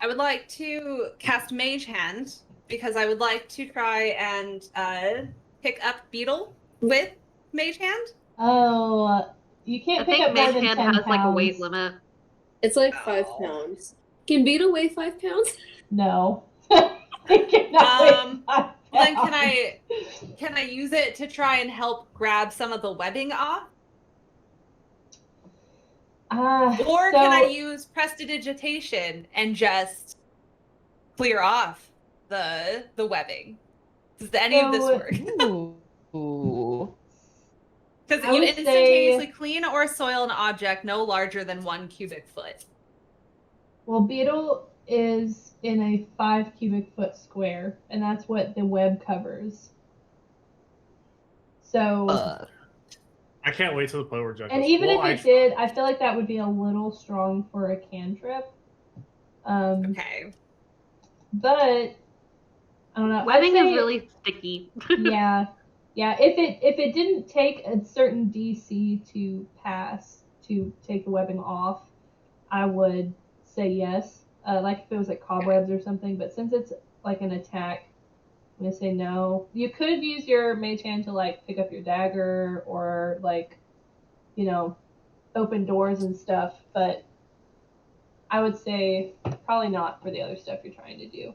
would like to cast Mage Hand because I would like to try and pick up Beetle with Mage Hand. Oh, you can't I pick think up more Mage than Hand 10 has like a weight pounds. limit. It's like 5 pounds. Can Beetle weigh 5 pounds? No. It cannot weigh 5 Well, then pounds. can I use it to try and help grab some of the webbing off? Or can I use prestidigitation and just clear off the webbing? Does any of this work? Ooh. Because I you would instantaneously say- clean or soil an object no larger than 1 cubic foot. Well, beetle is in a 5 cubic foot square, and that's what the web covers. So, I can't wait till the point where Jen and goes, even well, if it did, I feel like that would be a little strong for a cantrip. Okay. But I don't know. Webbing I'd say, is really sticky. yeah. If it didn't take a certain DC to pass to take the webbing off, I would say yes. Like if it was like cobwebs or something. But since it's like an attack, I'm gonna say no. You could use your mage hand to like pick up your dagger or like, you know, open doors and stuff. But I would say probably not for the other stuff you're trying to do.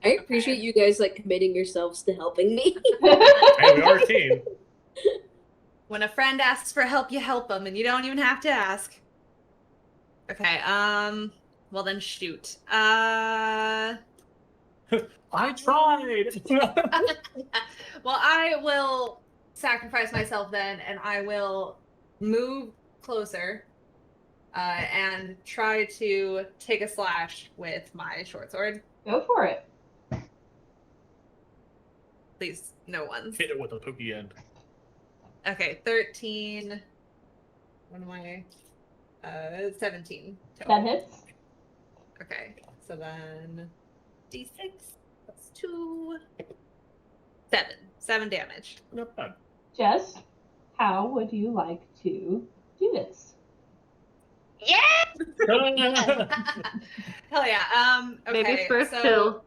I appreciate you guys like committing yourselves to helping me. Hey, we are a team. When a friend asks for help, you help them, and you don't even have to ask. Okay, well then shoot. I tried. Well, I will sacrifice myself then, and I will move closer and try to take a slash with my short sword. Go for it. Please, no ones. Hit it with a pokey end. Okay, 13. What am I? 17. That hits. Okay, so then D6 plus 2. 7. 7 damage. Not bad. Jess, how would you like to do this? Hell yeah. Okay, Maybe first so kill.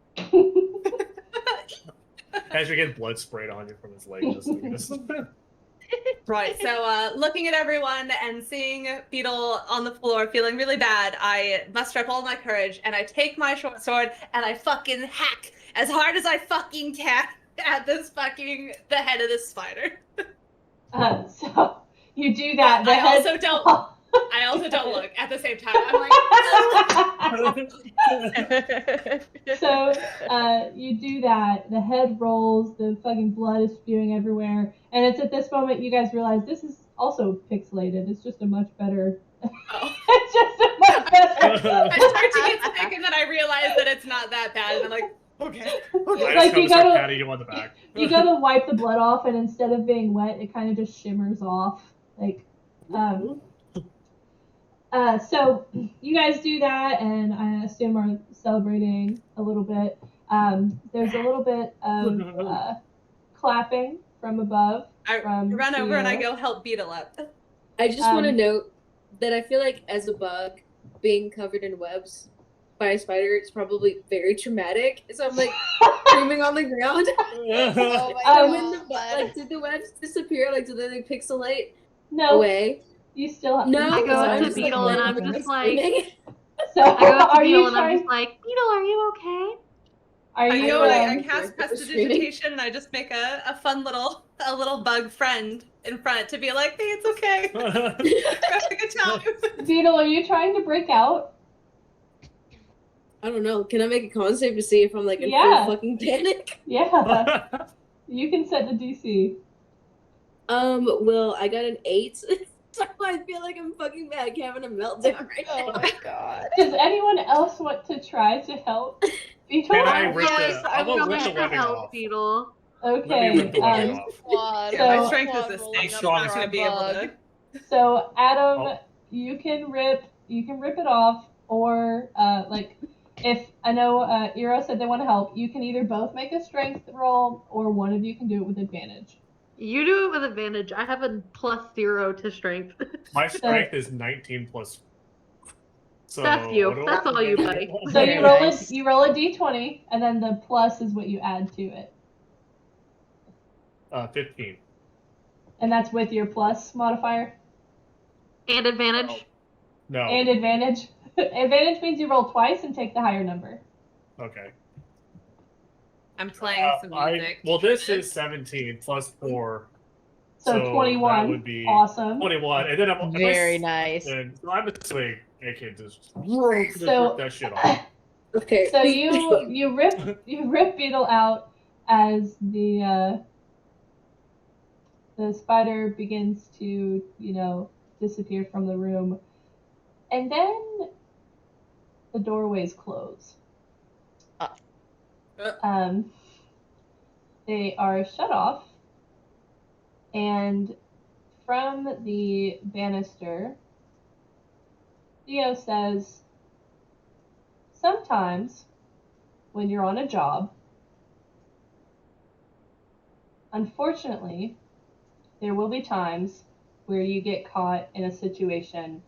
As you get blood sprayed on you from his leg. right, so looking at everyone and seeing Beetle on the floor feeling really bad, I muster up all my courage and I take my short sword and I fucking hack as hard as I fucking can at this fucking the head of this spider. So you do that. I also don't look at the same time. I'm like So you do that. The head rolls. The fucking blood is spewing everywhere. And it's at this moment you guys realize this is also pixelated. It's just a much better. It's just a much better. I start to get sick and then I realize that it's not that bad and I'm like, okay. I Like just you start gotta, patting you on the back. you gotta wipe the blood off, and instead of being wet, it kind of just shimmers off. Like, so you guys do that, and I assume are celebrating a little bit. There's a little bit of clapping from above. I from run over and I Theo. go help Beetle up. I just want to note that I feel like as a bug, being covered in webs by a spider is probably very traumatic. So I'm like screaming on the ground. Oh my When the, God. like, did the webs disappear? Like, did they like, pixelate No, away? you still have. No, I you go still up have to to Beetle and I'm scream. just like, So I go up to are Beetle you and I'm trying? just like, Beetle, are you okay? Are I you? go and I um, cast we're screaming. prestidigitation and I just make a fun little bug friend in front to be like, hey, it's okay. We're having a good time. Beetle, are you trying to break out? I don't know. Can I make a con save to see if I'm like in Yeah. full fucking panic? Yeah. You can set the DC. Well, I got an 8. So I feel like I'm fucking mad having a meltdown right Oh now. my God. Does anyone else want to try to help Beetle? Can I rip Yes, the? I I'm gonna would rip the like to webbing help off. Beetle. Let me Okay. rip the webbing off. Squad. Yeah, my So- strength is Squad this rolling thing. up So I'm not for gonna a be able bug. to. So Adam, Oh. you can rip it off, or like if I know Ira said they want to help, you can either both make a strength roll, or one of you can do it with advantage. You do it with advantage. I have a +0 to strength. My strength is 19 plus. So That's you. what do That's I- all you, buddy. So Very you roll nice. you roll a d20, and then the plus is what you add to it, 15. and that's with your plus modifier And advantage. No. and advantage. Advantage means you roll twice and take the higher number. Okay. I'm playing some music. Well, this is 17 plus 4. So 21. That would be awesome. 21. And then Very nice. And so I'm assuming I can just So- rip that shit off. Okay. So you rip Beetle out as the spider begins to, disappear from the room. And then the doorways close. They are shut off. And from the banister, Theo says, sometimes when you're on a job, unfortunately, there will be times where you get caught in a situation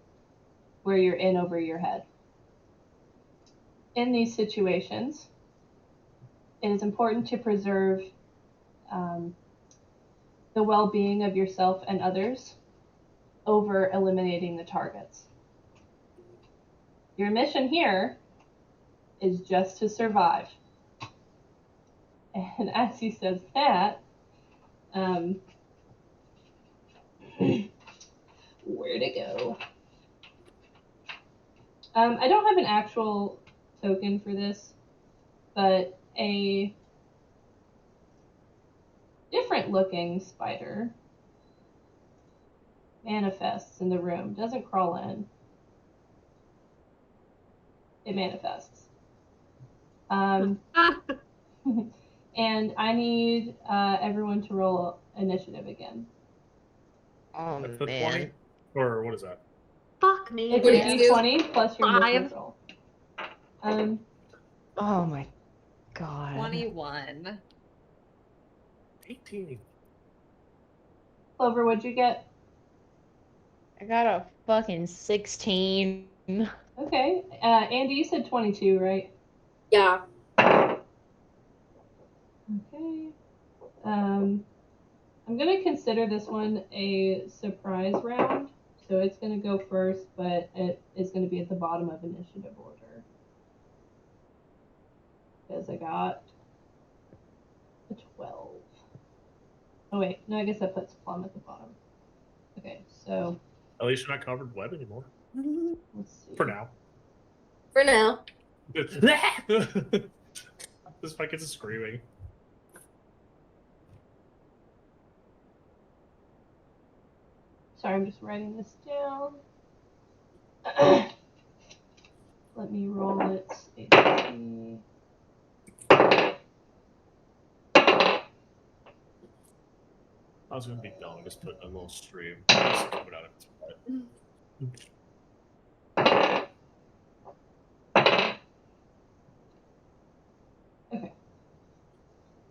where you're in over your head. In these situations, it is important to preserve the well-being of yourself and others over eliminating the targets. Your mission here is just to survive. And as he says that, where'd it go? I don't have an actual token for this, but a different looking spider manifests in the room, doesn't crawl in. It manifests. And I need everyone to roll initiative again. Oh, That's the man. 20? Or what is that? Fuck me. It's a What do you d20 plus your initiative 5. roll. Oh, my God. 21. 18. Clover, what'd you get? I got a fucking 16. Okay. Andy, you said 22, right? Yeah. Okay. I'm gonna consider this one a surprise round, so it's gonna go first, but it is gonna be at the bottom of initiative order. Because I got a 12. Oh wait, no, I guess that puts Plum at the bottom. Okay, so At least you're not covered in web anymore. let's see. For now. For now. This fucking is screaming. Sorry, I'm just writing this down. Let me roll its HP. I was gonna be dumb and just put a little stream. Just coming out of its butt.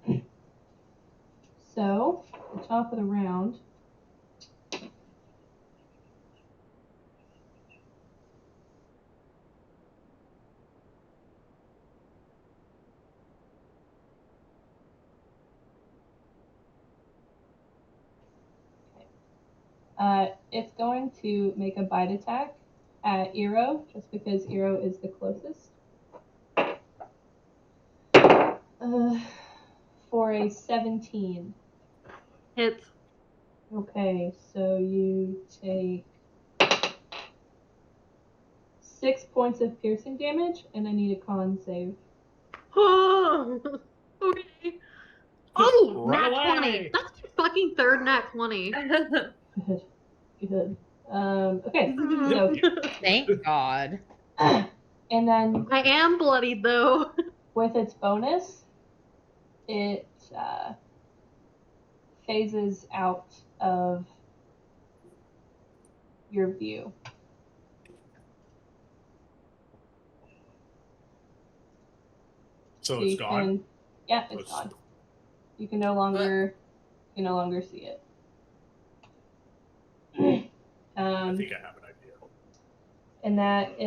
Okay. So, the top of the round. It's going to make a bite attack at Eero, just because Eero is the closest. For a 17. Hits. Okay, so you take 6 points of piercing damage, and I need a con save. Oh, okay. Oh, Run nat away. 20. That's my fucking third nat 20. Good. Good. Okay, so, Thank God. and then I am bloodied though. with its bonus, it phases out of your view. So it's you gone? can- yeah, So it's gone. You can no longer see it. I think I have an idea. And that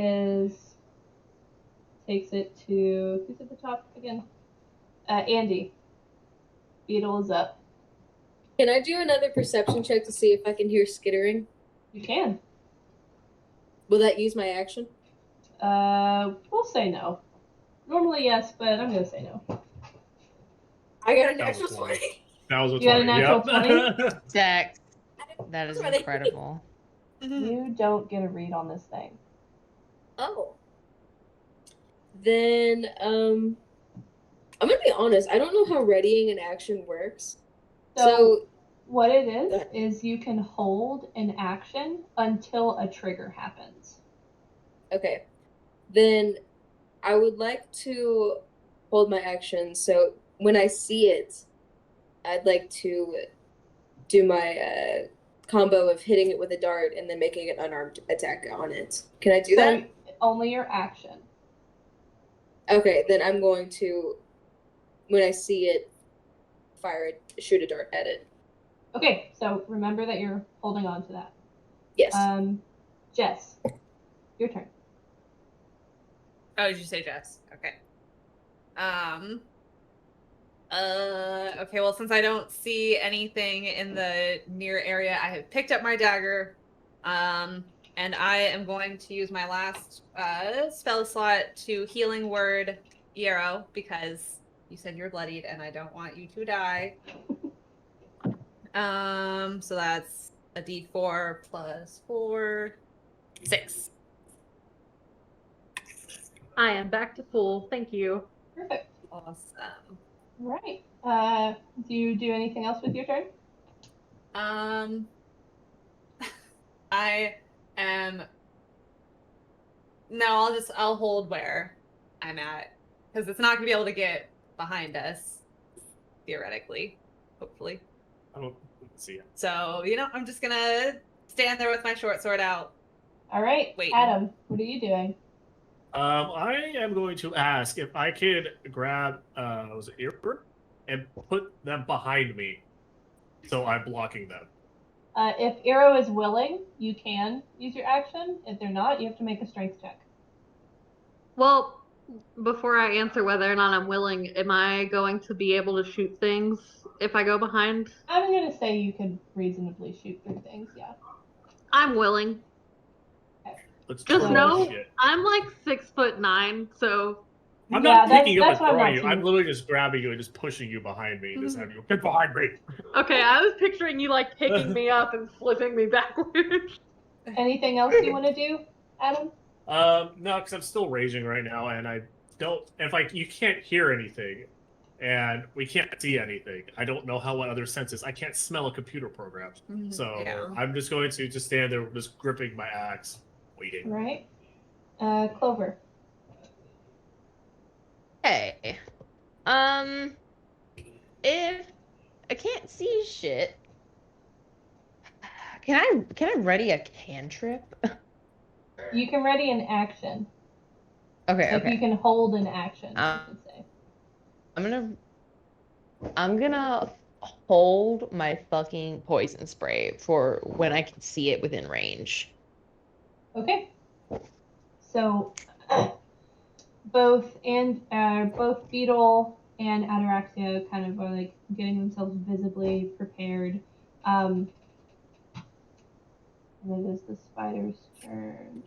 takes it to, who's at the top again? Andy. Beetle is up. Can I do another perception check to see if I can hear skittering? You can. Will that use my action? We'll say no. Normally yes, but I'm gonna say no. I got a That was natural a 20. 20. That was a 20. You got a natural Yep. 6. That is Ready. incredible. You don't get a read on this thing. Oh. Then, I'm gonna be honest. I don't know how readying an action works. So what it is you can hold an action until a trigger happens. Okay. Then I would like to hold my action. So when I see it, I'd like to do my combo of hitting it with a dart and then making an unarmed attack on it. Can I do that? Only your action. Okay, then I'm going to, when I see it, shoot a dart at it. Okay, so remember that you're holding on to that. Yes. Jess, your turn. Oh, did you say Jess? Okay. Okay, well, since I don't see anything in the near area, I have picked up my dagger. And I am going to use my last spell slot to healing word Yarrow, because you said you're bloodied and I don't want you to die. So that's a d4 plus 4, 6. I am back to full. Thank you. Perfect. Awesome. All right. Do you do anything else with your turn? I am. No, I'll hold where I'm at, because it's not gonna be able to get behind us, theoretically, hopefully. I don't see it. So, I'm just gonna stand there with my short sword out. All right. Wait. Adam, what are you doing? I am going to ask if I could grab was it Earper and put them behind me, so I'm blocking them. If Arrow is willing, you can use your action. If they're not, you have to make a strength check. Well, before I answer whether or not I'm willing, am I going to be able to shoot things if I go behind? I'm gonna say you could reasonably shoot through things. Yeah. I'm willing. Let's Just try know this shit. I'm like 6'9", so I'm Yeah, not picking you up that's and what I'm throwing not you. I'm too- literally just grabbing you and just pushing you behind me and just having you get behind me. okay, I was picturing you like picking me up and flipping me backwards. Anything else you want to do, Adam? No, because I'm still raging right now, and I don't. If like you can't hear anything, and we can't see anything, I don't know what other senses. I can't smell a computer program, so Yeah. I'm just going to just stand there, just gripping my axe, waiting. Right. Clover. Hey. If I can't see shit, can I ready a cantrip? You can ready an action. Okay, Like you can hold an action, I should say. I'm gonna hold my fucking poison spray for when I can see it within range. Okay. So both Beetle and Ataraxia kind of are like getting themselves visibly prepared. And it is the spider's turn.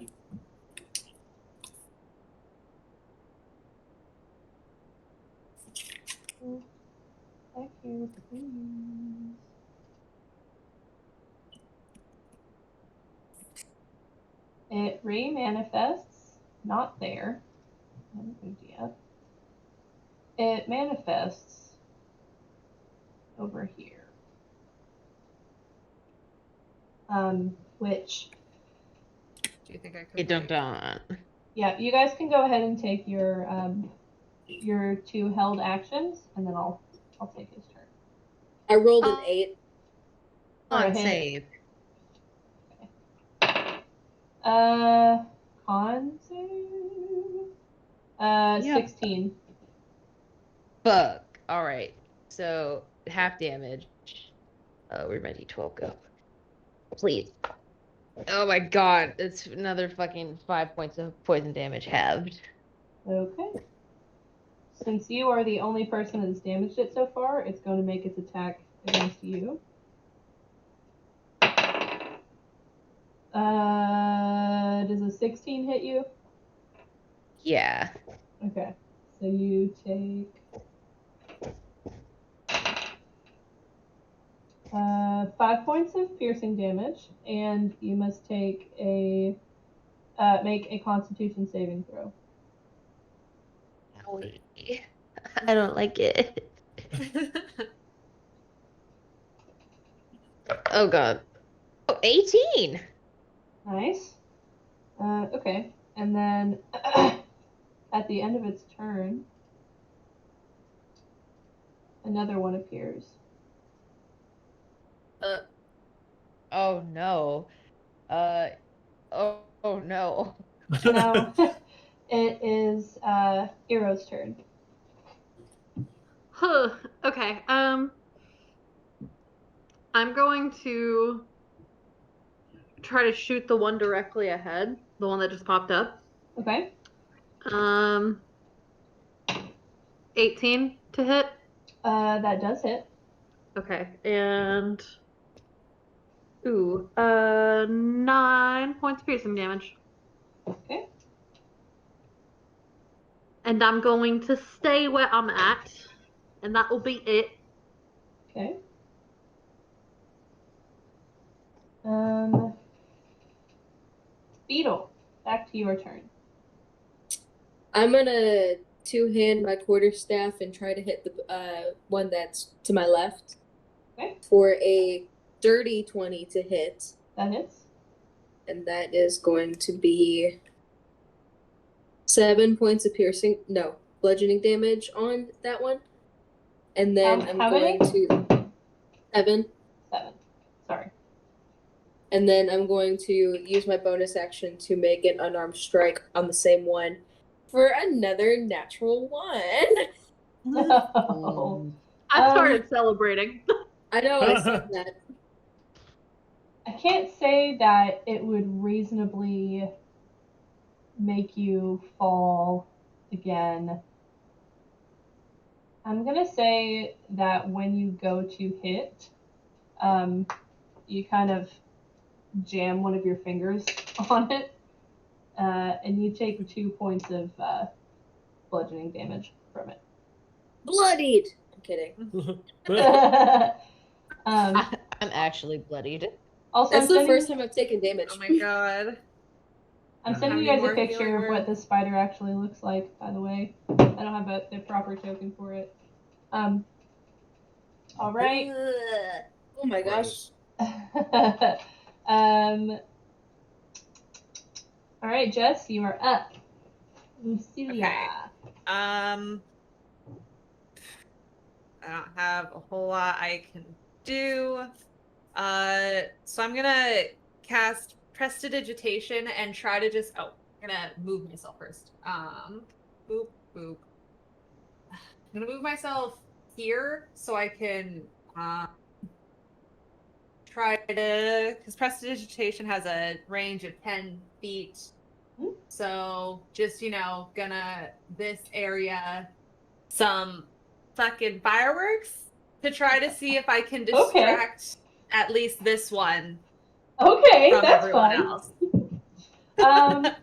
Back here, please. It re-manifests, not there. Haven't moved yet. It manifests over here. Which, Do you think I could? Dun dun. yeah, you guys can go ahead and take your 2 held actions, and then I'll take his turn. I rolled an 8. For a On hit. save. Con save. Yep. 16. Fuck. All right. So half damage. Where'd my d12 go? Please. Oh my god, it's another fucking 5 points of poison damage halved. Okay. Since you are the only person that has damaged it so far, it's going to make its attack against you. Does a 16 hit you? Yeah. Okay. So you take 5 points of piercing damage, and you must take a make a Constitution saving throw. I don't like it. Oh god. Oh, 18. Nice. Okay, and then at the end of its turn, another one appears. Oh no. Oh no. Now it is Hero's turn. Huh. Okay. I'm going to try to shoot the one directly ahead, the one that just popped up. Okay. 18 to hit. That does hit. Okay, and 9 points of piercing damage. Okay. And I'm going to stay where I'm at, and that will be it. Okay. Beetle, back to your turn. I'm gonna two-hand my quarterstaff and try to hit the one that's to my left. Okay. For a dirty 20 to hit. That hits. And that is going to be 7 points of bludgeoning damage on that one. And then I'm how going many? to 7. 7. Sorry. And then I'm going to use my bonus action to make an unarmed strike on the same one for another natural 1. No. I started celebrating. I know, I said that. I can't say that it would reasonably make you fall again. I'm gonna say that when you go to hit, you kind of jam one of your fingers on it, and you take 2 points of bludgeoning damage from it. Bloodied! I'm kidding. I'm actually bloodied. Also, That's the first time I've taken damage. Oh my god. I'm sending you How guys many a more picture healing of what words? the spider actually looks like, by the way. I don't have the proper token for it. Alright. Oh my gosh. Alright, Jess, you are up. Lucilia. Okay. I don't have a whole lot I can do. So I'm gonna cast Prestidigitation and try to just I'm gonna move myself first. Boop boop. I'm gonna move myself here so I can try to, because Prestidigitation has a range of 10 feet. So just, gonna this area some fucking fireworks to try to see if I can distract at least this one. Okay, from that's everyone fun. else.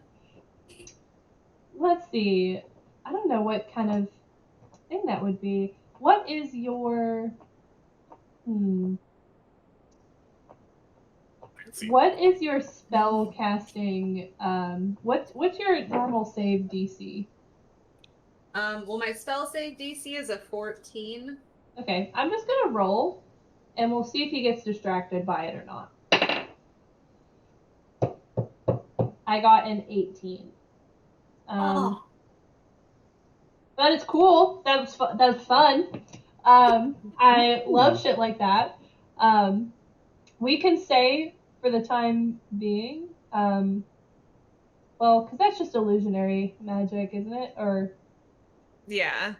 Let's see. I don't know what kind of thing that would be. What is your What is your spell casting? What's your normal save DC? Well, my spell save DC is a 14. Okay, I'm just gonna roll, and we'll see if he gets distracted by it or not. I got an 18. But it's cool. That's fun. I love shit like that. We can say for the time being, well, because that's just illusionary magic, isn't it? Or yeah.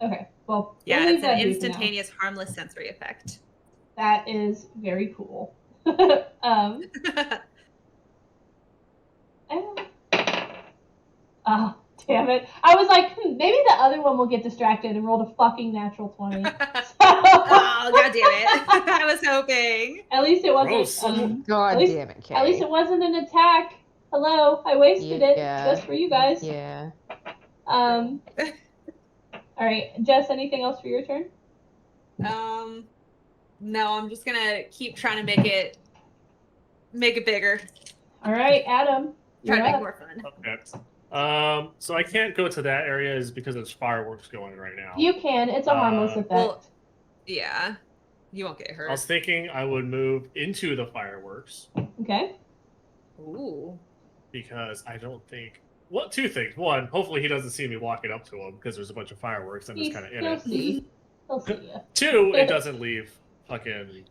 Okay. Well, yeah, we'll it's an leave that instantaneous, harmless sensory effect. That is very cool. Oh, damn it. I was like, maybe the other one will get distracted and rolled a fucking natural 20. Oh, god damn it. I was hoping. At least it wasn't. God damn it, Kay. At least it wasn't an attack. Hello, I wasted it Yeah. just for you guys. Yeah. All right, Jess. Anything else for your turn? No, I'm just gonna keep trying to make it bigger. All right, Adam, Try you're to make it up. more fun. Okay. So I can't go to that area is because there's fireworks going right now. You can. It's a harmless effect. Well, yeah. You won't get hurt. I was thinking I would move into the fireworks Okay. Ooh. because I don't think. Well, two things. One, hopefully he doesn't see me walking up to him because there's a bunch of fireworks. I'm just kind of in He'll it. see. He'll see you. Two, it doesn't leave fucking.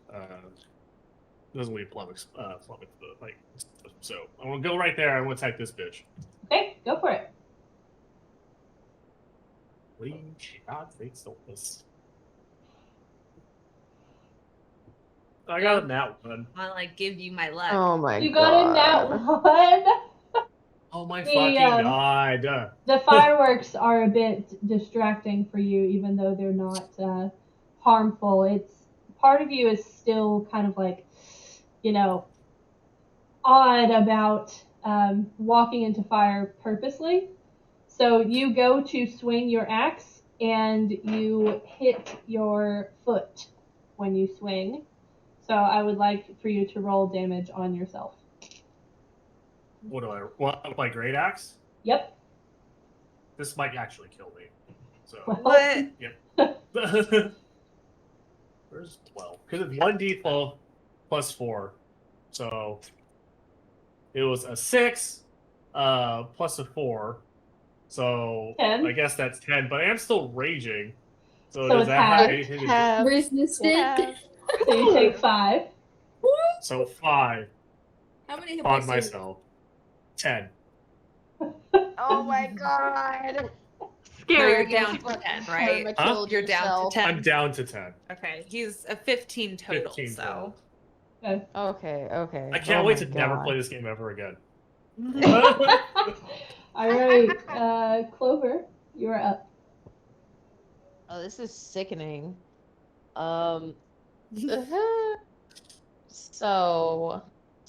Doesn't leave flummox. Like, so I'm gonna go right there. I'm gonna attack this bitch. Okay, go for it. Please, God, fate stole this. I got a nat one. I like give you my luck. Oh my You god. got a nat one. Oh my The, fucking god. The fireworks are a bit distracting for you, even though they're not harmful. It's part of you is still kind of like, you know, odd about walking into fire purposely. So you go to swing your axe and you hit your foot when you swing. So I would like for you to roll damage on yourself. What do I? What my great axe? Yep. This might actually kill me. So What? where's 12? Because it's 1d12 plus 4. So it was a 6 plus a 4. So 10. I guess that's 10, but I am still raging. So, So does it's that have half. anything to do? Have- Resistant. have- So you take 5. So 5 How many hit on points do you have? myself. 10. Oh my god. You're Scary. down to 10, right? Karma Huh? killed You're down to yourself. 10. I'm down to 10. Okay, he's a 15 total, 15 so. total. Okay. I can't Oh wait my to never God. play this game ever again. All right, Clover, you're up. Oh, this is sickening.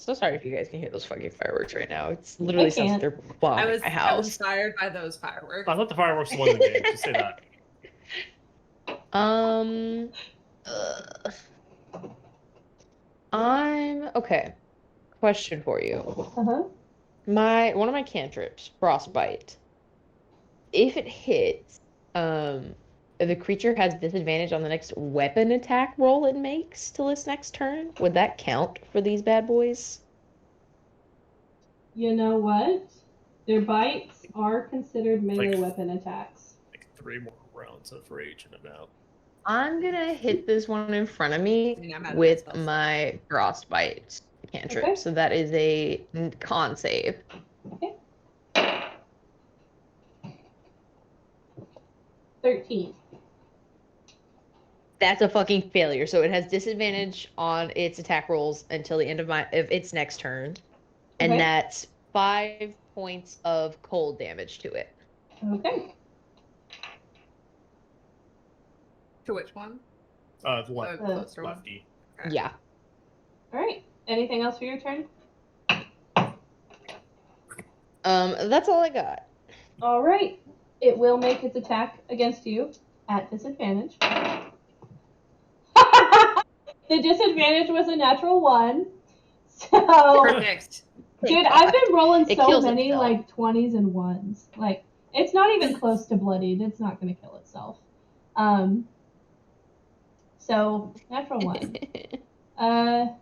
So sorry if you guys can hear those fucking fireworks right now. It's literally sounds like can't. they're bombing my I was house. inspired by those fireworks. I thought the fireworks won the game. Just say that. I'm okay. Question for you. Uh-huh. One of my cantrips, frostbite. If it hits, the creature has disadvantage on the next weapon attack roll it makes till its next turn. Would that count for these bad boys? You know what? Their bites are considered melee Like- weapon attacks. Like 3 more rounds of rage and I'm out. I'm gonna hit this one in front of me Yeah, I'm out of with myself. my frostbite cantrip. Okay. So that is a con save. Okay. 13. That's a fucking failure. So it has disadvantage on its attack rolls until the end of its next turn, and Okay. that's 5 points of cold damage to it. Okay. To which one? The The left, closer one. lefty. Okay. Yeah. All right. Anything else for your turn? That's all I got. All right. It will make its attack against you at disadvantage. The disadvantage was a natural 1. So, Perfect. dude, I've been rolling It so kills many itself. like 20s and 1s. Like, it's not even close to bloodied. It's not going to kill itself. So, natural 1. I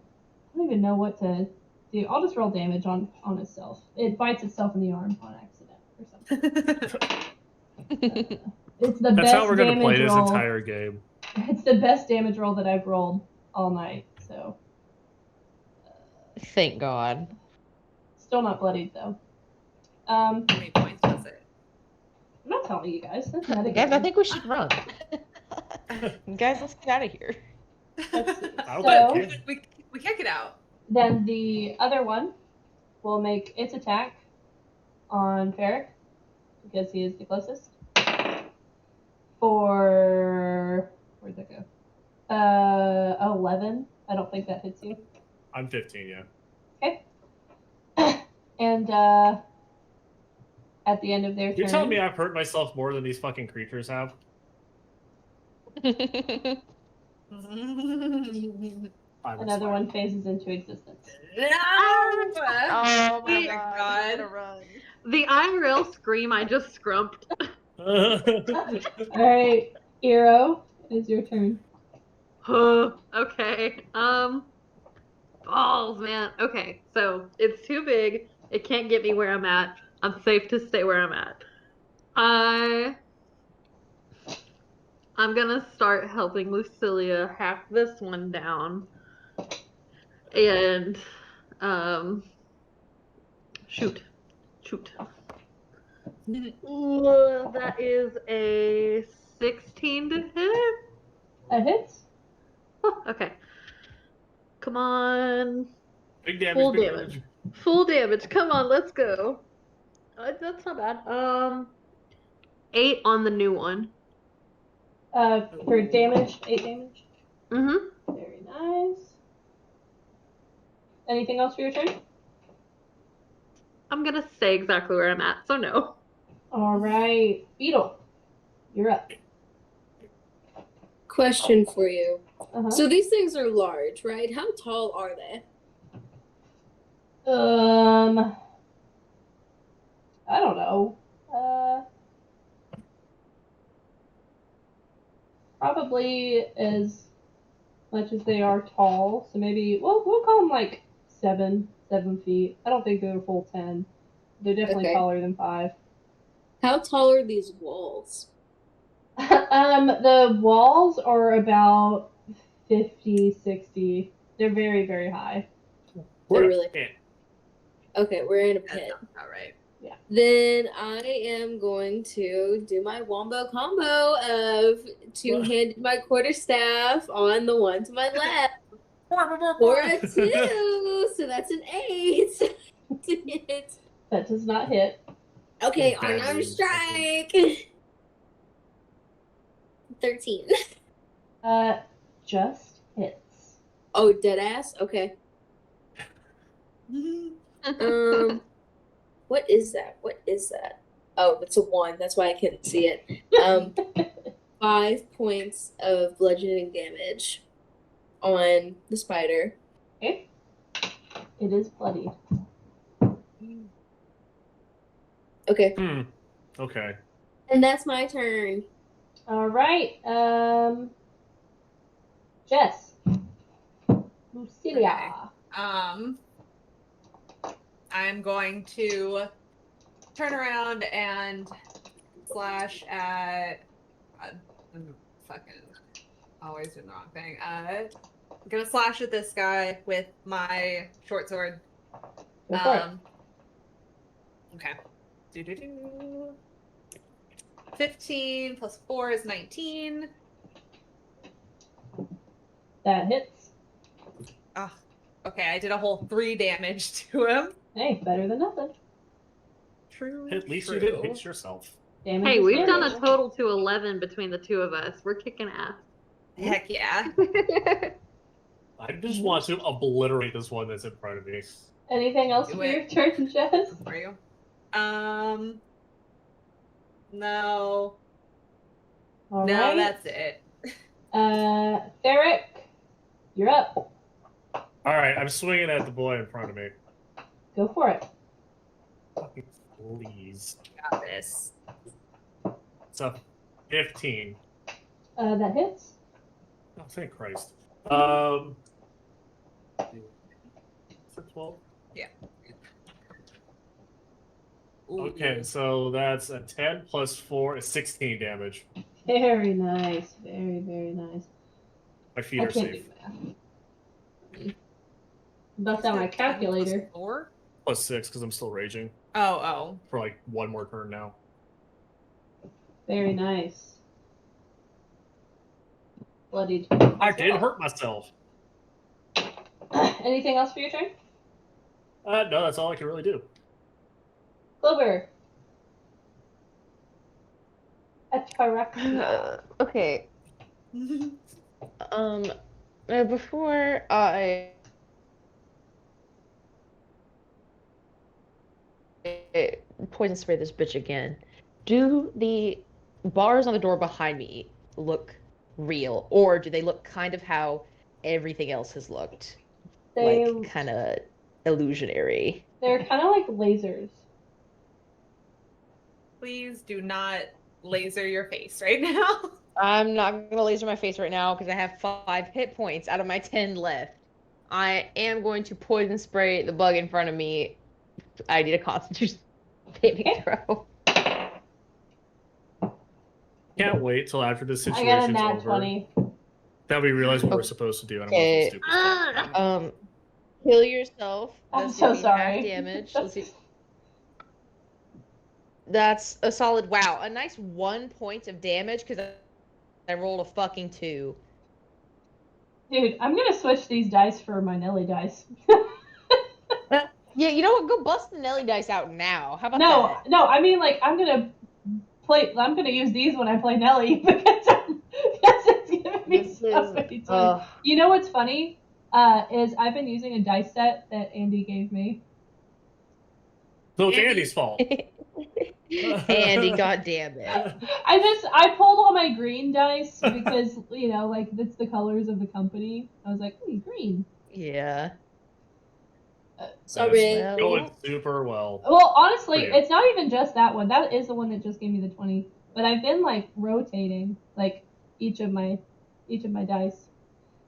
don't even know what to do. I'll just roll damage on itself. It bites itself in the arm on accident or something. It's the That's best how we're gonna damage play this roll. entire game. It's the best damage roll that I've rolled all night. So, Thank God. still not bloodied though. How many points was it? I'm not telling you guys. That's not a Guys, I game. think we should run. Guys, let's get out of here. Let's see. I'll So, take it. We can't get out. then the other one will make its attack on Ferric because he is the closest. For where'd that go? 11. I don't think that hits you. I'm 15, yeah. Okay. And at the end of their You're turn, telling me I've hurt myself more than these fucking creatures have? Another one phases into existence. No! Oh Oh my my god. God. We gotta run. The IRL scream I just scrumped. Alright, Eero, it is your turn. Okay. Balls, man. Okay, so it's too big. It can't get me where I'm at. I'm safe to stay where I'm at. I'm gonna start helping Lucilia hack this one down. And shoot. That is a 16 to hit. That hits. Oh, okay. Come on. Big damage, Full big damage. Full damage. Come on, let's go. That's not bad. 8 on the new one. For damage, 8 damage. Mm-hmm. Very nice. Anything else for your turn? I'm gonna stay exactly where I'm at, so no. Alright, Beetle, you're up. Question for you. Uh-huh. So these things are large, right? How tall are they? I don't know. Probably as much as they are tall. So maybe we'll call them like 7 feet. I don't think they're a full 10. They're definitely Okay. taller than 5. How tall are these walls? The walls are about 50, 60. They're very, very high. They're really Yeah. Okay, we're in a That pit. sounds about right. Then I am going to do my wombo combo of two-handed my quarterstaff on the one to my left for a 2, so that's an 8 to hit. That does not hit. Okay, Bad unarmed news, strike. 13. Just hits. Oh, dead ass. Okay. What is that? What is that? Oh, it's a 1. That's why I couldn't see it. 5 points of bludgeoning damage on the spider. Okay. It is bloodied. Okay, Okay. and that's my turn. Alright, Jess. Lucilia. I'm going to turn around and slash at. I'm fucking always doing the wrong thing. I'm gonna slash at this guy with my short sword. Go for it. Okay. Do-do-do. 15 plus 4 is 19. That hits. Oh, okay, I did a whole 3 damage to him. Hey, better than nothing. True. At least you didn't hit yourself. Damage Hey, is we've done damage. a total to 11 between the two of us. We're kicking ass. Heck yeah. I just want to obliterate this one that's in front of me. Anything else Do for your it. turn, Jess? For you. No. All No, right. that's it. Theric, you're up. Alright, I'm swinging at the boy in front of me. Go for it. Fucking please. Got this. It's a 15. That hits. Oh, thank Christ. Is it 12? Yeah. Okay, so that's a 10 plus 4 is 16 damage. Very nice. Very, very nice. My feet I are can't safe. do math. Bust out my calculator. 4? Plus 6 because I'm still raging Oh. for like one more turn now. Very nice. Bloodied. I did hurt myself. Anything else for your turn? No, that's all I can really do. Clover. Ataraxia. Okay. Before I poison spray this bitch again, do the bars on the door behind me look real, or do they look kind of how everything else has looked They like kind of illusionary. they're kind of like lasers. Please do not laser your face right now. I'm not gonna laser my face right now because I have 5 hit points out of my 10 left. I am going to poison spray the bug in front of me. I need a Constitution saving Okay. throw. Can't wait till after this I got a situation's nat over 20. that we realize what we're Okay. supposed to do. And I'm watching stupid stuff. Kill yourself. I'm That's so gonna be sorry. half damage. Let's see. That's a solid wow. A nice 1 point of damage because I rolled a fucking 2. Dude, I'm gonna switch these dice for my Nelly dice. Yeah, you know what? Go bust the Nelly dice out now. How about No, that? no, I mean like I'm gonna use these when I play Nelly because it's giving me This so is- many toys. ugh. You know what's funny? Is I've been using a dice set that Andy gave me. So it's Andy- Andy's fault. Andy, goddamn it. I pulled all my green dice because you know like that's the colors of the company. I was like, green. Yeah. Sorry. That's going super well. Well, honestly, For you. it's not even just that one. That is the one that just gave me the 20. But I've been like rotating like each of my dice.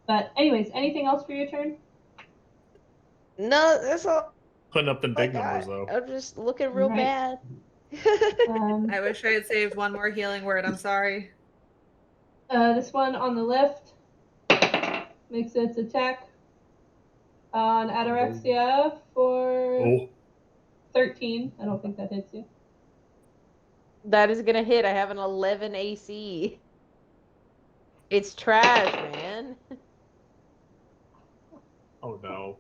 But anyways, anything else for your turn? No, that's all. Putting up the I big got. numbers though. I'm just looking real Right. bad. I wish I had saved one more healing word. I'm sorry. This one on the left makes its attack on Ataraxia for Oh, 13. I don't think that hits you. That is gonna hit. I have an 11 AC. It's trash, man. oh no.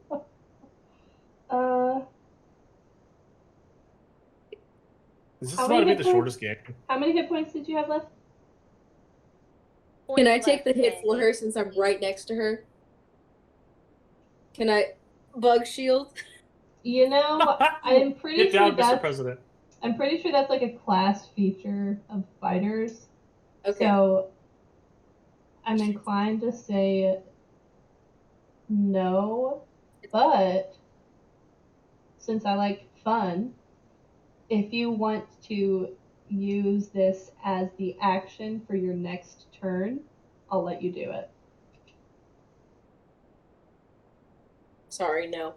Is this How about to many be the hit shortest game? How many hit points did you have left? Can I take the hit for her since I'm right next to her? Can I bug shield? You know, I'm pretty Get sure down, Mr. that's President. I'm pretty sure that's like a class feature of fighters. Okay. So I'm inclined to say no, but since I like fun, if you want to use this as the action for your next turn, I'll let you do it. Sorry, no.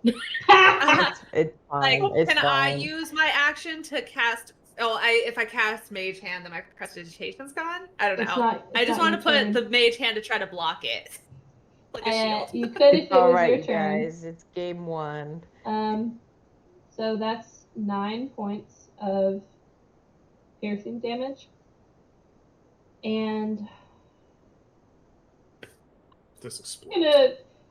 It's fine. Like, It's can I fine. use my action to cast? Oh, if I cast Mage Hand, then my prestidigitation's gone. I don't know. I just want to put the Mage Hand to try to block it, like a shield. You could if it All was right, your turn. guys. It's game 1. So that's 9 points of piercing damage. And This is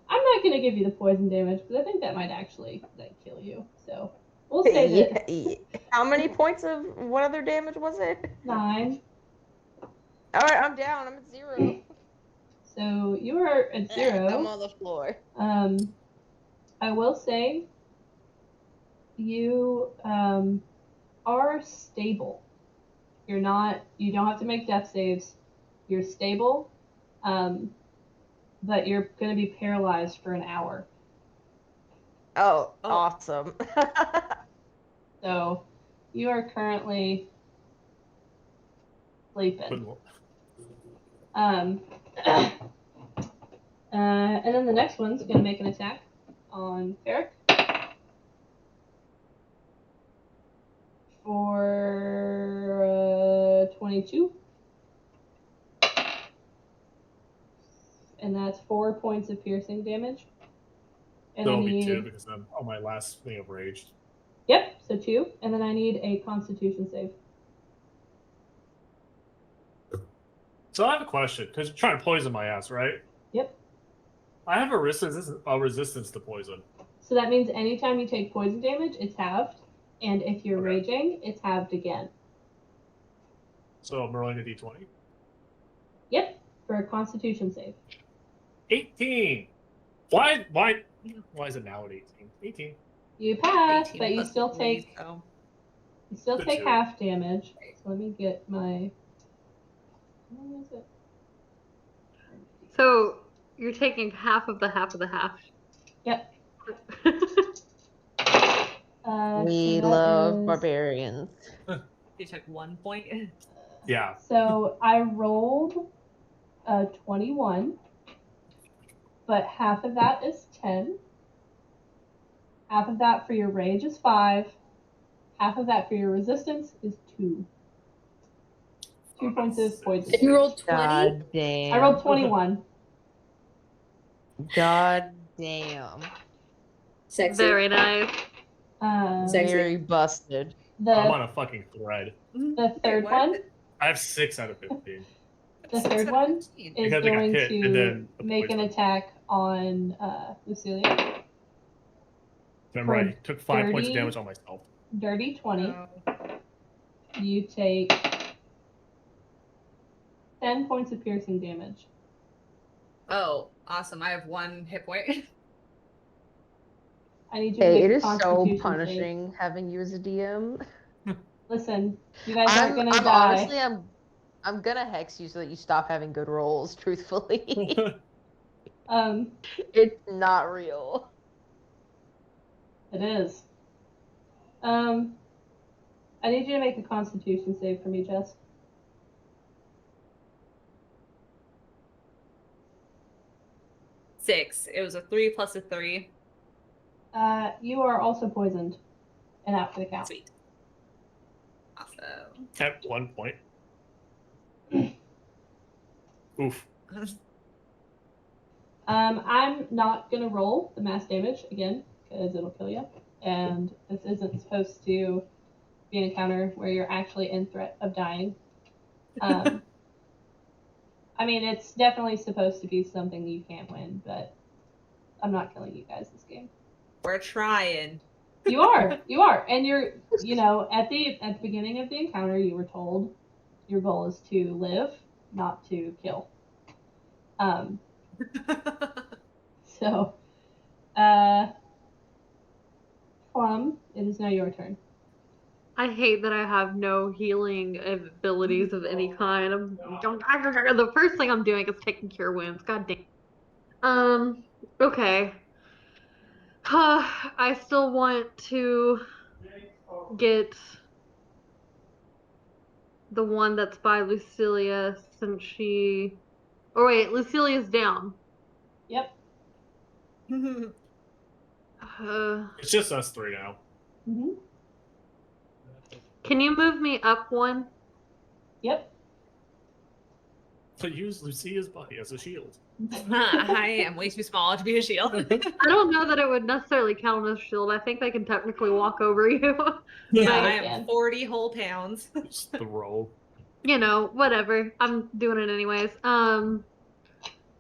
I'm not gonna give you the poison damage because I think that might actually kill you. So we'll say that Yeah. How many points of what other damage was it? 9. All right, I'm down. I'm at 0. So you are at 0. I'm on the floor. I will say you are stable. You don't have to make death saves. You're stable. But you're going to be paralyzed for an hour. Oh, awesome. So you are currently sleeping. And then the next one's going to make an attack on Ferric for 22. And that's 4 points of piercing damage. And That'll I need... be 2 because I'm on my last thing of raged. Yep, so 2. And then I need a Constitution save. So I have a question because you're trying to poison my ass, right? Yep. I have a resistance to poison. So that means anytime you take poison damage, it's halved. And if you're Okay. raging, it's halved again. So I'm rolling a d20. Yep, for a Constitution save. 18. Why is it now at 18? 18. You pass, 18 but you plus still 3, take so. take Two. half damage. So let me get my... What is it? So You're taking half of the half of the half. Yep. We so love is- barbarians. You took 1 point. Yeah. So I rolled a 21, but half of that is 10. Half of that for your rage is 5. Half of that for your resistance is 2. 2 points of poison. You rolled 20? God damn. I rolled 21. God damn. Sexy. Very nice. Sexy. Very busted. I'm The on a fucking thread. the third what? one, I have 6 out of 15. the 6 third out of one 15. is Because I got going hit, and to then the make an poison. attack on Lucilia. Remember, I For took 5 points 30. of damage on myself. Dirty 20. Oh. You take 10 points of piercing damage. Oh, awesome. I have 1 hit point. I need you to Hey, make it a is so Constitution save. punishing having you as a DM. Listen, you guys aren't gonna die. Honestly, I'm gonna hex you so that you stop having good rolls, truthfully. It's not real. It is. I need you to make a Constitution save for me, Jess. Six. It was a 3 plus a 3. You are also poisoned and out for the count. Sweet. Awesome. At 1 point. Oof. I'm not gonna roll the mass damage again because it'll kill you, and this isn't supposed to be an encounter where you're actually in threat of dying. I mean, it's definitely supposed to be something you can't win, but I'm not killing you guys this game. We're trying. You are, and you're, at the beginning of the encounter, you were told your goal is to live, not to kill. So, Plum, it is now your turn. I hate that I have no healing abilities of any kind. The first thing I'm doing is taking cure wounds. God damn. Okay. I still want to get the one that's by Lucilia since she. Oh wait, Lucilia's down. Yep. It's just us 3 now. Mm-hmm. Can you move me up one? Yep. So use Lucia's body as a shield. I am way too small to be a shield. I don't know that it would necessarily count as a shield. I think they can technically walk over you. Yeah, Right, I yeah. am 40 whole pounds. Just the roll. Whatever. I'm doing it anyways.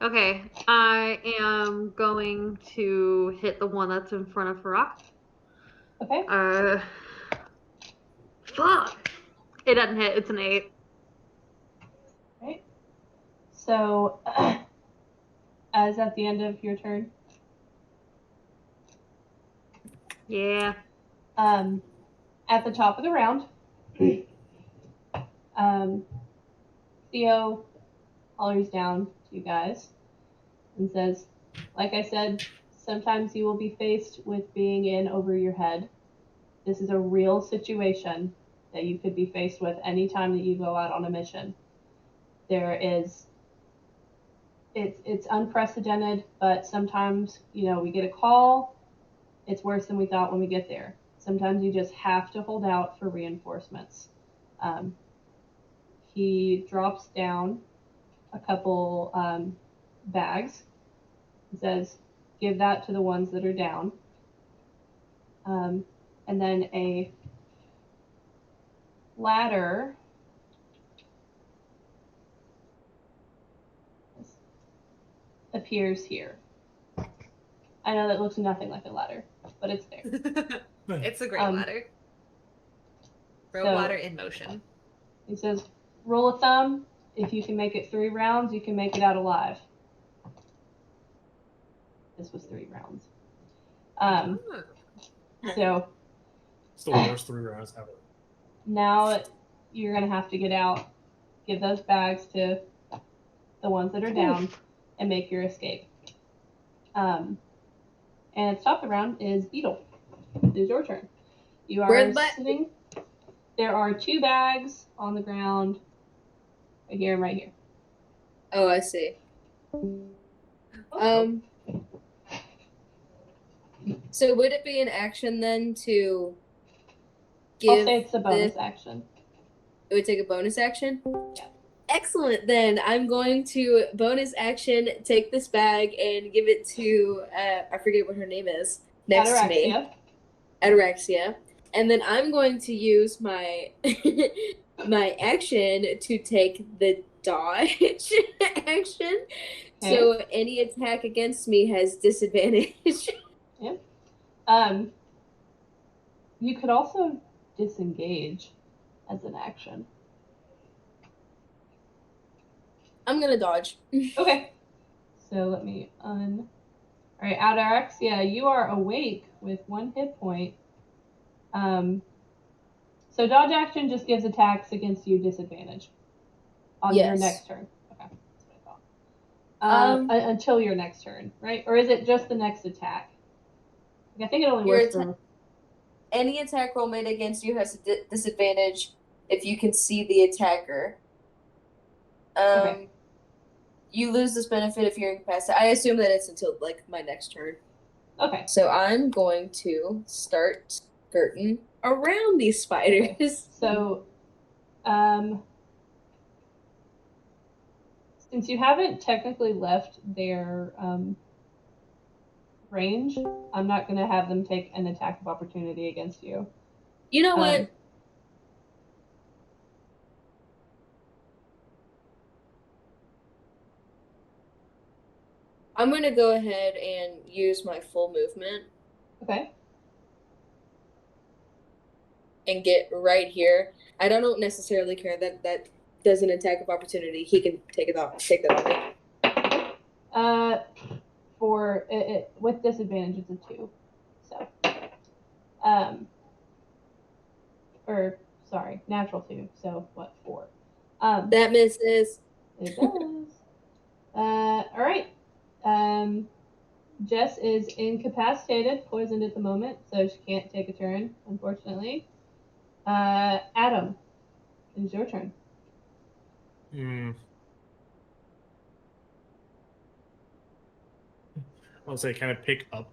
Okay. I am going to hit the one that's in front of Farak. Okay. Fuck. It doesn't hit. It's an 8. Right. So, as at the end of your turn, Yeah. at the top of the round, Theo hollers down to you guys and says, like I said, sometimes you will be faced with being in over your head. This is a real situation that you could be faced with anytime that you go out on a mission. It's unprecedented, but sometimes, we get a call, it's worse than we thought when we get there. Sometimes you just have to hold out for reinforcements. He drops down a couple bags and says, give that to the ones that are down. And then a ladder appears here. I know that looks nothing like a ladder, but it's there. It's a great ladder. Rogue so- ladder in motion. He says, roll a thumb. If you can make it 3 rounds, you can make it out alive. This was 3 rounds. So It's the worst 3 rounds ever. now you're going to have to get out, give those bags to the ones that are down, and make your escape. And at the top of the round is Beetle. It is your turn. You are Where's my- sitting. There are 2 bags on the ground, right here and right here. Oh, I see. So would it be an action then to I'll give say it's a bonus this? action. It would take a bonus action? Excellent, then. I'm going to bonus action take this bag and give it to, I forget what her name is, next to me. Ataraxia. And then I'm going to use my my action to take the dodge action. Okay. So any attack against me has disadvantage. You could also disengage as an action. I'm gonna dodge. Okay. So let me Alright, Ataraxia, you are awake with 1 hit point. So dodge action just gives attacks against you disadvantage on your Yes. next turn. Okay, that's what I thought. Until your next turn, right? Or is it just the next attack? I think it only Your works for. Any attack roll made against you has a disadvantage if you can see the attacker. Okay. You lose this benefit if you're incapacitated. I assume that it's until like my next turn. Okay. So I'm going to start skirting around these spiders. Okay. So, since you haven't technically left their range, I'm not going to have them take an attack of opportunity against you. You know what? I'm going to go ahead and use my full movement Okay. and get right here. I don't necessarily care that that does an attack of opportunity. He can take that on me. For it with disadvantage, it's a 2. So, or sorry, natural 2. So what, 4? That misses. It does. All right. Jess is incapacitated, poisoned at the moment, so she can't take a turn, unfortunately. Adam, it is your turn. I'll say, can I pick up?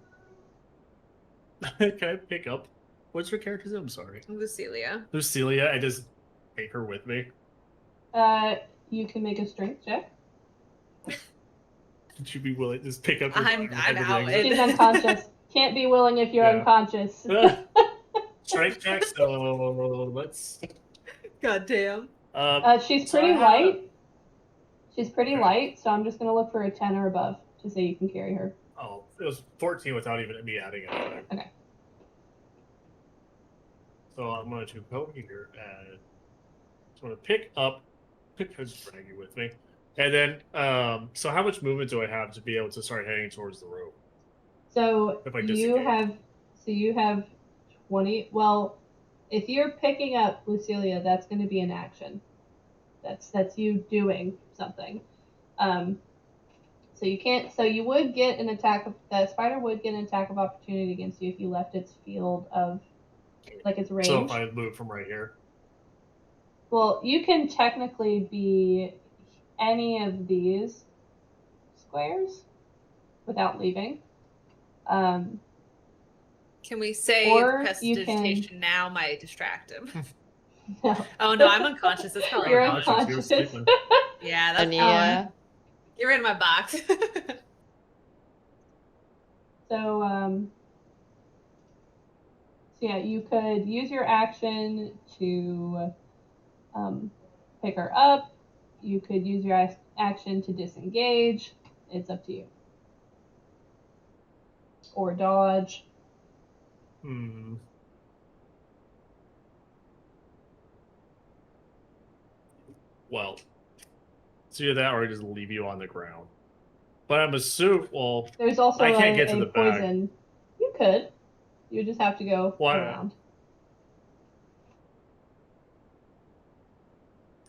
Can I pick up? What's your character's name? I'm sorry. Lucilia. Lucilia, I just take her with me. You can make a strength check. Would you be willing to just pick up her? I'm out. She's unconscious. Can't be willing if you're unconscious. Strength check, so let's. God damn. She's pretty light. She's pretty light, so I'm just going to look for a 10 or above to say you can carry her. Oh, it was 14 without even me adding anything. Okay. So I'm going to go here and just want to pick up, just drag you with me. And then, so how much movement do I have to be able to start heading towards the room? So If I you have 20. Well, if you're picking up Lucilia, that's going to be an action. That's you doing something. So you can't. So you would get an attack. That spider would get an attack of opportunity against you if you left its field of, like, its range. So if I move from right here. Well, you can technically be any of these squares without leaving. Can we say Or prestidigitation now might distract him? No. Oh no, I'm unconscious. That's probably You're wrong. unconscious. Yeah, that's Yeah. Get rid of my box. So yeah, you could use your action to pick her up. You could use your action to disengage. It's up to you. Or dodge. Well, it's either that or I just leave you on the ground. But I'm assuming, well, there's also I can't get to a the poison. back. You could. You just have to go Why? around.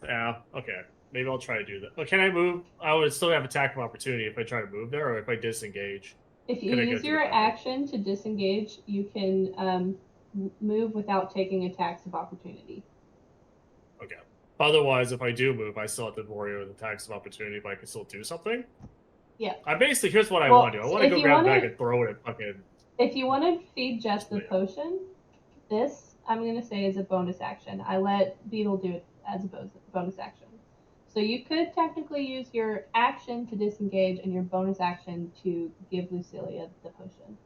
Yeah, okay. maybe I'll try to do that. But can I move? I would still have attack of opportunity if I try to move there, or if I disengage. If you Could I go use to your the back? action to disengage, you can move without taking attacks of opportunity. Okay. Otherwise, if I do move, I still have to worry with attacks of opportunity, but I can still do something. Yeah. I basically here's what I Well, want to do. I want to if go you grab wanna- back and throw it at fucking. If you want to feed Jess the Yeah. potion, this I'm going to say is a bonus action. I let Beetle do it as a bonus action. So you could technically use your action to disengage and your bonus action to give Lucilia the potion.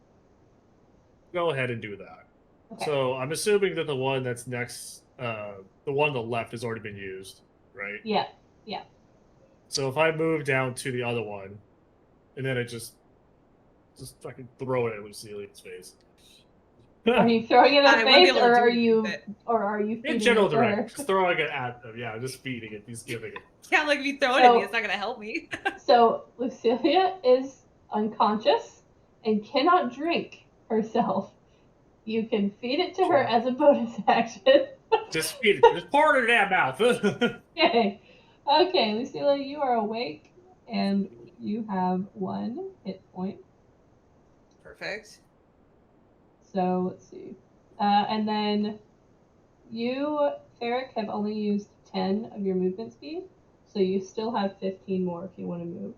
Go ahead and do that. Okay. So I'm assuming that the one that's next, the one on the left has already been used, right? Yeah. So if I move down to the other one, and then I just fucking throw it at Lucilia's face. Are you throwing it I at won't be face, able to or do are anything you, with it. or are you feeding In general it to her? direct, just throwing it at them. Yeah, just feeding it. He's giving it. Can't like if you throw it So- at me, it's not gonna help me. So Lucilia is unconscious and cannot drink herself. You can feed it to her as a bonus action. Just feed it. Just pour it in that mouth. Okay. Okay, Lucilia, you are awake and you have 1 hit point. Perfect. So let's see. And then you, Ferric, have only used 10 of your movement speed. So you still have 15 more if you want to move.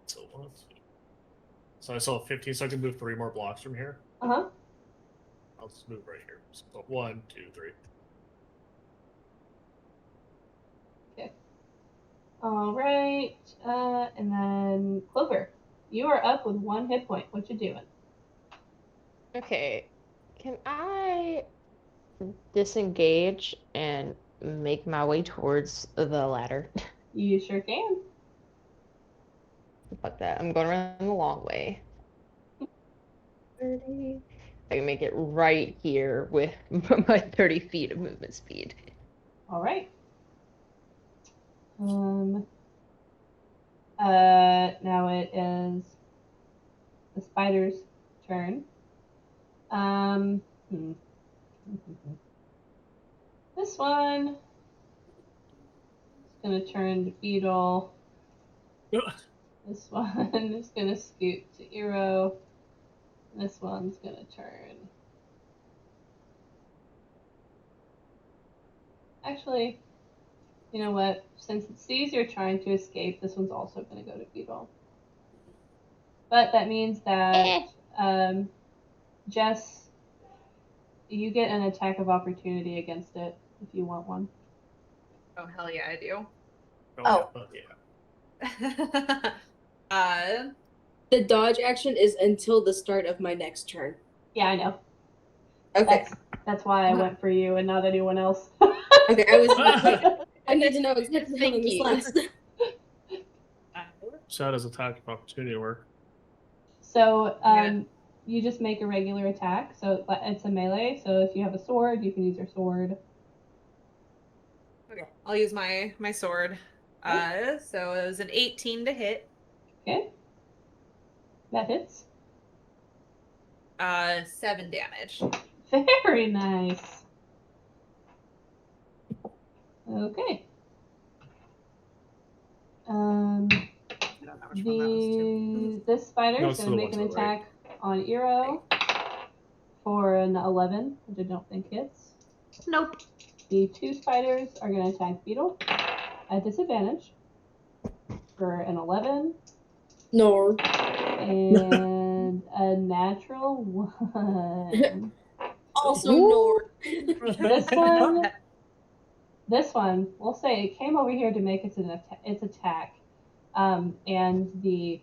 So one, two. So I saw 15, so I can move 3 more blocks from here. Uh-huh. I'll just move right here. So 1, 2, 3. All right. And then Clover, you are up with 1 hit point. What you doing? Okay. Can I disengage and make my way towards the ladder? You sure can. Fuck that. I'm going around the long way. 30. I can make it right here with my 30 feet of movement speed. All right. Now it is the spider's turn. This one is gonna turn to Beetle. This one is gonna scoot to Eero. This one's gonna turn. Actually, you know what? Since it sees you're trying to escape, this one's also gonna go to Beetle. But that means that Jess, you get an attack of opportunity against it if you want one. Oh hell yeah, I do. Oh. Yeah. The dodge action is until the start of my next turn. Yeah, I know. Okay. That's why I went for you and not anyone else. Okay, I need to know exactly how long this you. lasts. So how does attack of opportunity work? So Yeah. you just make a regular attack. So it's a melee. So if you have a sword, you can use your sword. Okay, I'll use my sword. So it was an 18 to hit. Okay. That hits. 7 damage. Very nice. Okay. I don't know which one that was to. This spider No, is it's going to the make an one to the right. attack on Eero for an 11, which I don't think hits. Nope. The 2 spiders are going to attack Beetle at disadvantage for an 11 No. and a natural 1. Also Nor. This one, we'll say it came over here to make its attack, and the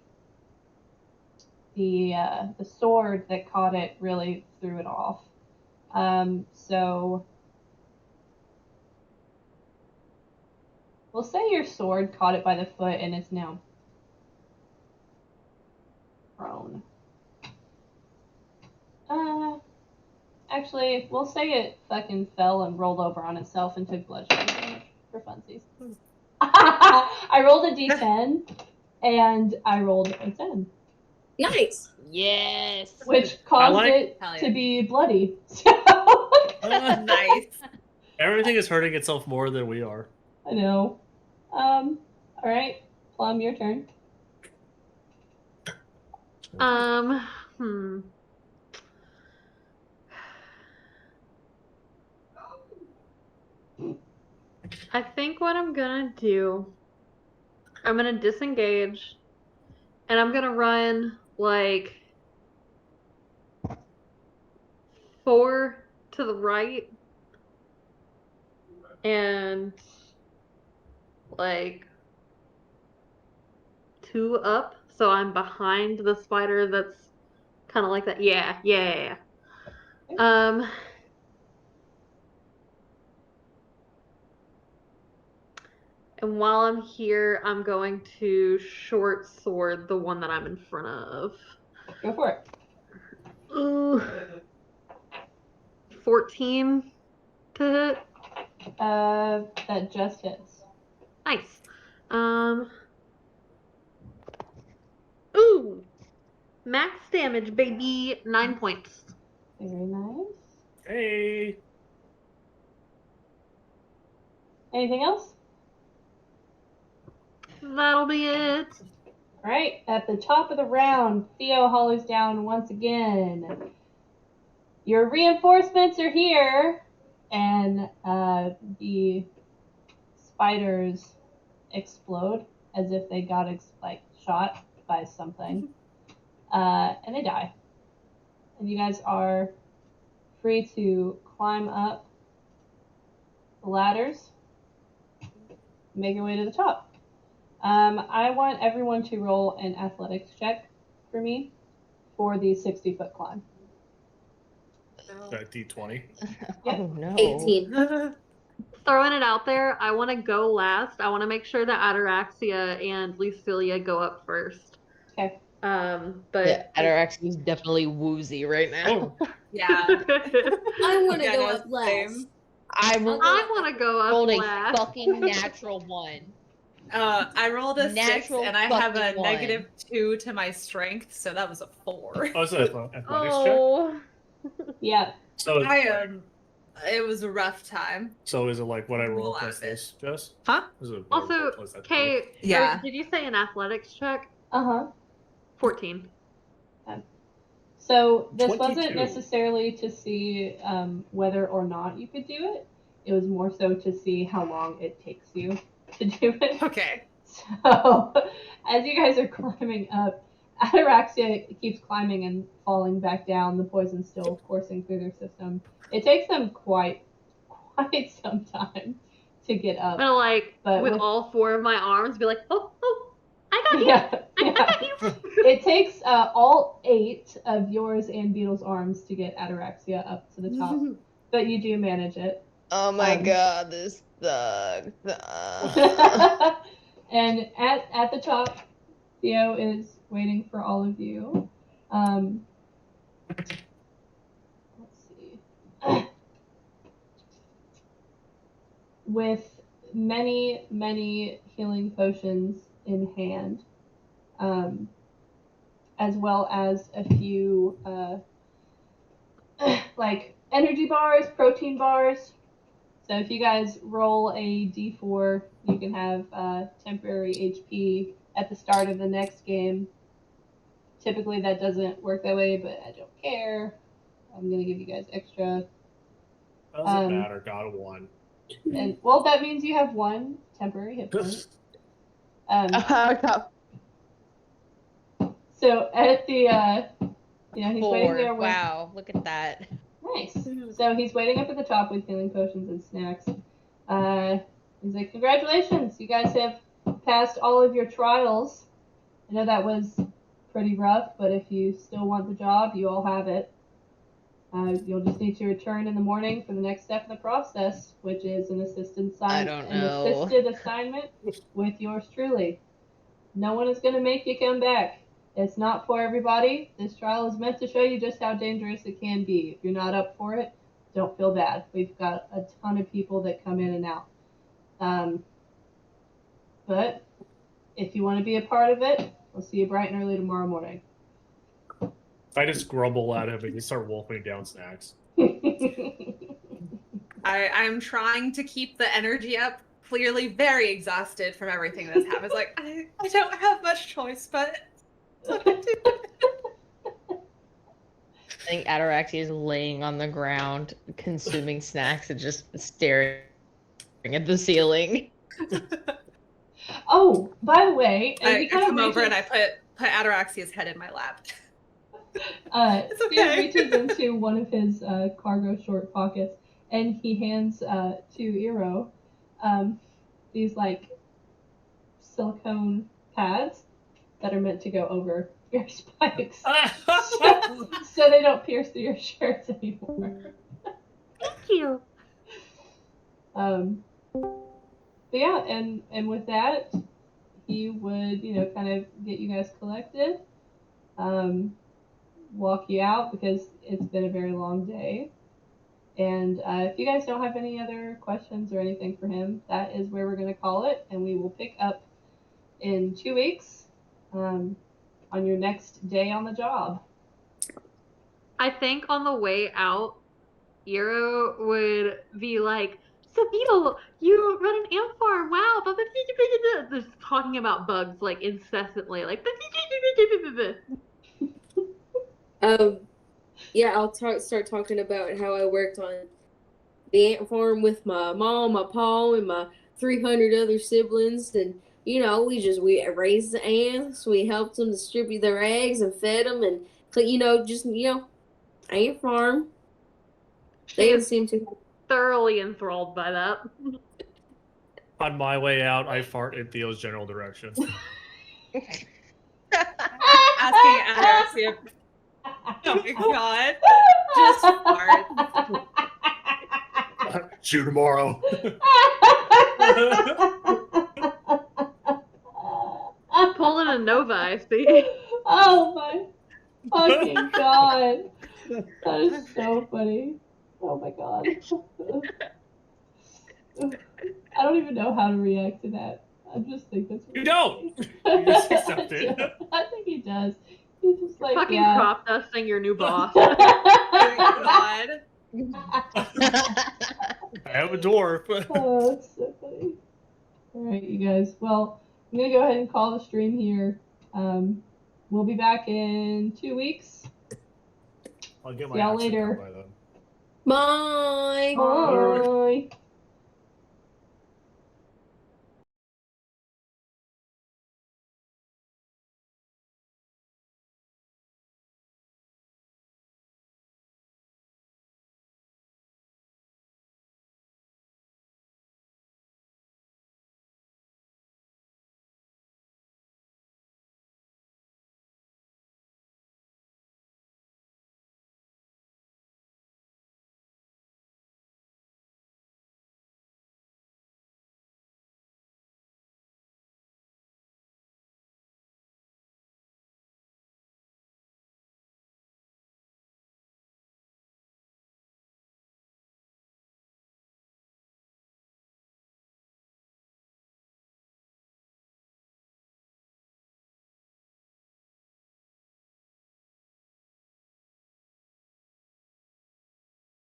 sword that caught it really threw it off. So we'll say your sword caught it by the foot and it's now prone. Actually, we'll say it fucking fell and rolled over on itself and took bludgeoning damage for funsies. I rolled a d10 and I rolled a 10, Nice. Yes. which caused like- it Hell yeah. to be bloody. Nice. Everything is hurting itself more than we are. I know. All right, Plum, your turn. Hmm. I think what I'm gonna do, I'm gonna disengage, and I'm gonna run like 4 to the right, and like 2 up, so I'm behind the spider that's kind of like that. Yeah. And while I'm here, I'm going to short sword the one that I'm in front of. Go for it. Ooh. 14 to hit. That just hits. Nice. Ooh. Max damage, baby. 9 points. Very nice. Hey. Anything else? That'll be it. All right, at the top of the round, Theo hollers down once again. Your reinforcements are here, and the spiders explode as if they got shot by something, and they die. And you guys are free to climb up the ladders, make your way to the top. I want everyone to roll an athletics check for me for the 60-foot climb. That D20. Yep. Oh no. 18. Throwing it out there, I want to go last. I want to make sure that Ataraxia and Lucilia go up first. Okay. But Yeah, Ataraxia is definitely woozy right now. Oh. Yeah. I want to Yeah, go no, up last. same. I I want to go up rolled a last. fucking natural one. I rolled a 6 Natural and I have a fucking one. -2 to my strength, so that was a 4. Oh, is that an athletics Oh. Yeah. check? It was a rough time. So is it like what I roll Roll out plus of it. this, Jess? Huh? Is it what I roll Also, plus that Kay, Yeah. did you say an athletics check? Uh-huh. 14. So this 22. wasn't necessarily to see whether or not you could do it. It was more so to see how long it takes you to do it. Okay. So as you guys are climbing up, Ataraxia keeps climbing and falling back down, the poison still coursing through their system. It takes them quite some time to get I'm up. gonna like But with with- all 4 of my arms be like, oh, I got you. Yeah, I got you. It takes all 8 of yours and Beetle's arms to get Ataraxia up to the top, but you do manage it. Oh my Um, god, this sucks. And at the top, Theo is waiting for all of you. Let's see. With many, many healing potions in hand, as well as a few like energy bars, protein bars. So if you guys roll a d4, you can have temporary HP at the start of the next game. Typically that doesn't work that way, but I don't care. I'm gonna give you guys extra. Doesn't matter. Got a 1. And well, that means you have 1 temporary hit point. So at the he's waiting there 4. with. Wow, look at that. Nice. So he's waiting up at the top with healing potions and snacks. He's like, congratulations, you guys have passed all of your trials. I know that was pretty rough, but if you still want the job, you all have it. You'll just need to return in the morning for the next step in the process, which is an assisted assignment with yours truly. No one is going to make you come back. It's not for everybody. This trial is meant to show you just how dangerous it can be. If you're not up for it, don't feel bad. We've got a ton of people that come in and out. But if you want to be a part of it, we'll see you bright and early tomorrow morning. I just grumble at him and you start wolfing down snacks. I'm trying to keep the energy up. Clearly, very exhausted from everything that's happened. It's like I don't have much choice, but what do I do? I think Ataraxia is laying on the ground, consuming snacks and just staring at the ceiling. Oh, by the way, and I he kind of come over and I reaches, put Ataraxia's head in my lap. It's Steve okay. reaches into one of his cargo short pockets and he hands to Eero these like silicone pads that are meant to go over your spikes, so they don't pierce through your shirts anymore. Thank you. But yeah, and with that, he would, kind of get you guys collected, walk you out because it's been a very long day. And if you guys don't have any other questions or anything for him, that is where we're going to call it, and we will pick up in 2 weeks on your next day on the job. I think on the way out, Eero would be like, Seville, you run an ant farm, wow, just talking about bugs like incessantly, like Yeah, I'll start talking about how I worked on the ant farm with my mom, my pa, and my 300 other siblings, and we raised the ants, we helped them distribute their eggs and fed them, and ant farm. They she didn't is seem to. thoroughly enthralled by that. On my way out, I fart in Theo's general direction. Asking Ataraxia. Oh my god. Just fart. See you tomorrow. Pulling a Nova, I see. Oh my fucking god. That is so funny. Oh my god. I don't even know how to react to that. I just think that's really You don't! funny. You just accept it. I think he does. He's just like, Fucking yeah. crop dusting your new boss. God. I have a dwarf. Oh, that's so funny. Alright, you guys. Well, I'm going to go ahead and call the stream here. We'll be back in 2 weeks. I'll get See my y'all accent later. down by then. Bye. Bye.